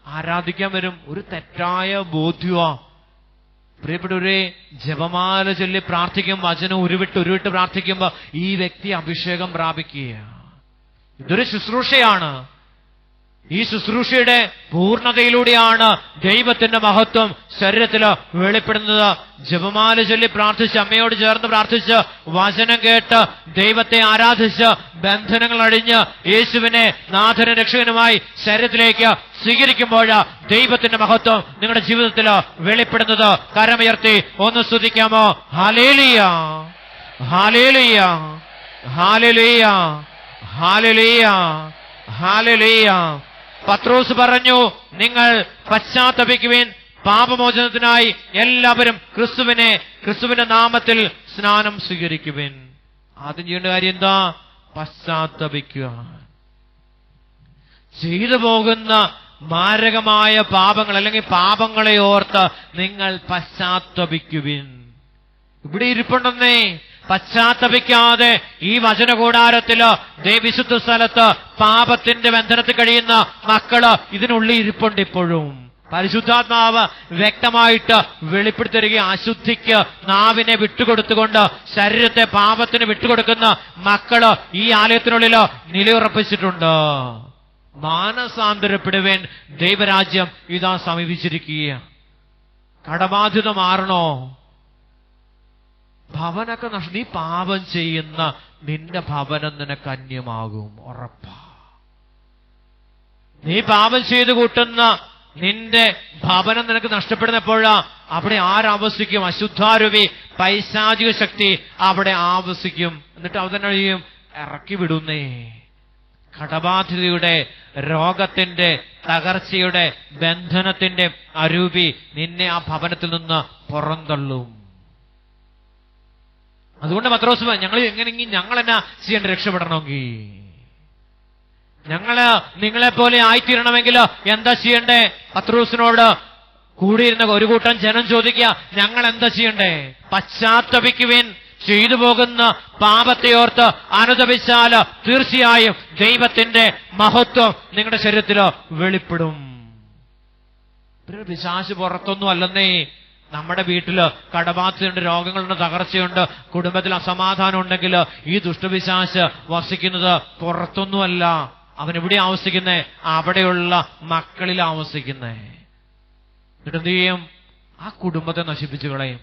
ആരാധിക്കാൻ വരും. ഒരു തെറ്റായ ബോധ്യമാ. പ്രിയപ്പെട്ടവരെ, ജപമാല ചൊല്ലി പ്രാർത്ഥിക്കും, വചനം ഉരുവിട്ട് പ്രാർത്ഥിക്കുമ്പോ ഈ വ്യക്തി അഭിഷേകം പ്രാപിക്കുക. ഇതൊരു ശുശ്രൂഷയാണ്. ഈ ശുശ്രൂഷയുടെ പൂർണ്ണതയിലൂടെയാണ് ദൈവത്തിന്റെ മഹത്വം ശരീരത്തിൽ വെളിപ്പെടുന്നത്. ജപമാല ചൊല്ലി പ്രാർത്ഥിച്ച്, അമ്മയോട് ചേർന്ന് പ്രാർത്ഥിച്ച്, വചനം കേട്ട് ദൈവത്തെ ആരാധിച്ച്, ബന്ധനങ്ങൾ അഴിഞ്ഞ് യേശുവിനെ നാഥനും രക്ഷകനുമായി ശരീരത്തിലേക്ക് സ്വീകരിക്കുമ്പോൾ ദൈവത്തിന്റെ മഹത്വം നിങ്ങളുടെ ജീവിതത്തിൽ വെളിപ്പെടുന്നത്. കരമുയർത്തി ഒന്ന് സ്തുതിക്കാമോ? ഹല്ലേലൂയ, ഹല്ലേലൂയ, ഹല്ലേലൂയ, ഹല്ലേലൂയ, ഹല്ലേലൂയ. പത്രോസ് പറഞ്ഞു, നിങ്ങൾ പശ്ചാത്തപിക്കുവിൻ, പാപമോചനത്തിനായി എല്ലാവരും ക്രിസ്തുവിന്റെ നാമത്തിൽ സ്നാനം സ്വീകരിക്കുവിൻ. ആദ്യം ചെയ്യേണ്ട കാര്യം എന്താ? പശ്ചാത്തപിക്കുക. ചെയ്തു പോകുന്ന മാരകമായ പാപങ്ങൾ അല്ലെങ്കിൽ പാപങ്ങളെ ഓർത്ത് നിങ്ങൾ പശ്ചാത്തപിക്കുവിൻ. ഇവിടെ ഇരിപ്പുണ്ടെന്നേ. പശ്ചാത്തപിക്കാതെ ഈ വചനകൂടാരത്തില് വിശുദ്ധ സ്ഥലത്ത് പാപത്തിന്റെ ബന്ധനത്തിൽ കഴിയുന്ന മക്കള് ഇതിനുള്ളിൽ ഇരിപ്പുണ്ട്. ഇപ്പോഴും പരിശുദ്ധാത്മാവ് വ്യക്തമായിട്ട് വെളിപ്പെടുത്തരുക. അശുദ്ധിക്ക് നാവിനെ വിട്ടുകൊടുത്തുകൊണ്ട് ശരീരത്തെ പാപത്തിന് വിട്ടുകൊടുക്കുന്ന മക്കള് ഈ ആലയത്തിനുള്ളിൽ നിലയുറപ്പിച്ചിട്ടുണ്ട്. മാനസാന്തരപ്പെടുവേൻ, ദൈവരാജ്യം ഇതാ സമീപിച്ചിരിക്കുക. കടബാധ്യത മാറണോ? ഭവനൊക്കെ നീ പാപം ചെയ്യുന്ന നിന്റെ ഭവനം നിനക്ക് അന്യമാകും, ഉറപ്പാ. നീ പാപം ചെയ്ത് കൂട്ടുന്ന നിന്റെ ഭവനം നിനക്ക് നഷ്ടപ്പെടുന്നപ്പോഴാ അവിടെ ആരാവസിക്കും? അശുദ്ധാരൂപി പൈശാചിക ശക്തി അവിടെ ആവസിക്കും. എന്നിട്ട് അവ തന്നെ ചെയ്യും, ഇറക്കി വിടുന്നേ. കടബാധ്യതയുടെ, രോഗത്തിന്റെ, തകർച്ചയുടെ, ബന്ധനത്തിന്റെ അരൂപി നിന്നെ ആ ഭവനത്തിൽ നിന്ന് പുറന്തള്ളും. അതുകൊണ്ട് പത്രോസ്, ഞങ്ങൾ എന്നാ ചെയ്യേണ്ട രക്ഷപ്പെടണമെങ്കിൽ? നിങ്ങളെപ്പോലെ ആയിത്തീരണമെങ്കിൽ എന്താ ചെയ്യണ്ടേ? പത്രോസിനോട് കൂടിയിരുന്ന ഒരു കൂട്ടം ജനം ചോദിക്കുക, ഞങ്ങൾ എന്താ ചെയ്യണ്ടേ? പശ്ചാത്തപിക്കുവിൻ, ചെയ്തു പോകുന്ന പാപത്തെ ഓർത്ത് അനുതപിച്ചാൽ തീർച്ചയായും ദൈവത്തിന്റെ മഹത്വം നിങ്ങളുടെ ശരീരത്തിൽ വെളിപ്പെടും. പിശാച് പുറത്തൊന്നും അല്ലെന്നേ. നമ്മുടെ വീട്ടില് കടബാധ്യതയുണ്ട്, രോഗങ്ങളുണ്ട്, തകർച്ചയുണ്ട്, കുടുംബത്തിൽ അസമാധാനം ഉണ്ടെങ്കിൽ ഈ ദുഷ്ടപിശാച് വസിക്കുന്നത് പുറത്തൊന്നുമല്ല. അവൻ എവിടെ ആവസിക്കുന്നേ? അവിടെയുള്ള മക്കളിൽ ആവസിക്കുന്നേ. എന്നിട്ട് എന്ത് ചെയ്യും? ആ കുടുംബത്തെ നശിപ്പിച്ചു കളയും.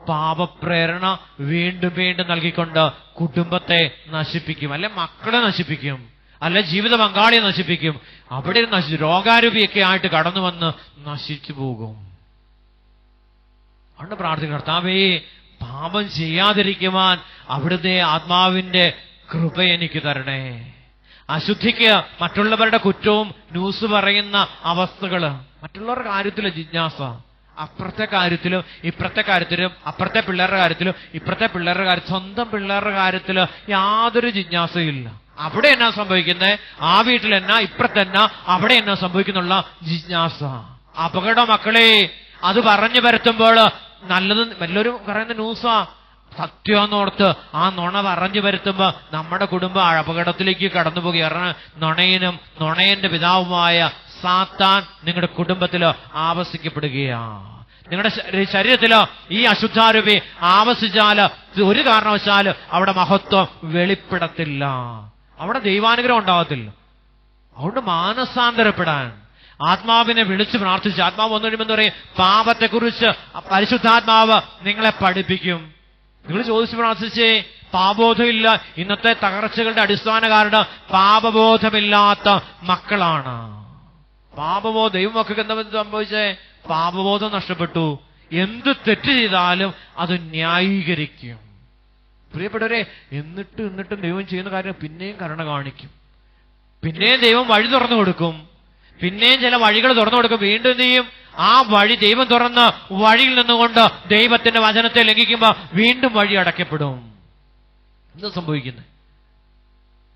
പാപപ്രേരണ വീണ്ടും വീണ്ടും നൽകിക്കൊണ്ട് കുടുംബത്തെ നശിപ്പിക്കും, അല്ലെ മക്കളെ നശിപ്പിക്കും, അല്ലെ ജീവിത പങ്കാളിയെ നശിപ്പിക്കും. അവിടെ രോഗാരൂപിയൊക്കെ ആയിട്ട് കടന്നു വന്ന് നശിച്ചു പോകും. അതുകൊണ്ട് പ്രാർത്ഥിക്കണം, കർത്താവേ, പാപം ചെയ്യാതിരിക്കുവാൻ അവിടുത്തെ ആത്മാവിന്റെ കൃപ എനിക്ക് തരണേ. അശുദ്ധിക്ക് മറ്റുള്ളവരുടെ കുറ്റവും ന്യൂസ് പറയുന്ന അവസ്ഥകള്, മറ്റുള്ളവരുടെ കാര്യത്തില് ജിജ്ഞാസ, അപ്പുറത്തെ കാര്യത്തിലും ഇപ്പുറത്തെ കാര്യത്തിലും, അപ്പുറത്തെ പിള്ളേരുടെ കാര്യത്തിലും ഇപ്പുറത്തെ പിള്ളേരുടെ കാര്യത്തിൽ, സ്വന്തം പിള്ളേരുടെ കാര്യത്തില് യാതൊരു ജിജ്ഞാസയില്ല. അവിടെ എന്നാ സംഭവിക്കുന്നത്, ആ വീട്ടിൽ എന്നാ, ഇപ്പുറത്തെന്നാ, അവിടെ എന്നാ സംഭവിക്കുന്നുള്ള ജിജ്ഞാസ. അപകടം മക്കളെ. അത് പറഞ്ഞു വരുത്തുമ്പോൾ നല്ലത് വല്ലവരും പറയുന്ന ന്യൂസാ, സത്യമെന്നോർത്ത് ആ നുണ പറഞ്ഞു വരുത്തുമ്പോ നമ്മുടെ കുടുംബം അപകടത്തിലേക്ക് കടന്നു പോകുക. കാരണം നുണയന്റെ പിതാവുമായ സാത്താൻ നിങ്ങളുടെ കുടുംബത്തില് ആവസിക്കപ്പെടുകയാ. നിങ്ങളുടെ ശരീരത്തില് ഈ അശുദ്ധാരൂപി ആവസിച്ചാല് ഒരു കാരണവശാല് അവിടെ മഹത്വം വെളിപ്പെടത്തില്ല. അവിടെ ദൈവാനുഗ്രഹം ഉണ്ടാകത്തില്ല. അതുകൊണ്ട് മാനസാന്തരപ്പെടാൻ ആത്മാവിനെ വിളിച്ച് പ്രാർത്ഥിച്ച്, ആത്മാവ് വന്നു കഴിയുമ്പോൾ എന്താ പറയും, പാപത്തെക്കുറിച്ച് പരിശുദ്ധാത്മാവ് നിങ്ങളെ പഠിപ്പിക്കും. നിങ്ങൾ ചോദിച്ച് പ്രാർത്ഥിച്ചേ, പാപബോധമില്ല. ഇന്നത്തെ തകർച്ചകളുടെ അടിസ്ഥാന കാരണം പാപബോധമില്ലാത്ത മക്കളാണ്. പാപബോധം, ദൈവമക്കൾക്ക് എന്താ സംഭവിച്ചേ? പാപബോധം നഷ്ടപ്പെട്ടു. എന്ത് തെറ്റ് ചെയ്താലും അത് ന്യായീകരിക്കും. പ്രിയപ്പെട്ടവരെ, എന്നിട്ടും ദൈവം ചെയ്യുന്ന കാര്യം പിന്നെയും കരുണ കാണിക്കും. പിന്നെയും ദൈവം വഴി തുറന്നു കൊടുക്കും. പിന്നെയും ചില വഴികൾ തുറന്നു കൊടുക്കും. വീണ്ടും എന്ത് ചെയ്യും? ആ വഴി ദൈവം തുറന്ന് വഴിയിൽ നിന്നുകൊണ്ട് ദൈവത്തിന്റെ വചനത്തെ ലംഘിക്കുമ്പോൾ വീണ്ടും വഴി അടയ്ക്കപ്പെടും. എന്താ സംഭവിക്കുന്നത്?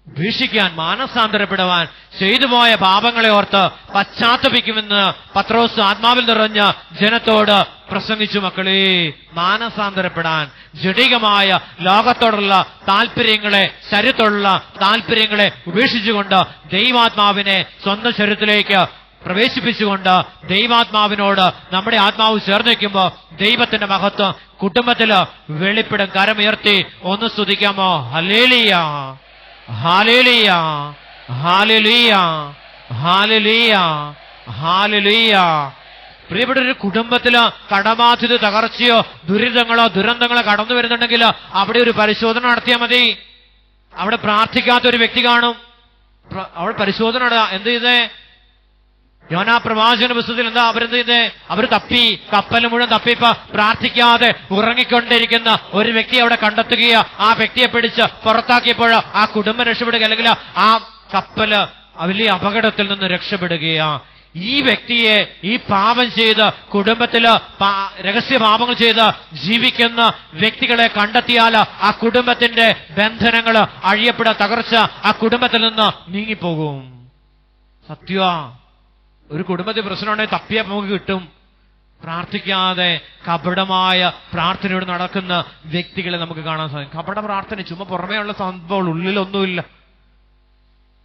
വീക്ഷിക്കാൻ, മാനസാന്തരപ്പെടുവാൻ, ചെയ്തുപോയ പാപങ്ങളെ ഓർത്ത് പശ്ചാത്തപിക്കുമെന്ന് പത്രോസ് ആത്മാവിൽ നിറഞ്ഞ ജനത്തോട് പ്രസംഗിച്ചു. മക്കളെ, മാനസാന്തരപ്പെടാൻ, ജഡികമായ ലോകത്തോടുള്ള താല്പര്യങ്ങളെ, ശരീരത്തോടുള്ള താല്പര്യങ്ങളെ ഉപേക്ഷിച്ചുകൊണ്ട് ദൈവാത്മാവിനെ സ്വന്തം ശരീരത്തിലേക്ക് പ്രവേശിപ്പിച്ചുകൊണ്ട് ദൈവാത്മാവിനോട് നമ്മുടെ ആത്മാവ് ചേർന്ന് വയ്ക്കുമ്പോ ദൈവത്തിന്റെ മഹത്വം കുടുംബത്തില് വെളിപ്പെടും. കരമുയർത്തി ഒന്ന് സ്തുതിക്കാമോ? ഹല്ലേലൂയ, ഹല്ലേലൂയ, ഹല്ലേലൂയ, ഹല്ലേലൂയ, ഹല്ലേലൂയ. പ്രിയപ്പെട്ട ഒരു കുടുംബത്തില് കടബാധ്യത, തകർച്ചയോ ദുരിതങ്ങളോ ദുരന്തങ്ങളോ കടന്നു വരുന്നുണ്ടെങ്കിൽ അവിടെ ഒരു പരിശോധന നടത്തിയാൽ മതി. അവിടെ പ്രാർത്ഥിക്കാത്ത ഒരു വ്യക്തി കാണും. അവിടെ പരിശോധന എന്ത് ചെയ്തേ? യോനാ പ്രവാചകന്റെ പുസ്തകത്തിൽ എന്താ അവരെന്ത് ചെയ്തേ? അവർ തപ്പി, കപ്പൽ മുഴുവൻ തപ്പിപ്പോ പ്രാർത്ഥിക്കാതെ ഉറങ്ങിക്കൊണ്ടിരിക്കുന്ന ഒരു വ്യക്തി അവിടെ കണ്ടെത്തുകയോ ആ വ്യക്തിയെ പിടിച്ച് പുറത്താക്കിയപ്പോൾ ആ കുടുംബം രക്ഷപ്പെടുക, അല്ലെങ്കിൽ ആ കപ്പല് വലിയ അപകടത്തിൽ നിന്ന് രക്ഷപ്പെടുകയാ. ഈ വ്യക്തിയെ, ഈ പാപം ചെയ്ത് കുടുംബത്തില് രഹസ്യ പാപങ്ങൾ ചെയ്ത് ജീവിക്കുന്ന വ്യക്തികളെ കണ്ടെത്തിയാൽ ആ കുടുംബത്തിന്റെ ബന്ധനങ്ങള് അഴിയപ്പെട, തകർച്ച ആ കുടുംബത്തിൽ നിന്ന് നീങ്ങിപ്പോകും. സത്യമാ. ഒരു കുടുംബത്തിൽ പ്രശ്നമുണ്ടെങ്കിൽ തപ്പിയാൽ നമുക്ക് കിട്ടും. പ്രാർത്ഥിക്കാതെ കപടമായ പ്രാർത്ഥനയോട് നടക്കുന്ന വ്യക്തികളെ നമുക്ക് കാണാൻ സാധിക്കും. കപട പ്രാർത്ഥന ചുമ്മാ പുറമേയുള്ള സംഭവം, ഉള്ളിലൊന്നുമില്ല.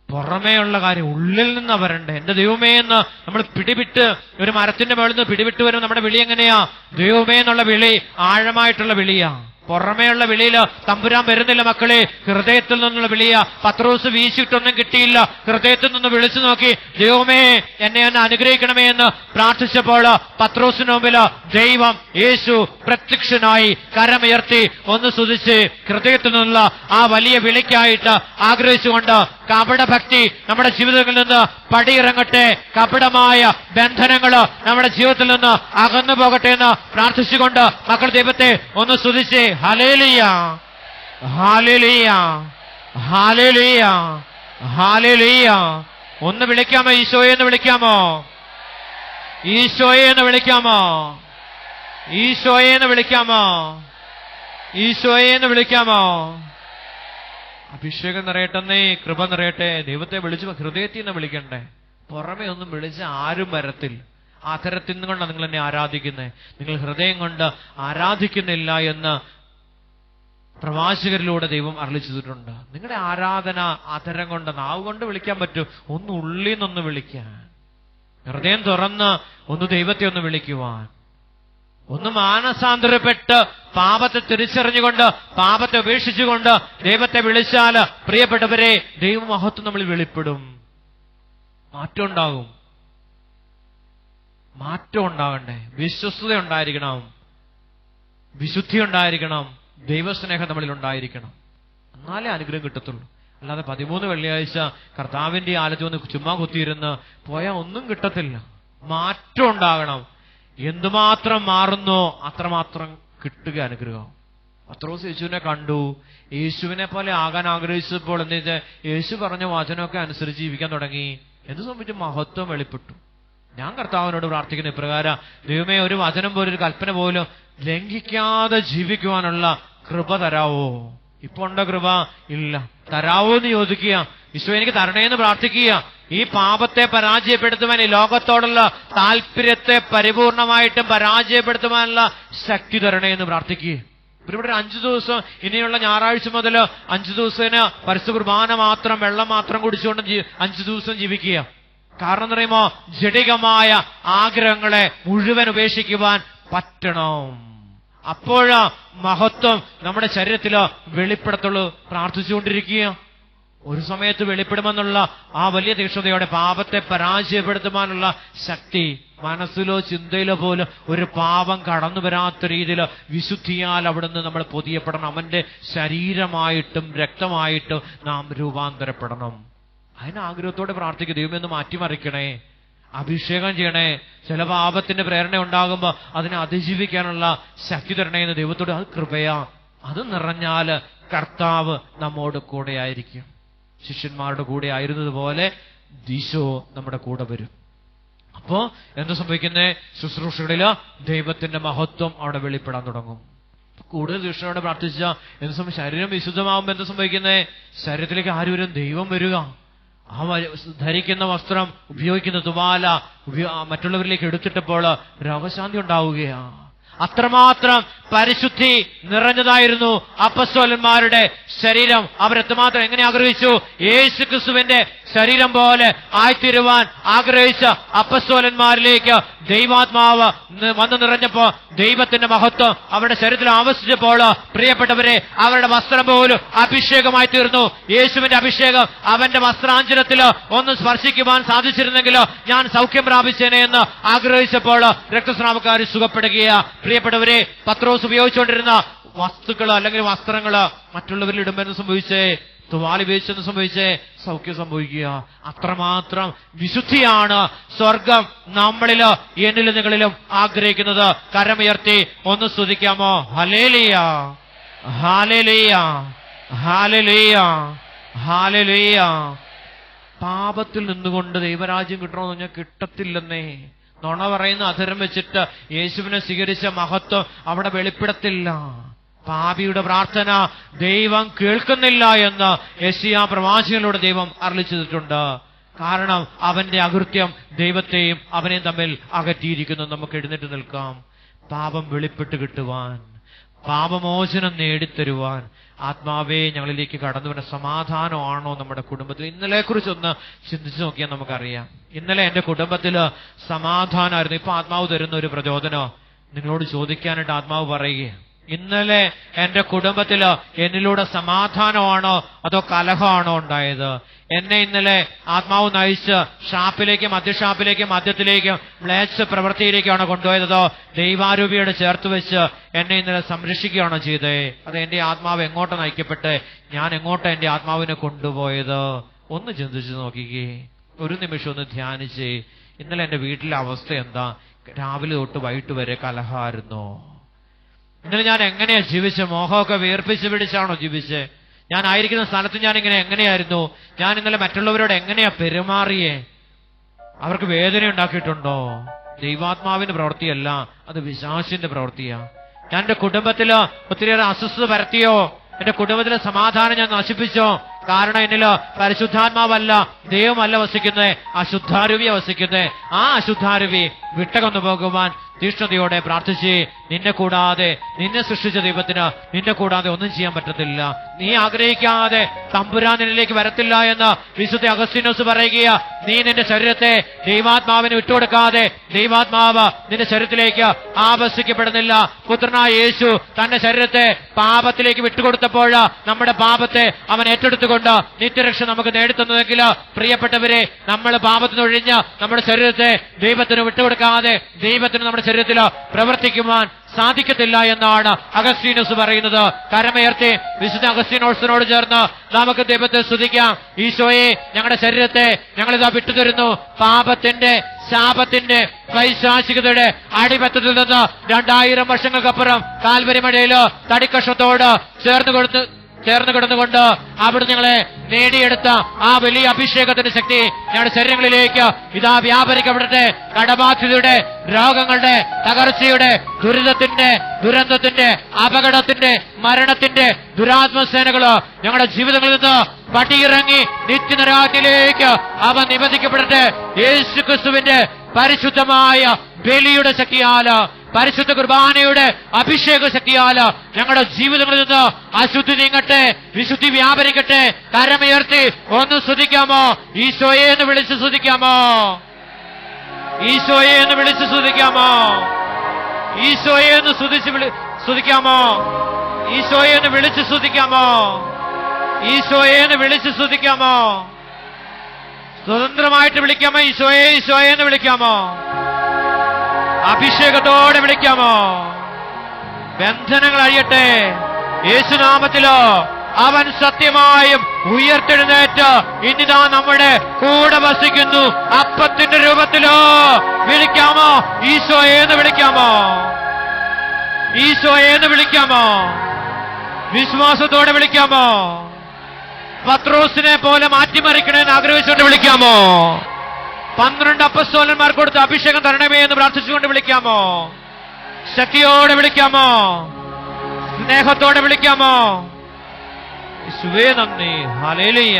പുറമേയുള്ള കാര്യം ഉള്ളിൽ നിന്ന് വരണ്ടേ. എന്റെ ദൈവമേ എന്ന് നമ്മൾ പിടിവിട്ട്, ഒരു മരത്തിന്റെ മുകളിൽ നിന്ന് പിടിവിട്ട് വരും. നമ്മുടെ വിളി എങ്ങനെയാ? ദൈവമേ എന്നുള്ള വിളി ആഴമായിട്ടുള്ള വിളിയാ. പുറമേയുള്ള വിളിയില് തമ്പുരാൻ വരുന്നില്ല മക്കളെ. ഹൃദയത്തിൽ നിന്നുള്ള വിളിയാ. പത്രോസ് വീശിയിട്ടൊന്നും കിട്ടിയില്ല. ഹൃദയത്തിൽ നിന്ന് വിളിച്ചു നോക്കി, ദൈവമേ എന്നെ ഒന്ന് അനുഗ്രഹിക്കണമേ എന്ന് പ്രാർത്ഥിച്ചപ്പോൾ പത്രോസിന് മുമ്പിൽ ദൈവം, യേശു പ്രത്യക്ഷനായി. കരമുയർത്തി ഒന്ന് സ്തുതിച്ച് ഹൃദയത്തിൽ നിന്നുള്ള ആ വലിയ വിളിക്കായിട്ട് ആഗ്രഹിച്ചുകൊണ്ട് കപടഭക്തി നമ്മുടെ ജീവിതത്തിൽ നിന്ന് പടിയിറങ്ങട്ടെ. കപടമായ ബന്ധനങ്ങള് നമ്മുടെ ജീവിതത്തിൽ നിന്ന് അകന്നു പോകട്ടെ എന്ന് പ്രാർത്ഥിച്ചുകൊണ്ട് മക്കൾ ദൈവത്തെ ഒന്ന് സ്തുതിച്ച് ഹല്ലേലൂയ, ഹല്ലേലൂയ, ഹല്ലേലൂയ, ഹല്ലേലൂയ. ഒന്ന് വിളിക്കാമോ? ഈശോയെ എന്ന് വിളിക്കാമോ? ഈശോയെ എന്ന് വിളിക്കാമോ? ഈശോയെ എന്ന് വിളിക്കാമോ? ഈശോയെ എന്ന് വിളിക്കാമോ? അഭിഷേകം നിറയട്ടെന്നേ, കൃപ നിറയട്ടെ. ദൈവത്തെ വിളിച്ചു ഹൃദയത്തിൽ നിന്ന് വിളിക്കണ്ടേ. പുറമെ ഒന്നും വിളിച്ച് ആരും വരത്തില്ല. അധരത്തിൽ നിന്നുകൊണ്ടാണ് നിങ്ങൾ എന്നെ ആരാധിക്കുന്നത്. നിങ്ങൾ ഹൃദയം കൊണ്ട് ആരാധിക്കുന്നില്ല എന്ന് പ്രവാചകരിലൂടെ ദൈവം അരുളിച്ചെയ്തിട്ടുണ്ട്. നിങ്ങളുടെ ആരാധന അധരം കൊണ്ട്, നാവ് കൊണ്ട് വിളിക്കാൻ പറ്റും. ഒന്ന് ഉള്ളിൽ നിന്നൊന്ന് വിളിക്കാൻ, ഹൃദയം തുറന്ന് ഒന്ന് ദൈവത്തെ ഒന്ന് വിളിക്കുവാൻ, ഒന്ന് മാനസാന്തരപ്പെട്ട് പാപത്തെ തിരിച്ചറിഞ്ഞുകൊണ്ട് പാപത്തെ ഉപേക്ഷിച്ചുകൊണ്ട് ദൈവത്തെ വിളിച്ചാൽ പ്രിയപ്പെട്ടവരെ ദൈവമഹത്വം നമ്മൾ വെളിപ്പെടും. മാറ്റം ഉണ്ടാകും. മാറ്റം ഉണ്ടാകണ്ടേ? വിശ്വസ്തത ഉണ്ടായിരിക്കണം, വിശുദ്ധി ഉണ്ടായിരിക്കണം, ദൈവസ്നേഹം നമ്മളിൽ ഉണ്ടായിരിക്കണം. എന്നാലേ അനുഗ്രഹം കിട്ടത്തുള്ളൂ. അല്ലാതെ 13 വെള്ളിയാഴ്ച കർത്താവിന്റെ ആലയത്തിൽ ഒന്ന് ചുമ്മാ കുത്തിയിരുന്ന് പോയാൽ ഒന്നും കിട്ടത്തില്ല. മാറ്റം ഉണ്ടാകണം. എന്തുമാത്രം മാറുന്നോ അത്രമാത്രം കിട്ടുക അനുഗ്രഹം. പത്രോസ് യേശുവിനെ കണ്ടു. യേശുവിനെ പോലെ ആകാൻ ആഗ്രഹിച്ചപ്പോൾ എന്താ വെച്ചാൽ യേശു പറഞ്ഞ വചനമൊക്കെ അനുസരിച്ച് ജീവിക്കാൻ തുടങ്ങി. എന്ത് സംബന്ധിച്ച് മഹത്വം വെളിപ്പെട്ടു. ഞാൻ കർത്താവിനോട് പ്രാർത്ഥിക്കുന്ന ഇപ്രകാരം, ദൈവമേ ഒരു വചനം പോലും ഒരു കൽപ്പന പോലും ലംഘിക്കാതെ ജീവിക്കുവാനുള്ള കൃപ തരാവോ? ഇപ്പൊ ഉണ്ടോ കൃപ? ഇല്ല. തരാവോ എന്ന് ചോദിക്കുക. ഈശോ എനിക്ക് തരണേന്ന് പ്രാർത്ഥിക്കുക. ഈ പാപത്തെ പരാജയപ്പെടുത്തുവാൻ, ഈ ലോകത്തോടുള്ള താല്പര്യത്തെ പരിപൂർണമായിട്ടും പരാജയപ്പെടുത്തുവാനുള്ള ശക്തി തരണേ എന്ന് പ്രാർത്ഥിക്കുക. ഇവിടെ 5 ദിവസം, ഇനിയുള്ള ഞായറാഴ്ച മുതൽ 5 ദിവസത്തിന് പരിശുദ്ധ കുർബാന മാത്രം, വെള്ളം മാത്രം കുടിച്ചുകൊണ്ട് 5 ദിവസം ജീവിക്കുക. കാരണം എന്ന് പറയുമ്പോ ജഡികമായ ആഗ്രഹങ്ങളെ മുഴുവൻ ഉപേക്ഷിക്കുവാൻ പറ്റണം. അപ്പോഴാ മഹത്വം നമ്മുടെ ശരീരത്തില് വെളിപ്പെടുത്തുള്ളൂ. പ്രാർത്ഥിച്ചുകൊണ്ടിരിക്കുക. ഒരു സമയത്ത് വെളിപ്പെടുമെന്നുള്ള ആ വലിയ തീക്ഷ്ണതയോടെ പാപത്തെ പരാജയപ്പെടുത്തുവാനുള്ള ശക്തി മനസ്സിലോ ചിന്തയിലോ പോലും ഒരു പാപം കടന്നു വരാത്ത രീതിയിൽ വിശുദ്ധിയാൽ അവിടുന്ന് നമ്മൾ പൊതിയപ്പെടണം. അവന്റെ ശരീരമായിട്ടും രക്തമായിട്ടും നാം രൂപാന്തരപ്പെടണം. അതിന് ആഗ്രഹത്തോടെ പ്രാർത്ഥിക്കുക. ദൈവമേ ഒന്ന് മാറ്റിമറിക്കണേ, അഭിഷേകം ചെയ്യണേ. ചില പാപത്തിന്റെ പ്രേരണ ഉണ്ടാകുമ്പോൾ അതിനെ അതിജീവിക്കാനുള്ള ശക്തി തരണേ എന്ന് ദൈവത്തോട്. അത് കൃപയാ. അത് നിറഞ്ഞാല് കർത്താവ് നമ്മോട് കൂടെ ആയിരിക്കും. ശിഷ്യന്മാരുടെ കൂടെ ആയിരുന്നതുപോലെ ഈശോ നമ്മുടെ കൂടെ വരും. അപ്പോ എന്ത് സംഭവിക്കുന്നേ? ശുശ്രൂഷകളില് ദൈവത്തിന്റെ മഹത്വം അവിടെ വെളിപ്പെടാൻ തുടങ്ങും. കൂടുതൽ തീക്ഷ്ണയോടെ പ്രാർത്ഥിച്ച എന്ത് സംഭവിക്കും? ശരീരം വിശുദ്ധമാകുമ്പോ എന്ത് സംഭവിക്കുന്നേ? ശരീരത്തിലേക്ക് ആര് വരും? ദൈവം വരിക. ആ ധരിക്കുന്ന വസ്ത്രം, ഉപയോഗിക്കുന്ന തുവാല മറ്റുള്ളവരിലേക്ക് എടുത്തിട്ടപ്പോൾ രോഗശാന്തി ഉണ്ടാവുകയാ. അത്രമാത്രം പരിശുദ്ധി നിറഞ്ഞതായിരുന്നു അപ്പസ്തോലന്മാരുടെ ശരീരം. അവരെത്രമാത്രം എങ്ങനെ ആഗ്രഹിച്ചു? യേശുക്രിസ്തുവിന്റെ ശരീരം പോലെ ആയിത്തീരുവാൻ ആഗ്രഹിച്ച അപ്പസ്തോലന്മാരിലേക്ക് ദൈവാത്മാവ് വന്നു നിറഞ്ഞപ്പോ, ദൈവത്തിന്റെ മഹത്വം അവരുടെ ശരീരത്തിൽ ആവസിച്ചപ്പോൾ, പ്രിയപ്പെട്ടവരെ, അവരുടെ വസ്ത്രം പോലും അഭിഷേകമായി തീർന്നു. യേശുവിന്റെ അഭിഷേകം അവന്റെ വസ്ത്രാഞ്ചലത്തിൽ ഒന്ന് സ്പർശിക്കുവാൻ സാധിച്ചിരുന്നെങ്കിൽ ഞാൻ സൗഖ്യം പ്രാപിച്ചേനെ എന്ന് ആഗ്രഹിച്ചപ്പോൾ രക്തസ്രാവക്കാർ സുഖപ്പെടുകയാ. പ്രിയപ്പെട്ടവരെ, പത്രോസ് ഉപയോഗിച്ചുകൊണ്ടിരുന്ന വസ്തുക്കൾ അല്ലെങ്കിൽ വസ്ത്രങ്ങൾ മറ്റുള്ളവരിൽ ഇടുമ്പോൾ എന്ന് സംഭവിച്ചേ? തുവാല ഉപയോഗിച്ചെന്ന് സംഭവിച്ചേ? സൗഖ്യം സംഭവിക്കുക. അത്രമാത്രം വിശുദ്ധിയാണ് സ്വർഗം നമ്മളിലോ എന്നിലും നിങ്ങളിലും ആഗ്രഹിക്കുന്നത്. കരമുയർത്തി ഒന്ന് സ്തുതിക്കാമോ? ഹല്ലേലൂയ, ഹല്ലേലൂയ, ഹല്ലേലൂയ, ഹല്ലേലൂയ. പാപത്തിൽ നിന്നുകൊണ്ട് ദൈവരാജ്യം കിട്ടണമെന്ന് പറഞ്ഞാൽ കിട്ടത്തില്ലെന്നേ. നുണ പറയുന്ന അധരം വെച്ചിട്ട് യേശുവിനെ സ്വീകരിച്ച മഹത്വം അവിടെ വെളിപ്പെടത്തില്ല. പാപിയുടെ പ്രാർത്ഥന ദൈവം കേൾക്കുന്നില്ല എന്ന് യെശയ്യാ പ്രവാചകനിലൂടെ ദൈവം അരുളിച്ചെയ്തിട്ടുണ്ട്. കാരണം അവന്റെ അകൃത്യം ദൈവത്തെയും അവനെയും തമ്മിൽ അകറ്റിയിരിക്കുന്നു. നമുക്ക് എഴുന്നേറ്റ് നിൽക്കാം. പാപം വെളിപ്പെട്ട് കിട്ടുവാൻ, പാപമോചനം നേടിത്തരുവാൻ ആത്മാവേ ഞങ്ങളിലേക്ക് കടന്നു വരുന്ന സമാധാനമാണോ നമ്മുടെ കുടുംബത്തിൽ? ഇന്നലെ കുറിച്ചൊന്ന് ചിന്തിച്ചു നോക്കിയാൽ നമുക്കറിയാം. ഇന്നലെ എന്റെ കുടുംബത്തില് സമാധാനമായിരുന്നു. ഇപ്പൊ ആത്മാവ് തരുന്ന ഒരു പ്രചോദനം നിങ്ങളോട് ചോദിക്കാനായിട്ട് ആത്മാവ് പറയുക. ഇന്നലെ എന്റെ കുടുംബത്തില് എന്നിലൂടെ സമാധാനമാണോ അതോ കലഹമാണോ ഉണ്ടായത്? എന്നെ ഇന്നലെ ആത്മാവ് നയിച്ച് ഷാപ്പിലേക്കും മദ്യഷാപ്പിലേക്കും മദ്യത്തിലേക്കും മ്ലേച്ഛ പ്രവൃത്തിയിലേക്കാണോ കൊണ്ടുപോയതോ ദൈവാരൂപിയോട് ചേർത്ത് വെച്ച് എന്നെ ഇന്നലെ സംരക്ഷിക്കുകയാണോ ചെയ്തേ? അത് എന്റെ ആത്മാവ് എങ്ങോട്ട് നയിക്കപ്പെട്ട് ഞാൻ എങ്ങോട്ട് എന്റെ ആത്മാവിനെ കൊണ്ടുപോയത്? ഒന്ന് ചിന്തിച്ചു നോക്കിക്കേ. ഒരു നിമിഷം ഒന്ന് ധ്യാനിച്ചേ. ഇന്നലെ എന്റെ വീട്ടിലെ അവസ്ഥ എന്താ? രാവിലെ തൊട്ട് വൈകിട്ട് വരെ കലഹമായിരുന്നോ? ഇന്നലെ ഞാൻ എങ്ങനെയാ ജീവിച്ചത്? മോഹമൊക്കെ വീർപ്പിച്ച് പിടിച്ചാണോ ജീവിച്ചേ? ഞാൻ ആയിരിക്കുന്ന സ്ഥലത്ത് ഞാൻ ഇങ്ങനെ എങ്ങനെയായിരുന്നു? ഞാൻ ഇന്നലെ മറ്റുള്ളവരോട് എങ്ങനെയാ പെരുമാറിയേ? അവർക്ക് വേദന ഉണ്ടാക്കിയിട്ടുണ്ടോ? ദൈവാത്മാവിന്റെ പ്രവൃത്തിയല്ല, അത് പിശാചിന്റെ പ്രവൃത്തിയാ. ഞാൻ എന്റെ കുടുംബത്തില് ഒത്തിരിയേറെ അസ്വസ്ഥത പരത്തിയോ? എന്റെ കുടുംബത്തിലെ സമാധാനം ഞാൻ നശിപ്പിച്ചോ? കാരണം എന്നില് പരിശുദ്ധാത്മാവല്ല, ദൈവമല്ല വസിക്കുന്നത്, അശുദ്ധാരൂപിയ വസിക്കുന്നത്. ആ അശുദ്ധാരൂപി വിട്ടകന്നു പോകുവാൻ തീഷ്ണതയോടെ പ്രാർത്ഥിച്ച്, നിന്നെ കൂടാതെ, നിന്നെ സൃഷ്ടിച്ച ദൈവത്തിന് നിന്നെ കൂടാതെ ഒന്നും ചെയ്യാൻ പറ്റത്തില്ല. നീ ആഗ്രഹിക്കാതെ തമ്പുരാൻ നിന്നിലേക്ക് വരത്തില്ല എന്ന് വിശുദ്ധ അഗസ്തീനോസ് പറയുകയാ. നീ നിന്റെ ശരീരത്തെ ദൈവാത്മാവിന് വിട്ടുകൊടുക്കാതെ ദൈവാത്മാവ് നിന്റെ ശരീരത്തിലേക്ക് ആവസിക്കപ്പെടുന്നില്ല. പുത്രനായ യേശു തന്റെ ശരീരത്തെ പാപത്തിലേക്ക് വിട്ടുകൊടുത്തപ്പോൾ നമ്മുടെ പാപത്തെ അവൻ ഏറ്റെടുത്തുകൊണ്ട് നിത്യരക്ഷ നമുക്ക് നേടിത്തന്നതെങ്കിൽ, പ്രിയപ്പെട്ടവരെ, നമ്മൾ പാപത്തിനൊഴിഞ്ഞ് നമ്മുടെ ശരീരത്തെ ദൈവത്തിന് വിട്ടുകൊടുക്കാതെ ദൈവത്തിന് നമ്മുടെ ശരീരത്തിൽ പ്രവർത്തിക്കുവാൻ സാധിക്കത്തില്ല എന്നാണ് അഗസ്തീനോസ് പറയുന്നത്. കരമുയർത്തി വിശുദ്ധ അഗസ്തീനോസിനോട് ചേർന്ന് നമുക്ക് ദൈവത്തെ സ്തുതിക്കാം. ഈശോയെ, ഞങ്ങളുടെ ശരീരത്തെ ഞങ്ങളിതാ വിട്ടുതരുന്നു. പാപത്തിന്റെ, ശാപത്തിന്റെ, പൈശാചികതയുടെ അടിമത്തത്തിൽ നിന്ന് 2000 വർഷങ്ങൾക്കപ്പുറം കാൽവരി മഴയില് തടിക്കഷത്തോട് ചേർന്ന് കിടന്നുകൊണ്ട് അവിടെ ഞങ്ങളെ നേടിയെടുത്ത ആ വലിയ അഭിഷേകത്തിന്റെ ശക്തി ഞങ്ങളുടെ ശരീരങ്ങളിലേക്ക് ഇതാ വ്യാപരിക്കപ്പെടട്ടെ. കടബാധ്യതയുടെ, രോഗങ്ങളുടെ, തകർച്ചയുടെ, ദുരിതത്തിന്റെ, ദുരന്തത്തിന്റെ, അപകടത്തിന്റെ, മരണത്തിന്റെ ദുരാത്മസേനകള് ഞങ്ങളുടെ ജീവിതങ്ങളിൽ നിന്ന് പടിയിറങ്ങി നിത്യനരാജ്ഞിയിലേക്ക് അവ നിബന്ധിക്കപ്പെടട്ടെ. യേശുക്രിസ്തുവിന്റെ പരിശുദ്ധമായ ബലിയുടെ ശക്തിയാല്, പരിശുദ്ധ കുർബാനയുടെ അഭിഷേക ശക്തിയാല് ഞങ്ങളുടെ ജീവിതങ്ങളിൽ നിന്ന് അശുദ്ധി നീങ്ങട്ടെ, വിശുദ്ധി വ്യാപരിക്കട്ടെ. കരമുയർത്തി ഒന്ന് സ്തുതിക്കാമോ? ഈശോയെ എന്ന് വിളിച്ച് സ്തുതിക്കാമോ? ഈശോയെ എന്ന് വിളിച്ച് സ്തുതിക്കാമോ? ഈശോയെ എന്ന് സ്തുതിക്കാമോ? ഈശോയെ എന്ന് വിളിച്ച് സ്തുതിക്കാമോ? ഈശോയേന്ന് വിളിച്ച് സ്തുതിക്കാമോ? സ്വതന്ത്രമായിട്ട് വിളിക്കാമോ? ഈശോയെ ഈശോയെന്ന് വിളിക്കാമോ? അഭിഷേകത്തോടെ വിളിക്കാമോ? ബന്ധനങ്ങൾ അഴിയട്ടെ യേശുനാമത്തിലോ. അവൻ സത്യമായും ഉയർത്തെഴുന്നേറ്റ് ഇന്നിതാ നമ്മുടെ കൂടെ വസിക്കുന്നു. അപ്പത്തിന്റെ രൂപത്തിലോ. വിളിക്കാമോ? ഈശോയെന്ന് വിളിക്കാമോ? ഈശോയെന്ന് വിളിക്കാമോ? വിശ്വാസത്തോടെ വിളിക്കാമോ? പത്രോസിനെ പോലെ മാറ്റിമറിക്കണമെന്ന് ആഗ്രഹിച്ചുകൊണ്ട് വിളിക്കാമോ? 12 അപ്പസ്തോലന്മാർ കൊടുത്ത അഭിഷേകം തരണമേ എന്ന് പ്രാർത്ഥിച്ചുകൊണ്ട് വിളിക്കാമോ? ശക്തിയോടെ വിളിക്കാമോ? സ്നേഹത്തോടെ വിളിക്കാമോ? യേശുവേ നന്ദി. ഹല്ലേലൂയ.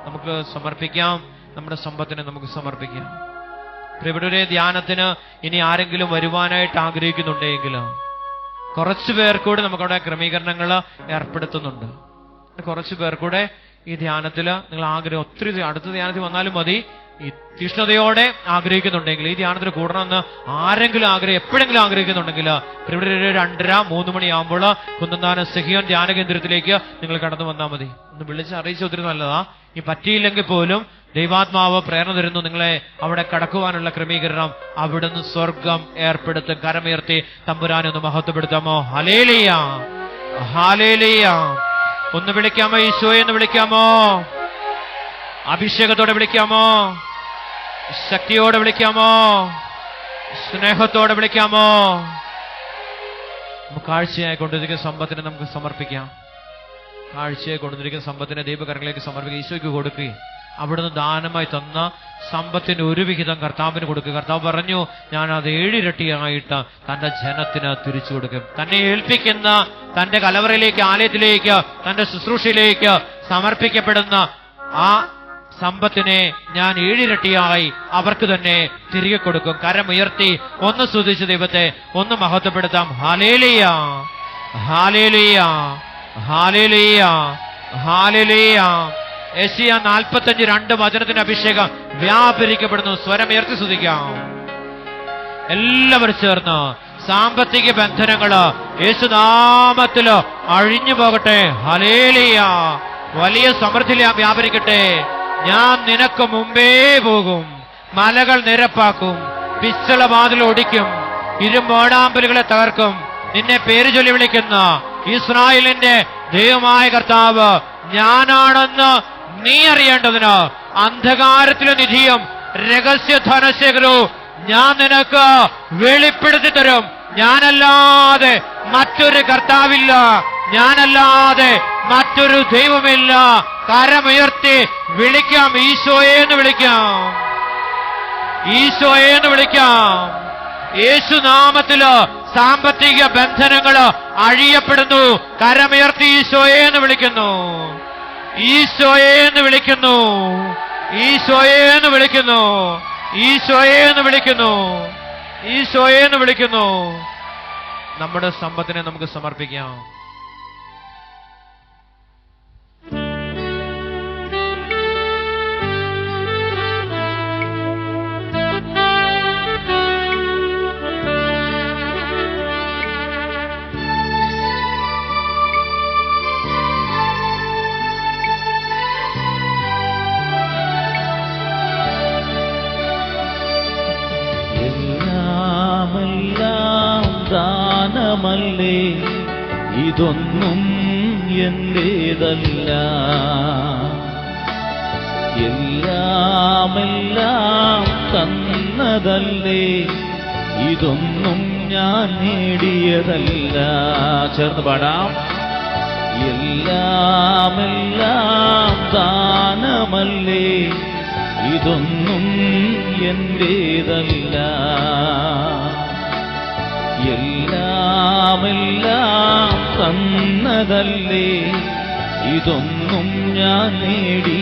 നമുക്ക് സമർപ്പിക്കാം, നമ്മുടെ സമ്പത്തിനെ നമുക്ക് സമർപ്പിക്കാം. പ്രിയപ്പെട്ടവരെ, ധ്യാനത്തിന് ഇനി ആരെങ്കിലും വരുവാനായിട്ട് ആഗ്രഹിക്കുന്നുണ്ടെങ്കിൽ കുറച്ചു പേർ കൂടെ നമുക്കവിടെ ക്രമീകരണങ്ങൾ ഏർപ്പെടുത്തുന്നുണ്ട്. കുറച്ചു പേർ കൂടെ ഈ ധ്യാനത്തിൽ നിങ്ങൾ ആഗ്രഹം, ഒത്തിരി അടുത്ത ധ്യാനത്തിൽ വന്നാലും മതി, ഈ തീഷ്ണതയോടെ ആഗ്രഹിക്കുന്നുണ്ടെങ്കിൽ, ഈ ധ്യാനത്തിൽ കൂടണമെന്ന് ആരെങ്കിലും എപ്പോഴെങ്കിലും ആഗ്രഹിക്കുന്നുണ്ടെങ്കിൽ ഇവിടെ 2:30-3 മണിയാകുമ്പോൾ കുന്നന്താനം സെഹിയോൻ ധ്യാന കേന്ദ്രത്തിലേക്ക് നിങ്ങൾ കടന്നു വന്നാൽ മതി. ഒന്ന് വിളിച്ച് അറിയിച്ച ഒത്തിരി നല്ലതാ. ഈ പറ്റിയില്ലെങ്കിൽ പോലും ദൈവാത്മാവ് പ്രേരണ തരുന്നു നിങ്ങളെ അവിടെ കടക്കുവാനുള്ള ക്രമീകരണം അവിടുന്ന് സ്വർഗം ഏർപ്പെടുത്തും. കരമുയർത്തി തമ്പുരാനെ ഒന്ന് മഹത്വപ്പെടുത്താമോ? ഹല്ലേലൂയ, ഹല്ലേലൂയ. ഒന്ന് വിളിക്കാമോ? ഈശോയെ എന്ന് വിളിക്കാമോ? അഭിഷേകത്തോടെ വിളിക്കാമോ? ശക്തിയോടെ വിളിക്കാമോ? സ്നേഹത്തോടെ വിളിക്കാമോ? നമുക്ക് കാഴ്ചയായി കൊണ്ടിരിക്കുന്ന സമ്പത്തിനെ നമുക്ക് സമർപ്പിക്കാം. കാഴ്ചയായി കൊണ്ടിരിക്കുന്ന സമ്പത്തിനെ ദൈവകരങ്ങളിലേക്ക് സമർപ്പിക്കുക. ഈശോയ്ക്ക് കൊടുക്കുകയും അവിടുന്ന് ദാനമായി തന്ന സമ്പത്തിന്റെ ഒരു വിഹിതം കർത്താവിന് കൊടുക്കുക. കർത്താവ് പറഞ്ഞു, ഞാൻ അത് 7 ഇരട്ടിയായിട്ട് തന്റെ ജനത്തിന് തിരിച്ചു കൊടുക്കും. തന്നെ ഏൽപ്പിക്കുന്ന തന്റെ കലവറയിലേക്ക്, ആലയത്തിലേക്ക്, തന്റെ ശുശ്രൂഷയിലേക്ക് സമർപ്പിക്കപ്പെടുന്ന ആ സമ്പത്തിനെ ഞാൻ 7 ഇരട്ടിയായി അവർക്ക് തന്നെ തിരികെ കൊടുക്കും. കരമുയർത്തി ഒന്ന് സ്തുതിച്ച് ദൈവത്തെ ഒന്ന് മഹത്വപ്പെടുത്താം. ഹല്ലേലൂയ, ഹല്ലേലൂയ, ഹല്ലേലൂയ, ഹല്ലേലൂയ. യെശയ്യാ 45:2 വചനത്തിന്റെ അഭിഷേകം വ്യാപരിക്കപ്പെടുന്നു. സ്വരമുയർത്തി സ്തുതിക്കാം. എല്ലാവരും ചേർന്ന് സാമ്പത്തിക ബന്ധനങ്ങള് യേശുനാമത്തില് അഴിഞ്ഞു പോകട്ടെ. ഹല്ലേലൂയ. വലിയ സമൃദ്ധി വ്യാപരിക്കട്ടെ. ഞാൻ നിനക്ക് മുമ്പേ പോകും, മലകൾ നിരപ്പാക്കും, പിച്ചള വാതിൽ ഒടിക്കും, ഇരുമ്പോടാമ്പലുകളെ തകർക്കും. നിന്നെ പേര് ചൊല്ലി വിളിക്കുന്ന ഇസ്രായേലിന്റെ ദൈവമായ കർത്താവ് ഞാനാണെന്ന് നീ അറിയേണ്ടതിന് അന്ധകാരത്തിലെ നിധിയും രഹസ്യ ധനശേഖരവും ഞാൻ നിനക്ക് വെളിപ്പെടുത്തി തരും. ഞാനല്ലാതെ മറ്റൊരു കർത്താവില്ല, ഞാനല്ലാതെ മറ്റൊരു ദൈവമില്ല. കരമുയർത്തി വിളിക്കാം. ഈശോയെ എന്ന് വിളിക്കാം, ഈശോയെ എന്ന് വിളിക്കാം. യേശുനാമത്തില് സാമ്പത്തിക ബന്ധനങ്ങള് അഴിയപ്പെടുന്നു. കരമുയർത്തി ഈശോയെ എന്ന് വിളിക്കുന്നു, ഈശോയെ എന്ന് വിളിക്കുന്നു, ഈശോയെ എന്ന് വിളിക്കുന്നു, ഈശോയെ എന്ന് വിളിക്കുന്നു, ഈശോയെ എന്ന് വിളിക്കുന്നു. നമ്മുടെ സമ്പത്തിനെ നമുക്ക് സമർപ്പിക്കാം. ദാനമല്ലേ, ഇതൊന്നും എന്റേതല്ല. എല്ലാം തന്നതല്ലേ, ഇതൊന്നും ഞാൻ നേടിയതല്ല. ചേർന്ന് പാടാം. എല്ലാം ദാനമല്ലേ, ഇതൊന്നും എന്റേതല്ല. എല്ലാം തന്നതല്ലേ, ഇതൊന്നും ഞാൻ നേടി